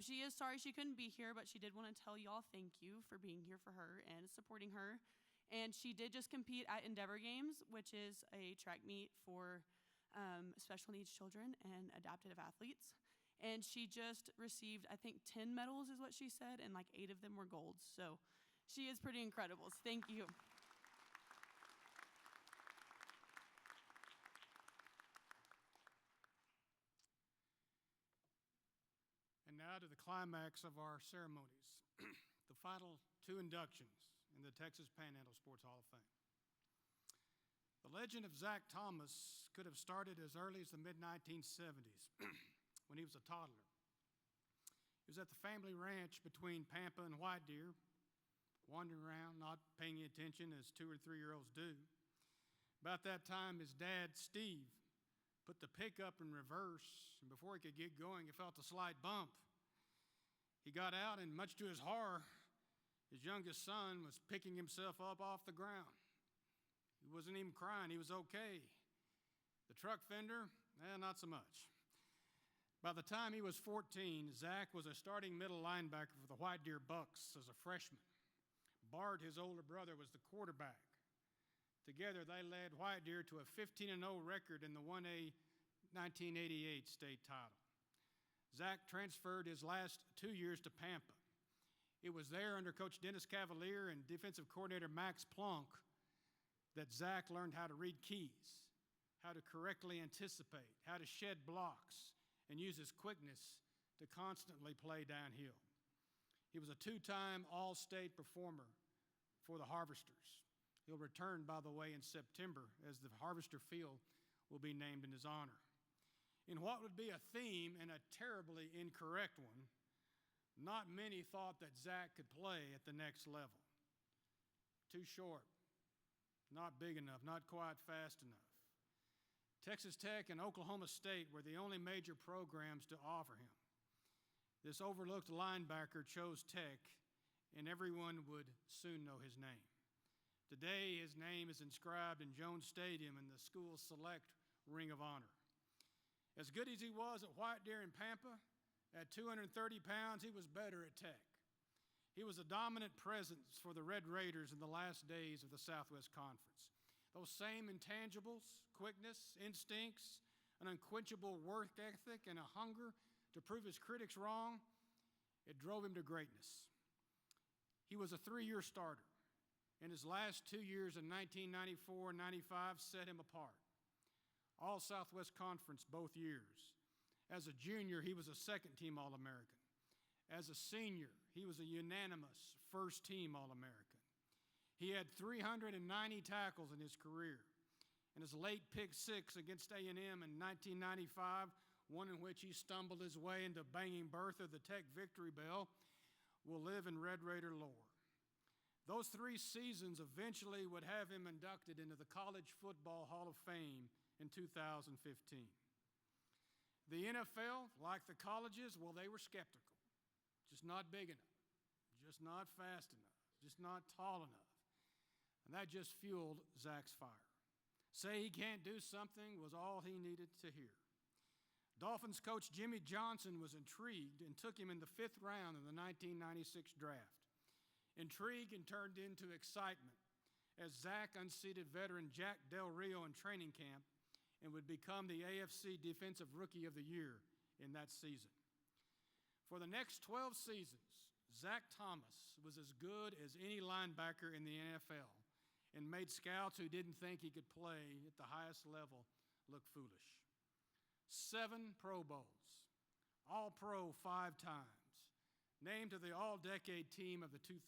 She is sorry she couldn't be here, but she did want to tell y'all thank you for being here for her and supporting her. And she did just compete at Endeavor Games, which is a track meet for special needs children and adaptive athletes. And she just received, I think, 10 medals is what she said, and like 8 of them were golds. So she is pretty incredible. So thank you. And now to the climax of our ceremonies, the final 2 inductions in the Texas Panhandle Sports Hall of Fame. The legend of Zach Thomas could have started as early as the mid-1970s when he was a toddler. He was at the family ranch between Pampa and White Deer, wandering around, not paying any attention as 2 or 3-year-olds do. About that time, his dad, Steve, put the pickup in reverse, and before he could get going, he felt a slight bump. He got out, and much to his horror, his youngest son was picking himself up off the ground. He wasn't even crying. He was okay. The truck fender, not so much. By the time he was 14, Zach was a starting middle linebacker for the White Deer Bucks as a freshman. Bart, his older brother, was the quarterback. Together, they led White Deer to a 15-0 record in the 1A 1988 state title. Zach transferred his last 2 years to Pampa. It was there under Coach Dennis Cavalier and defensive coordinator Max Plunk that Zach learned how to read keys, how to correctly anticipate, how to shed blocks, and use his quickness to constantly play downhill. He was a 2-time All-State performer for the Harvesters. He'll return, by the way, in September as the Harvester Field will be named in his honor. In what would be a theme and a terribly incorrect one, not many thought that Zach could play at the next level. Too short, not big enough, not quite fast enough. Texas Tech and Oklahoma State were the only major programs to offer him. This overlooked linebacker chose Tech, and everyone would soon know his name. Today, his name is inscribed in Jones Stadium in the school's select Ring of Honor. As good as he was at White Deer and Pampa, at 230 pounds, he was better at Tech. He was a dominant presence for the Red Raiders in the last days of the Southwest Conference. Those same intangibles, quickness, instincts, an unquenchable work ethic, and a hunger to prove his critics wrong, it drove him to greatness. He was a 3-year starter, and his last 2 years in 1994 and 95 set him apart. All Southwest Conference both years. As a junior, he was a second-team All-American. As a senior, he was a unanimous first-team All-American. He had 390 tackles in his career, and his late pick 6 against A&M in 1995, one in which he stumbled his way into banging Bertha the Tech victory bell, will live in Red Raider lore. Those 3 seasons eventually would have him inducted into the College Football Hall of Fame in 2015. The NFL, like the colleges, well, they were skeptical. Just not big enough, just not fast enough, just not tall enough. And that just fueled Zach's fire. Say he can't do something was all he needed to hear. Dolphins coach Jimmy Johnson was intrigued and took him in the 5th round of the 1996 draft. Intrigue and turned into excitement as Zach unseated veteran Jack Del Rio in training camp and would become the AFC Defensive Rookie of the Year in that season. For the next 12 seasons, Zach Thomas was as good as any linebacker in the NFL and made scouts who didn't think he could play at the highest level look foolish. 7 Pro Bowls, All-Pro 5 times, named to the All-Decade Team of the 2000s.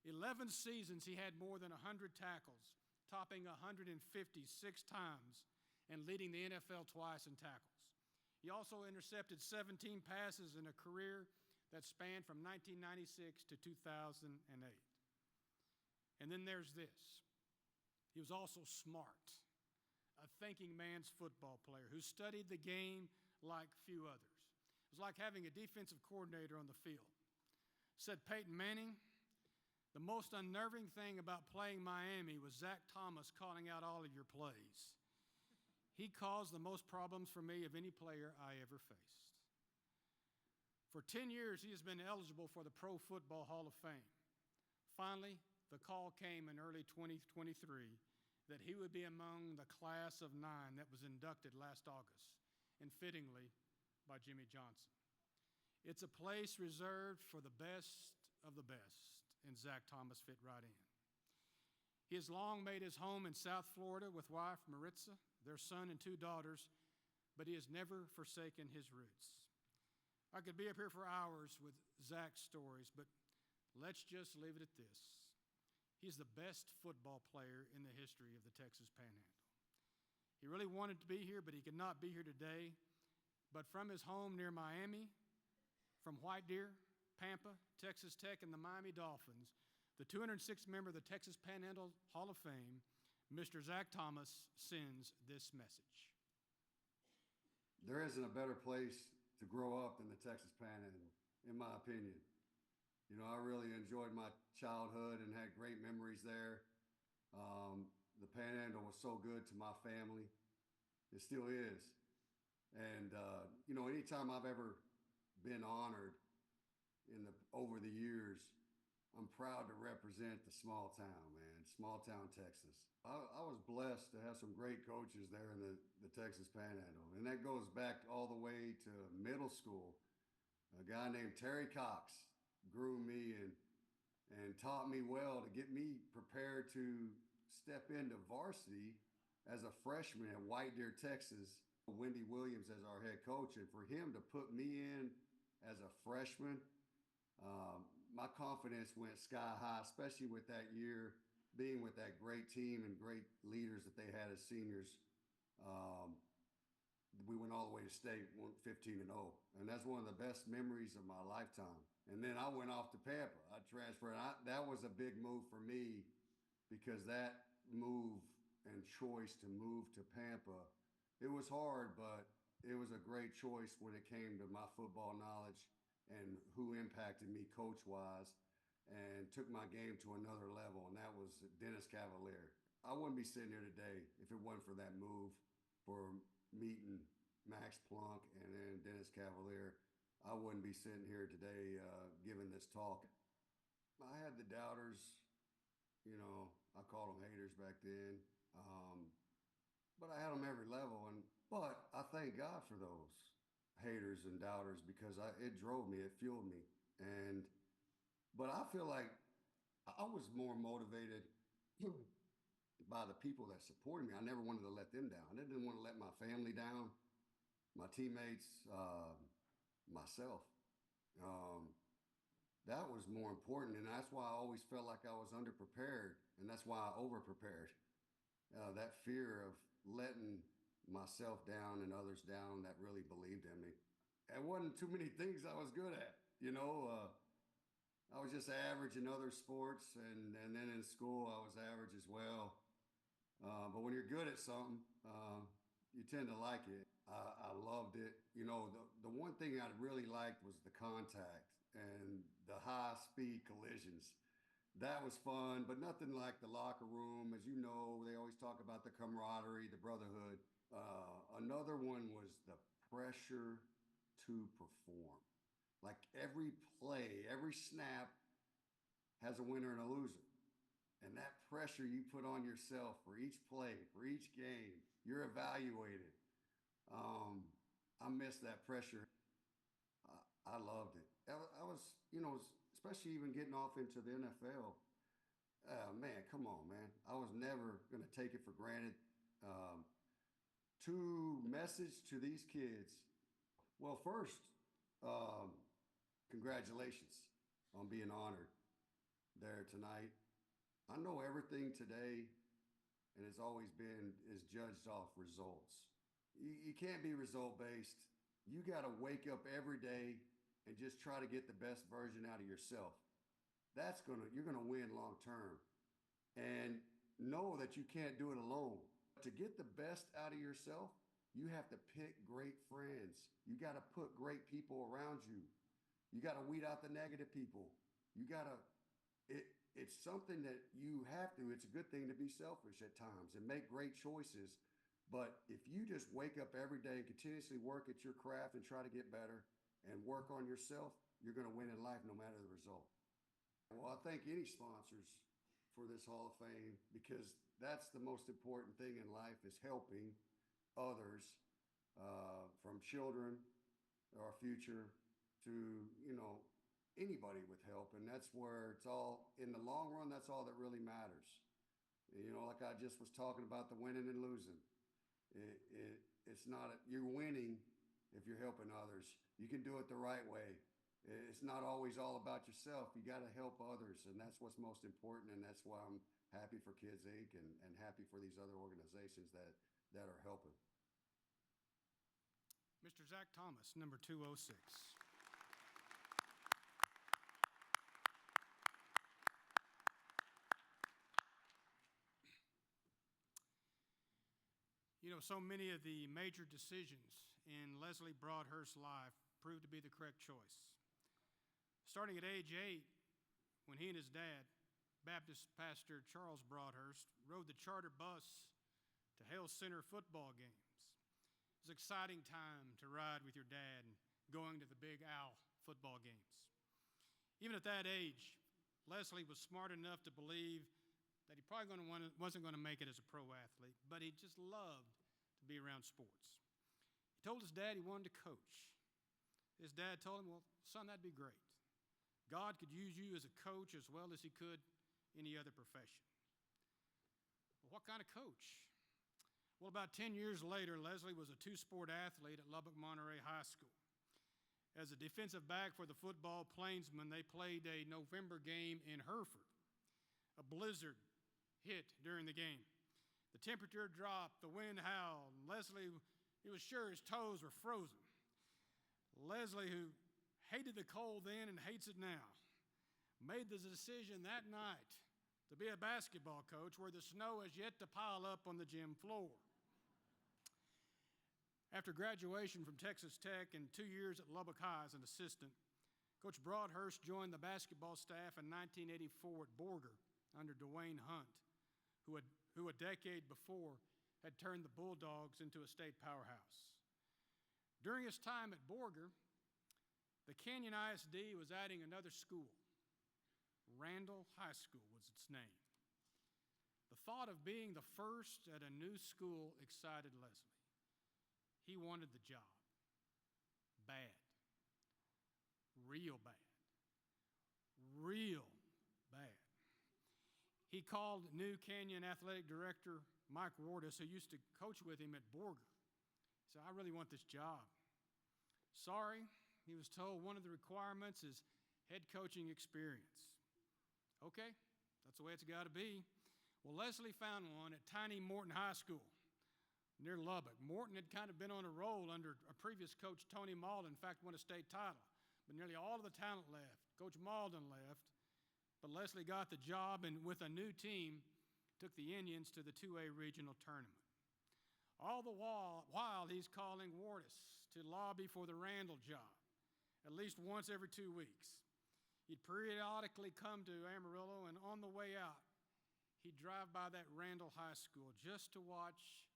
11 seasons he had more than 100 tackles, topping 156 times and leading the NFL twice in tackles. He also intercepted 17 passes in a career that spanned from 1996 to 2008. And then there's this. He was also smart, a thinking man's football player who studied the game like few others. It was like having a defensive coordinator on the field. Said Peyton Manning, the most unnerving thing about playing Miami was Zach Thomas calling out all of your plays. He caused the most problems for me of any player I ever faced. For 10 years, he has been eligible for the Pro Football Hall of Fame. Finally, the call came in early 2023 that he would be among the class of 9 that was inducted last August, and fittingly, by Jimmy Johnson. It's a place reserved for the best of the best, and Zach Thomas fit right in. He has long made his home in South Florida with wife Maritza, their son and 2 daughters, but he has never forsaken his roots. I could be up here for hours with Zach's stories, but let's just leave it at this. He's the best football player in the history of the Texas Panhandle. He really wanted to be here, but he could not be here today. But from his home near Miami, from White Deer, Pampa, Texas Tech, and the Miami Dolphins, the 206th member of the Texas Panhandle Hall of Fame, Mr. Zach Thomas, sends this message. There isn't a better place to grow up in the Texas Panhandle, in my opinion. You know, I really enjoyed my childhood and had great memories there. The Panhandle was so good to my family. It still is. And, you know, anytime I've ever been honored over the years, I'm proud to represent the small town, man, small town Texas. I was blessed to have some great coaches there in the Texas Panhandle. And that goes back all the way to middle school. A guy named Terry Cox groomed me and taught me well to get me prepared to step into varsity as a freshman at White Deer, Texas. Wendy Williams as our head coach, and for him to put me in as a freshman, my confidence went sky high, especially with that year being with that great team and great leaders that they had as seniors. We went all the way to state, went 15-0, and that's one of the best memories of my lifetime. And then I went off to Pampa. I transferred. That was a big move for me because that move and choice to move to Pampa, it was hard, but it was a great choice when it came to my football knowledge and who impacted me coach-wise and took my game to another level, and that was Dennis Cavalier. I wouldn't be sitting here today if it wasn't for that move, for meeting Max Plunk and then Dennis Cavalier. I wouldn't be sitting here today giving this talk. I had the doubters, you know, I called them haters back then, but I had them every level. But I thank God for those haters and doubters because it drove me, it fueled me. But I feel like I was more motivated by the people that supported me. I never wanted to let them down. I didn't want to let my family down, my teammates, myself. That was more important, and that's why I always felt like I was underprepared, and that's why I overprepared. That fear of letting myself down and others down that really believed in me. There wasn't too many things I was good at, you know. I was just average in other sports, and then in school I was average as well. But when you're good at something, you tend to like it. I loved it. You know, the one thing I really liked was the contact and the high-speed collisions. That was fun, but nothing like the locker room. As you know, they always talk about the camaraderie, the brotherhood. Another one was the pressure to perform. Like every play, every snap has a winner and a loser. And that pressure you put on yourself for each play, for each game, you're evaluated. I miss that pressure. I loved it. I was, you know, especially even getting off into the NFL. Man, come on, man. I was never going to take it for granted. Message to these kids. Well, first, congratulations on being honored there tonight. I know everything today, and it's always been, is judged off results. You can't be result-based. You got to wake up every day and just try to get the best version out of yourself. You're gonna win long term. And know that you can't do it alone. To get the best out of yourself, you have to pick great friends. You got to put great people around you. You got to weed out the negative people. You got to, it's something that you have to. It's a good thing to be selfish at times and make great choices. But if you just wake up every day and continuously work at your craft and try to get better and work on yourself, you're going to win in life no matter the result. Well, I thank any sponsors for this Hall of Fame because that's the most important thing in life is helping others, from children, our future, to, anybody with help. And that's where it's all, in the long run, that's all that really matters. Like I just was talking about the winning and losing. It's not, you're winning if you're helping others. You can do it the right way. It's not always all about yourself. You got to help others, and that's what's most important, and that's why I'm happy for Kids Inc. and happy for these other organizations that are helping. Mr. Zach Thomas, number 206. So many of the major decisions in Leslie Broadhurst's life proved to be the correct choice. Starting at age 8, when he and his dad, Baptist pastor Charles Broadhurst, rode the charter bus to Hale Center football games. It was an exciting time to ride with your dad and going to the Big Owl football games. Even at that age, Leslie was smart enough to believe that he probably wasn't going to make it as a pro athlete, but he just loved to be around sports. He told his dad he wanted to coach. His dad told him, well, son, that'd be great. God could use you as a coach as well as he could any other profession. Well, what kind of coach? Well, about 10 years later, Leslie was a two-sport athlete at Lubbock Monterey High School. As a defensive back for the football Plainsmen, they played a November game in Hereford. A blizzard hit during the game. The temperature dropped, the wind howled, and Leslie, he was sure his toes were frozen. Leslie, who hated the cold then and hates it now, made the decision that night to be a basketball coach where the snow has yet to pile up on the gym floor. After graduation from Texas Tech and 2 years at Lubbock High as an assistant, Coach Broadhurst joined the basketball staff in 1984 at Borger under Dwayne Hunt, who a decade before had turned the Bulldogs into a state powerhouse. During his time at Borger, the Canyon ISD was adding another school. Randall High School was its name. The thought of being the first at a new school excited Leslie. He wanted the job. Bad. Real bad. Real bad. He called new Canyon athletic director Mike Wardis, who used to coach with him at Borger. He said, I really want this job. Sorry, he was told one of the requirements is head coaching experience. Okay, that's the way it's got to be. Well, Leslie found one at tiny Morton High School near Lubbock. Morton had kind of been on a roll under a previous coach, Tony Malden, in fact, won a state title. But nearly all of the talent left. Coach Malden left, but Leslie got the job and with a new team took the Indians to the 2A regional tournament. All the while he's calling Wardis to lobby for the Randall job at least once every 2 weeks. He'd periodically come to Amarillo, and on the way out, he'd drive by that Randall High School just to watch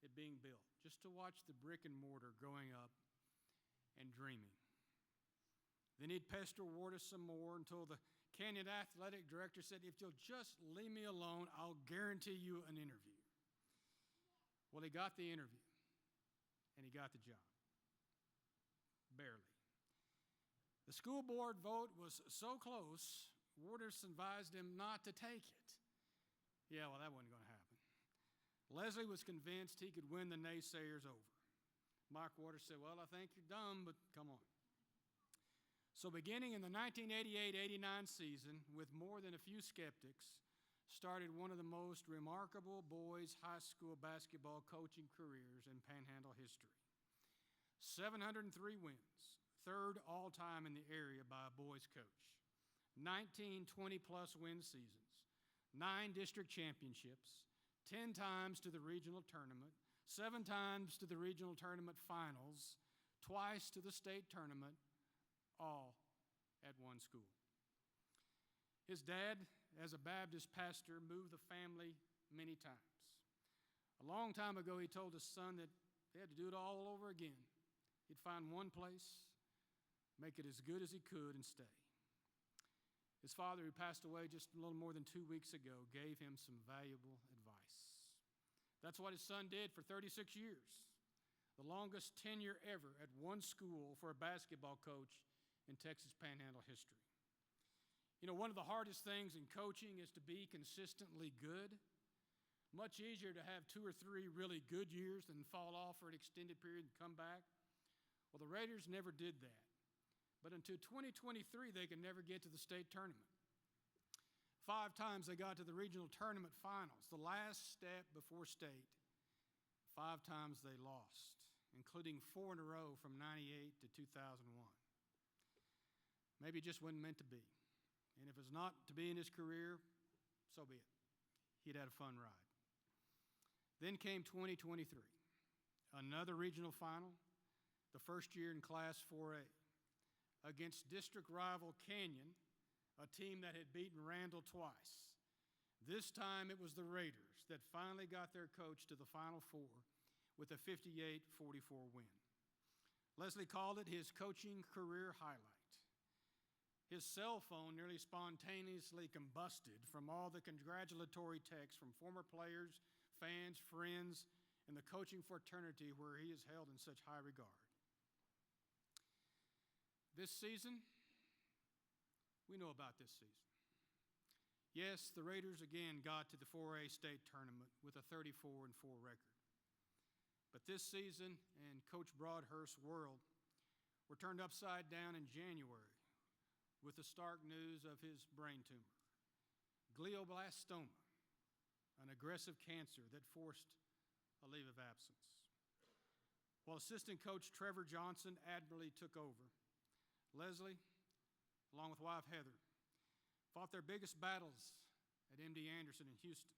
it being built, just to watch the brick and mortar going up and dreaming. Then he'd pester Wardis some more until the Canyon athletic director said, if you'll just leave me alone, I'll guarantee you an interview. Well, he got the interview, and he got the job. Barely. The school board vote was so close, Wardis advised him not to take it. Yeah, well, that wasn't going to happen. Leslie was convinced he could win the naysayers over. Mike Wardis said, well, I think you're dumb, but come on. So beginning in the 1988-89 season, with more than a few skeptics, started one of the most remarkable boys' high school basketball coaching careers in Panhandle history. 703 wins, third all-time in the area by a boys' coach. 19 20-plus win seasons, 9 district championships, 10 times to the regional tournament, 7 times to the regional tournament finals, twice to the state tournament, all at one school. His dad, as a Baptist pastor, moved the family many times. A long time ago, he told his son that they had to do it all over again. He'd find one place, make it as good as he could, and stay. His father, who passed away just a little more than 2 weeks ago, gave him some valuable advice. That's what his son did for 36 years, the longest tenure ever at one school for a basketball coach in Texas Panhandle history. You know, one of the hardest things in coaching is to be consistently good. Much easier to have 2 or 3 really good years than fall off for an extended period and come back. Well, the Raiders never did that. But until 2023, they could never get to the state tournament. 5 times they got to the regional tournament finals, the last step before state. 5 times they lost, including 4 in a row from 98 to 2001. Maybe it just wasn't meant to be. And if it's not to be in his career, so be it. He'd had a fun ride. Then came 2023, another regional final, the first year in Class 4A, against district rival Canyon, a team that had beaten Randall twice. This time it was the Raiders that finally got their coach to the Final Four with a 58-44 win. Leslie called it his coaching career highlight. His cell phone nearly spontaneously combusted from all the congratulatory texts from former players, fans, friends, and the coaching fraternity where he is held in such high regard. This season, we know about this season. Yes, the Raiders again got to the 4A state tournament with a 34-4 record. But this season and Coach Broadhurst's world were turned upside down in January with the stark news of his brain tumor, glioblastoma, an aggressive cancer that forced a leave of absence. While assistant coach Trevor Johnson admirably took over, Leslie, along with wife Heather, fought their biggest battles at MD Anderson in Houston,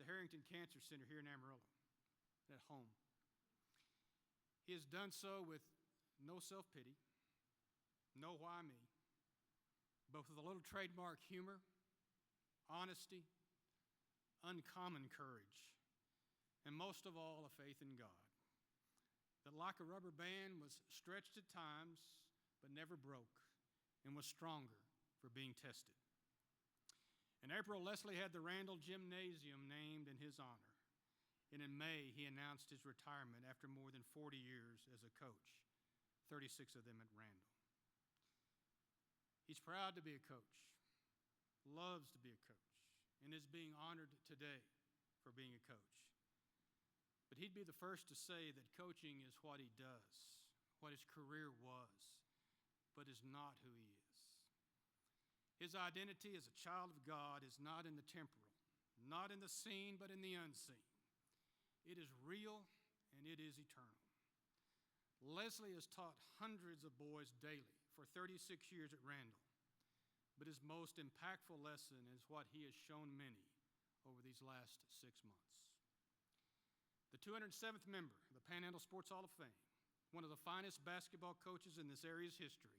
the Harrington Cancer Center here in Amarillo, and at home. He has done so with no self-pity, no why me, but with a little trademark humor, honesty, uncommon courage, and most of all, a faith in God that, like a rubber band, was stretched at times but never broke and was stronger for being tested. In April, Leslie had the Randall Gymnasium named in his honor, and in May, he announced his retirement after more than 40 years as a coach, 36 of them at Randall. He's proud to be a coach, loves to be a coach, and is being honored today for being a coach. But he'd be the first to say that coaching is what he does, what his career was, but is not who he is. His identity as a child of God is not in the temporal, not in the seen, but in the unseen. It is real and it is eternal. Leslie has taught hundreds of boys daily for 36 years at Randall, but his most impactful lesson is what he has shown many over these last 6 months. The 207th member of the Panhandle Sports Hall of Fame, one of the finest basketball coaches in this area's history,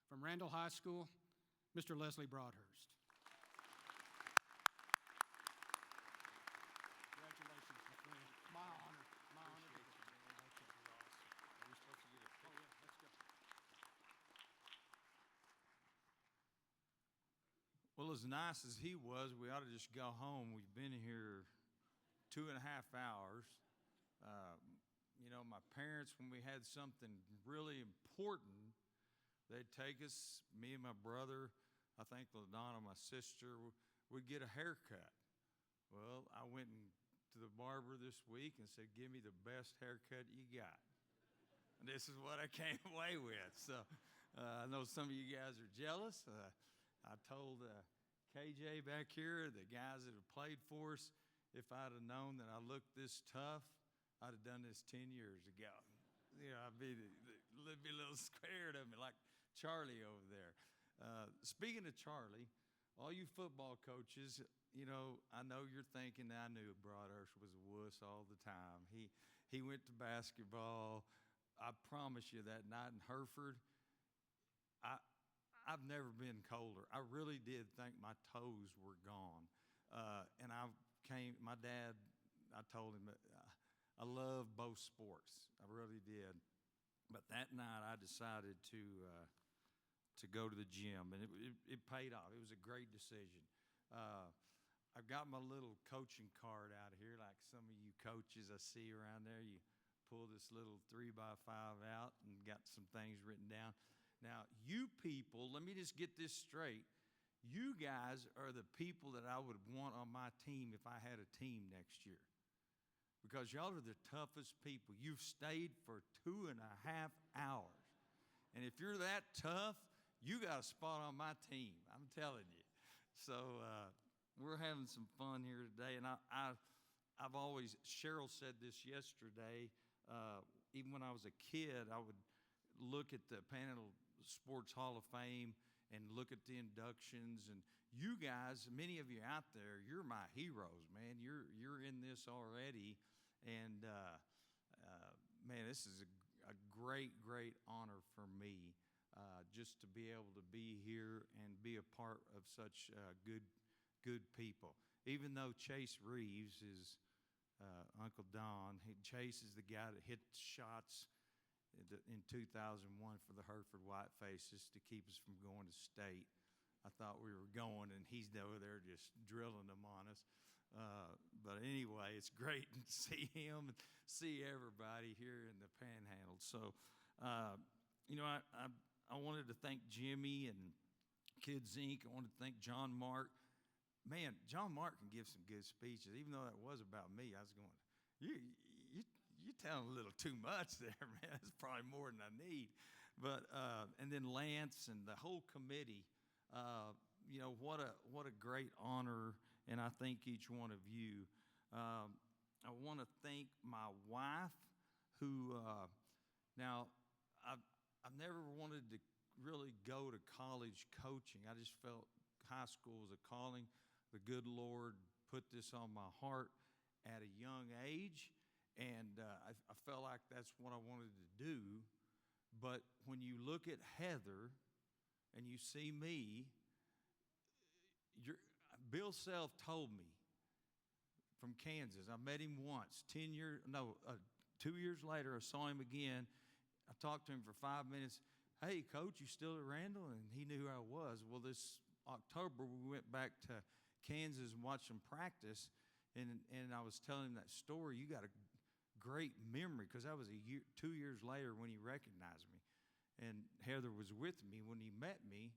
from Randall High School, Mr. Leslie Broadhurst. Congratulations, my friend. My honor. My honor. Are we supposed to get a picture? Oh, yeah, let's go. Well, as nice as he was, we ought to just go home. We've been here 2.5 hours. My parents, when we had something really important, they'd take us, me and my brother, I think LaDonna, my sister, we'd get a haircut. Well, I went to the barber this week and said, give me the best haircut you got. And this is what I came away with. So I know some of you guys are jealous. I told KJ back here, the guys that have played for us, if I'd have known that I looked this tough, I'd have done this 10 years ago. I'd be a little scared of me, like Charlie over there. Speaking of Charlie, all you football coaches, I know you're thinking I knew Broadhurst was a wuss all the time. He went to basketball. I promise you that night in Hereford, I've never been colder. I really did think my toes were gone. And my dad, I told him that I love both sports. I really did. But that night I decided to go to the gym, and it paid off. It was a great decision. I've got my little coaching card out here, like some of you coaches I see around there. You pull this little 3x5 out and got some things written down. Now, you people, let me just get this straight. You guys are the people that I would want on my team if I had a team next year. Because y'all are the toughest people. You've stayed for 2.5 hours. And if you're that tough, you got a spot on my team. I'm telling you. So we're having some fun here today. And I've always, Cheryl said this yesterday, even when I was a kid, I would look at the Panhandle Sports Hall of Fame and look at the inductions. And you guys, many of you out there, you're my heroes, man. You're in this already. And, man, this is a great, great honor for me just to be able to be here and be a part of such good people. Even though Chase Reeves is Uncle Don, Chase is the guy that hit shots in 2001 for the Hereford Whitefaces to keep us from going to state. I thought we were going, and he's over there just drilling them on us. But anyway, it's great to see him and see everybody here in the Panhandle. So, I wanted to thank Jimmy and Kids Inc. I wanted to thank John Mark. Man, John Mark can give some good speeches. Even though that was about me, I was going, you're telling a little too much there, man. That's probably more than I need. But and then Lance and the whole committee. What a great honor, and I thank each one of you. I want to thank my wife, who now I've never wanted to really go to college coaching. I just felt high school was a calling. The good Lord put this on my heart at a young age, and I felt like that's what I wanted to do. But when you look at Heather and you see me, Bill Self told me from Kansas. I met him once. 2 years later, I saw him again. I talked to him for 5 minutes. Hey, Coach, you still at Randall? And he knew who I was. Well, this October, we went back to Kansas and watched them practice, and I was telling him that story. You got a great memory, because that was 2 years later when he recognized me. And Heather was with me when he met me.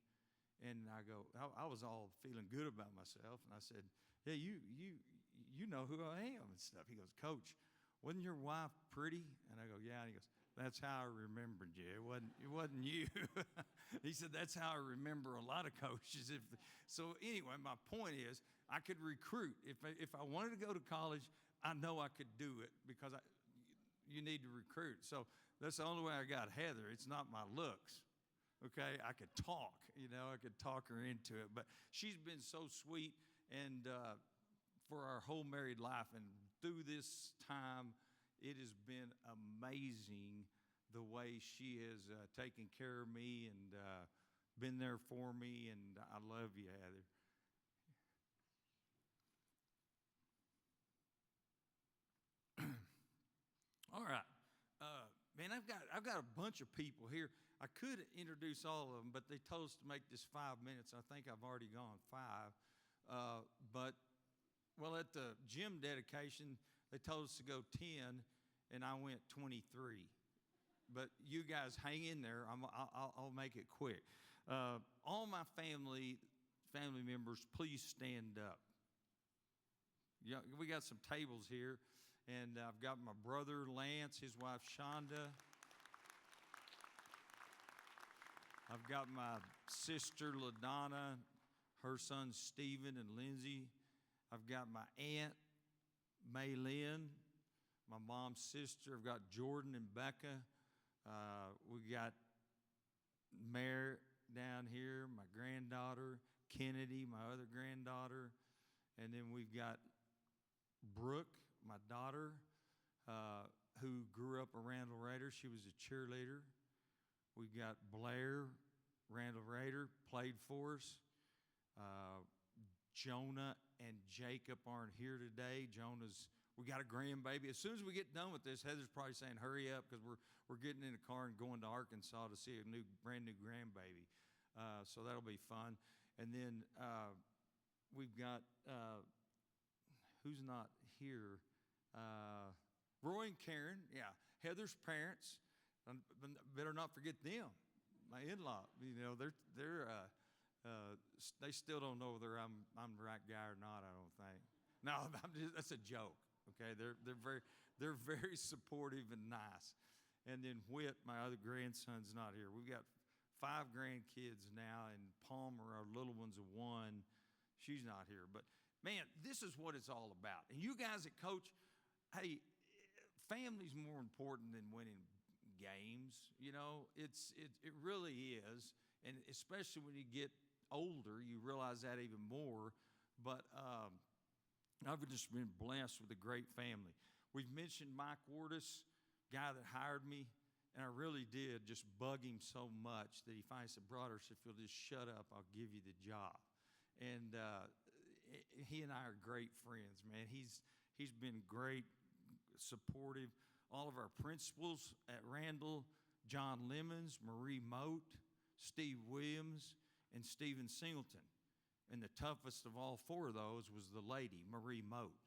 And I go, I was all feeling good about myself. And I said, yeah, you know who I am and stuff. He goes, Coach, wasn't your wife pretty? And I go, yeah. And he goes, that's how I remembered you. It wasn't you. He said, that's how I remember a lot of coaches. So anyway, my point is, I could recruit. If I wanted to go to college, I know I could do it, because you need to recruit. So that's the only way I got Heather. It's not my looks. Okay, I could talk, I could talk her into it. But she's been so sweet, and for our whole married life. And through this time, it has been amazing the way she has taken care of me and been there for me. And I love you, Heather. All right. Man, I've got a bunch of people here. I could introduce all of them, but they told us to make this 5 minutes. I think I've already gone 5. At the gym dedication, they told us to go 10, and I went 23. But you guys hang in there. I'll make it quick. All my family members, please stand up. We got some tables here. And I've got my brother Lance, his wife Shonda. I've got my sister LaDonna, her sons Stephen and Lindsay. I've got my aunt Maylin, my mom's sister. I've got Jordan and Becca. We got Mare down here, my granddaughter, Kennedy, my other granddaughter. And then we've got Brooke, my daughter, who grew up a Randall Raider. She was a cheerleader. We've got Blair, Randall Raider, played for us. Jonah and Jacob aren't here today. We got a grandbaby. As soon as we get done with this, Heather's probably saying, hurry up, because we're getting in the car and going to Arkansas to see a brand new grandbaby. So that'll be fun. And then we've got, who's not here? Roy and Karen, yeah. Heather's parents, better not forget them. My in-law, they still don't know whether I'm the right guy or not. I don't think. No, that's a joke. Okay, they're very supportive and nice. And then Whit, my other grandson's not here. We've got 5 grandkids now, and Palmer, our little one's a 1. She's not here. But man, this is what it's all about. And you guys that coach, hey, family's more important than winning games. It really is. And especially when you get older, you realize that even more. But I've just been blessed with a great family. We've mentioned Mike Wardis, guy that hired me, and I really did just bug him so much that he finally said, brother, if you'll just shut up, I'll give you the job. And he and I are great friends, man. He's been great, supportive. All of our principals at Randall, John Lemons, Marie Moat, Steve Williams, and Stephen Singleton. And the toughest of all 4 of those was the lady, Marie Moat.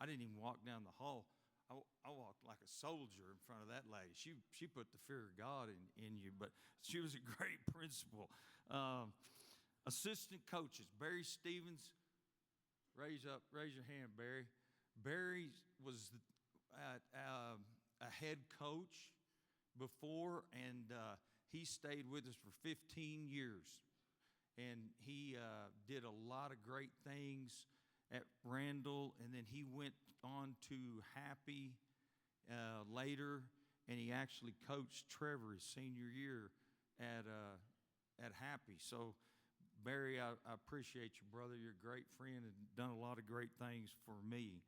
I didn't even walk down the hall. I walked like a soldier in front of that lady. She put the fear of God in you, but she was a great principal. Assistant coaches, Barry Stevens. Raise your hand, Barry. Barry was a head coach before, and he stayed with us for 15 years. And he did a lot of great things at Randall, and then he went on to Happy later, and he actually coached Trevor his senior year at Happy. So, Barry, I appreciate you, brother. You're a great friend and done a lot of great things for me.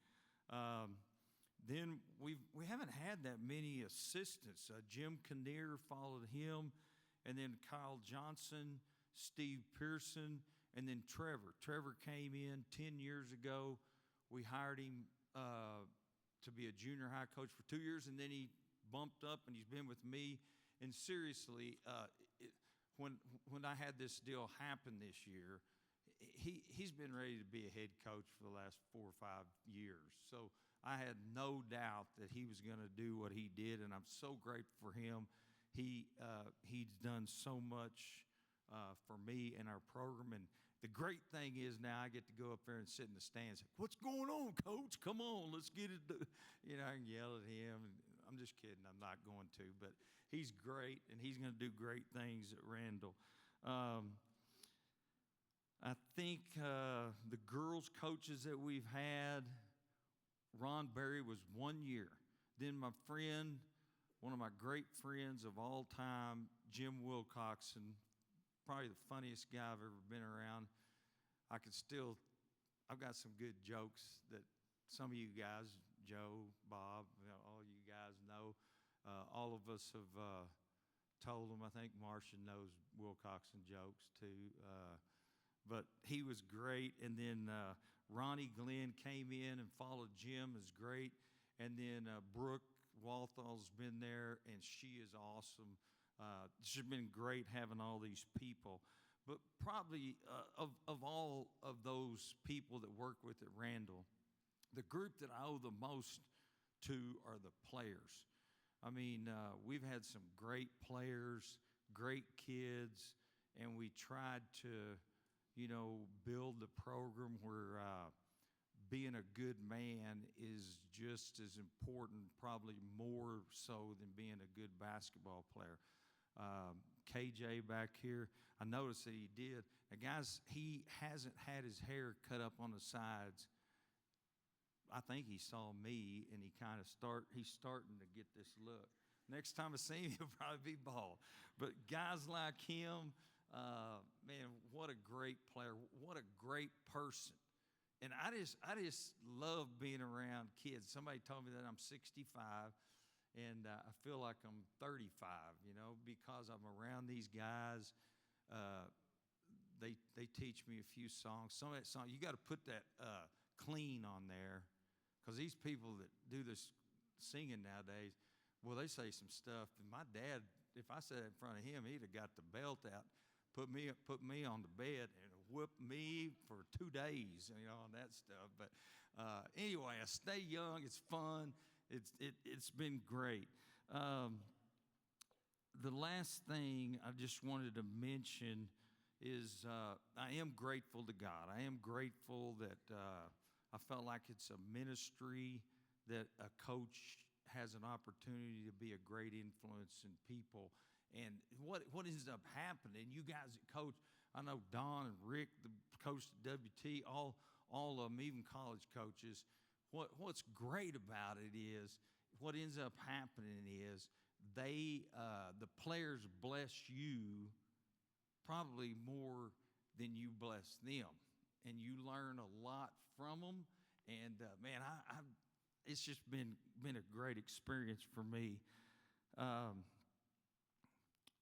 Then we haven't had that many assistants. Jim Kinnear followed him, and then Kyle Johnson, Steve Pearson, and then Trevor. Trevor came in 10 years ago. We hired him to be a junior high coach for 2 years, and then he bumped up, and he's been with me. And seriously, when I had this deal happen this year, he's been ready to be a head coach for the last 4 or 5 years. So I had no doubt that he was going to do what he did, and I'm so grateful for him. He's done so much for me and our program. And the great thing is now I get to go up there and sit in the stands. What's going on, Coach? Come on, let's get it. I can yell at him. I'm just kidding. I'm not going to. But he's great, and he's going to do great things at Randall. I think the girls' coaches that we've had, Ron Berry was 1 year. Then my friend, one of my great friends of all time, Jim Wilcoxon, probably the funniest guy I've ever been around. I've got some good jokes that some of you guys, Joe, Bob, all you guys know. All of us have told them. I think Marcia knows Wilcoxon jokes too. But he was great. And then Ronnie Glenn came in and followed Jim, is great. And then Brooke Walthal's been there, and she is awesome. It's just been great having all these people. But probably of all of those people that work with at Randall, the group that I owe the most to are the players. I mean, we've had some great players, great kids, and we tried to, build the program where being a good man is just as important, probably more so than being a good basketball player. KJ back here, I noticed that he did. Now, guys, he hasn't had his hair cut up on the sides. I think he saw me, and he's starting to get this look. Next time I see him, he'll probably be bald. But guys like him, man, what a great player. What a great person. and I just love being around kids. Somebody told me that I'm 65, and I feel like I'm 35, because I'm around these guys. They teach me a few songs. Some of that song, you got to put that clean on there, because these people that do this singing nowadays, well, they say some stuff. And my dad, if I said it in front of him, he'd have got the belt out, put me on the bed, and whip me for 2 days, on that stuff. But anyway, I stay young. It's fun. It's been great. The last thing I just wanted to mention is I am grateful to God. I am grateful that I felt like it's a ministry that a coach has an opportunity to be a great influence in people. And what ends up happening, you guys that coach, I know Don and Rick, the coach at WT, all of them, even college coaches, what's great about it is, what ends up happening is the players bless you probably more than you bless them. And you learn a lot from them. And man, it's just been a great experience for me.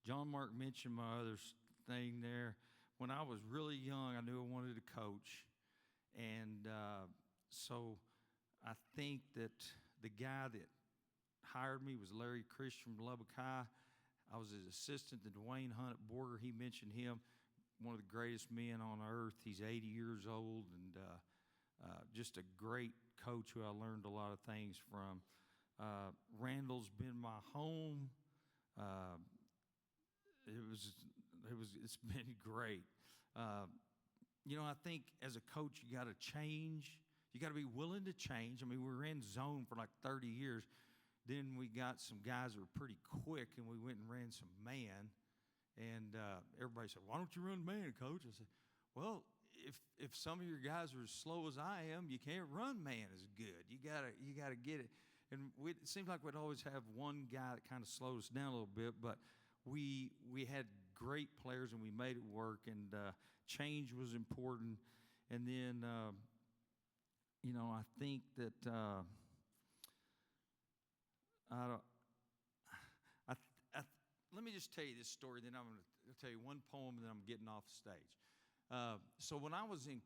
John Mark mentioned my other thing there. When I was really young, I knew I wanted to coach. And so I think that the guy that hired me was Larry Christian from Lubbock High. I was his assistant to Dwayne Hunt at Borger. He mentioned him, one of the greatest men on earth. He's 80 years old, and just a great coach who I learned a lot of things from. Randall's been my home. It's been great. I think as a coach, you got to change. You got to be willing to change. I mean, we were in zone for like 30 years. Then we got some guys that were pretty quick, and we went and ran some man. And everybody said, "Why don't you run man, coach?" I said, "Well, if some of your guys are as slow as I am, you can't run man as good. You gotta get it." And it seems like we'd always have one guy that kind of slowed us down a little bit, but we had great players and we made it work. And change was important. And then I think that let me just tell you this story, then I'm going to tell you one poem, and then I'm getting off the stage. So when I was in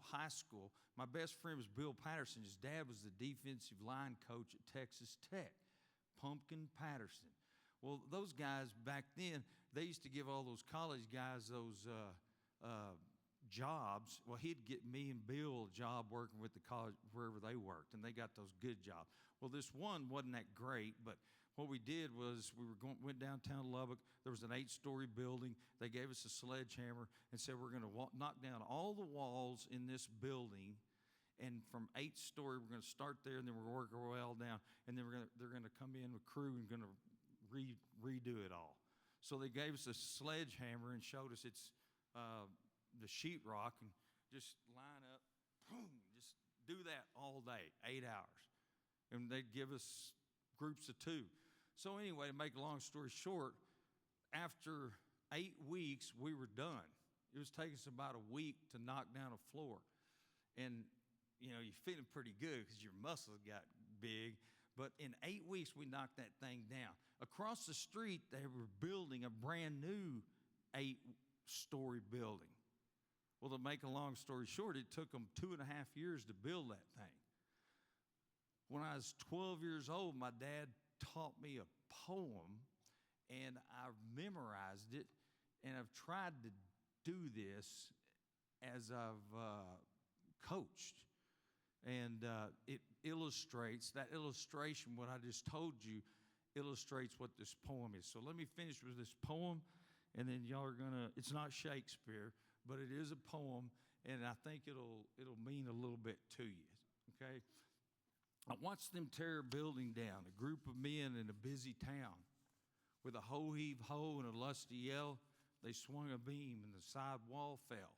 high school, my best friend was Bill Patterson. His dad was the defensive line coach at Texas Tech, Pumpkin Patterson. Well, those guys back then, they used to give all those college guys those jobs. Well, he'd get me and Bill a job working with the college wherever they worked, and they got those good jobs. Well, this one wasn't that great, but what we did was went downtown Lubbock. There was an 8-story building. They gave us a sledgehammer and said, we're going to knock down all the walls in this building, and from 8-story, we're going to start there, and then we're going to work our way all down, and then they're going to come in with crew and going to redo it all. So they gave us a sledgehammer and showed us the sheetrock, and just line up, boom, just do that all day, 8 hours. And they'd give us groups of 2. So anyway, to make a long story short, after 8 weeks, we were done. It was taking us about a week to knock down a floor. And, you're feeling pretty good because your muscles got big. But in 8 weeks, we knocked that thing down. Across the street, they were building a brand new 8-story building. Well, to make a long story short, it took them 2.5 years to build that thing. When I was 12 years old, my dad taught me a poem, and I memorized it, and I've tried to do this as I've coached. And it illustrates, that illustration, what I just told you, illustrates what this poem is. So let me finish with this poem, and then y'all are gonna, it's not Shakespeare, but it is a poem, and I think it'll mean a little bit to you, okay? I watched them tear a building down, a group of men in a busy town. With a ho-heave-ho and a lusty yell, they swung a beam and the side wall fell.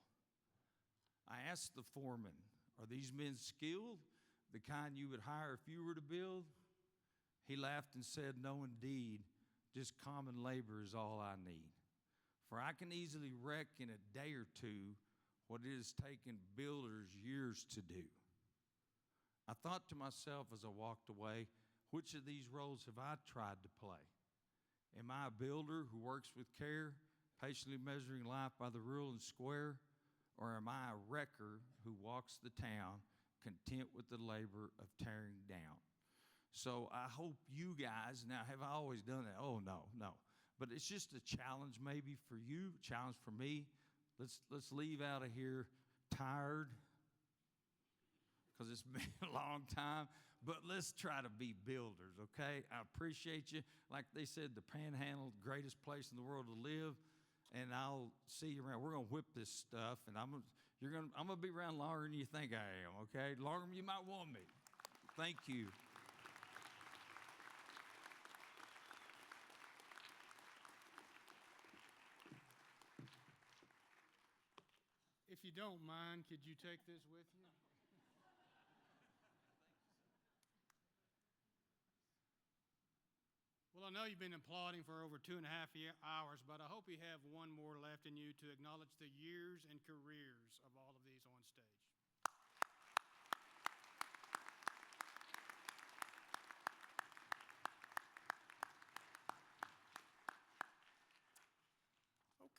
I asked the foreman, "Are these men skilled, the kind you would hire if you were to build?" He laughed and said, "No, indeed, just common labor is all I need. For I can easily wreck in a day or two what it has taken builders years to do. I thought to myself as I walked away, which of these roles have I tried to play? Am I a builder who works with care, patiently measuring life by the rule and square? Or am I a wrecker who walks the town, content with the labor of tearing down? So I hope you guys, now have I always done that? Oh, no. But it's just a challenge maybe for you, a challenge for me. Let's leave out of here tired, because it's been a long time, but let's try to be builders, okay? I appreciate you. Like they said, the Panhandle, greatest place in the world to live, and I'll see you around. We're gonna whip this stuff, and I'm gonna be around longer than you think I am, okay? Longer than you might want me. Thank you. If you don't mind, could you take this with you? Well, I know you've been applauding for over 2.5 hours, but I hope you have one more left in you to acknowledge the years and careers of all of these on stage.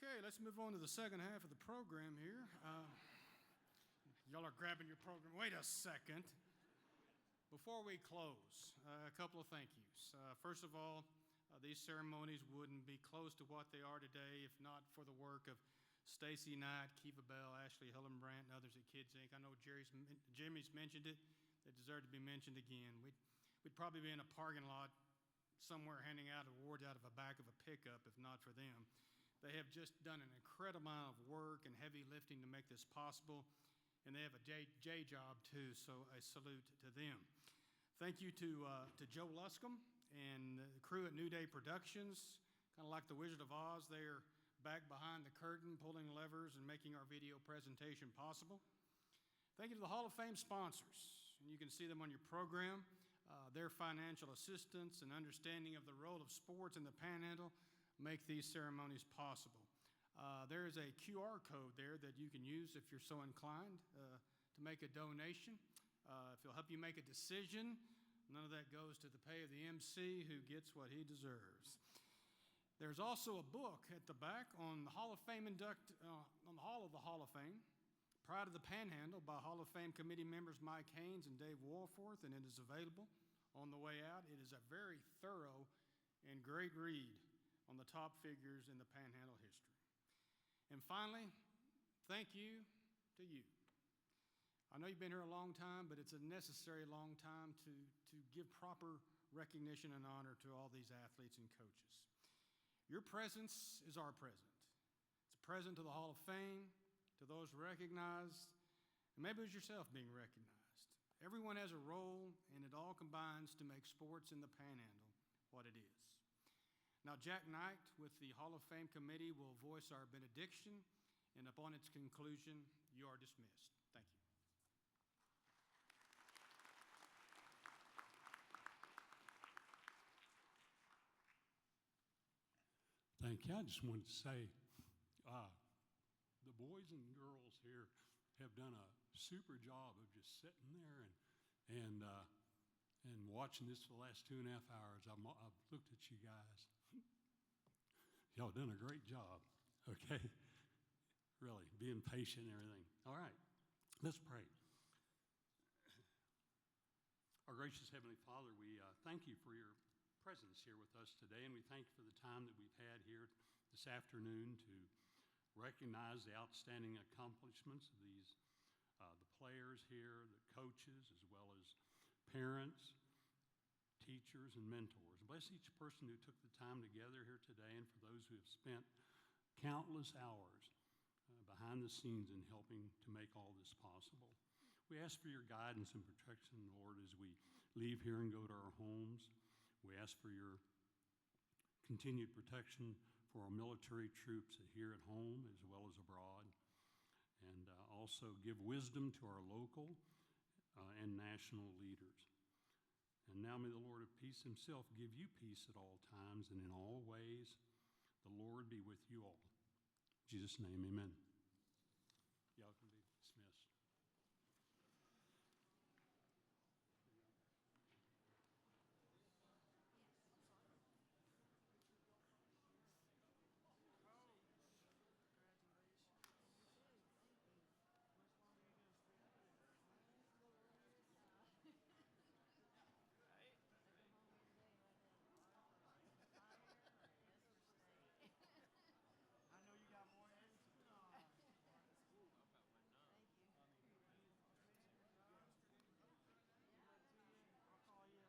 Okay, let's move on to the second half of the program here. Y'all are grabbing your program. Wait a second. Before we close, a couple of thank yous. First of all, these ceremonies wouldn't be close to what they are today if not for the work of Stacy Knight, Kiva Bell, Ashley Hillenbrandt, and others at Kids Inc. I know Jimmy's mentioned it. They deserve to be mentioned again. We'd probably be in a parking lot somewhere handing out awards out of the back of a pickup if not for them. They have just done an incredible amount of work and heavy lifting to make this possible, and they have a J job too, so a salute to them. Thank you to Joe Luscombe and the crew at New Day Productions. Kind of like the Wizard of Oz, they are back behind the curtain, pulling levers and making our video presentation possible. Thank you to the Hall of Fame sponsors, and you can see them on your program. Their financial assistance and understanding of the role of sports in the Panhandle make these ceremonies possible. There is a QR code there that you can use if you're so inclined to make a donation. If it'll help you make a decision, none of that goes to the pay of the MC who gets what he deserves. There's also a book at the back on the Hall of Fame on the Hall of the Hall of Fame, Pride of the Panhandle by Hall of Fame committee members Mike Haynes and Dave Walforth, and it is available on the way out. It is a very thorough and great read on the top figures in the Panhandle history. And finally, thank you to you. I know you've been here a long time, but it's a necessary long time to give proper recognition and honor to all these athletes and coaches. Your presence is our present. It's a present to the Hall of Fame, to those recognized, and maybe it was yourself being recognized. Everyone has a role, and it all combines to make sports in the Panhandle what it is. Now, Jack Knight with the Hall of Fame committee will voice our benediction, and upon its conclusion, you are dismissed. Thank you. Thank you. I just wanted to say, the boys and girls here have done a super job of just sitting there and watching this for the last 2.5 hours. I've looked at you guys. Y'all done a great job, okay? Really, being patient and everything. All right, let's pray. Our gracious Heavenly Father, we thank you for your presence here with us today, and we thank you for the time that we've had here this afternoon to recognize the outstanding accomplishments of these the players here, the coaches, as well as parents, teachers, and mentors. Bless each person who took the time together here today, and for those who have spent countless hours behind the scenes in helping to make all this possible. We ask for your guidance and protection, Lord, as we leave here and go to our homes. We ask for your continued protection for our military troops here at home as well as abroad. And also give wisdom to our local and national leaders. And now may the Lord of peace himself give you peace at all times and in all ways. The Lord be with you all. In Jesus' name, amen. Y'all can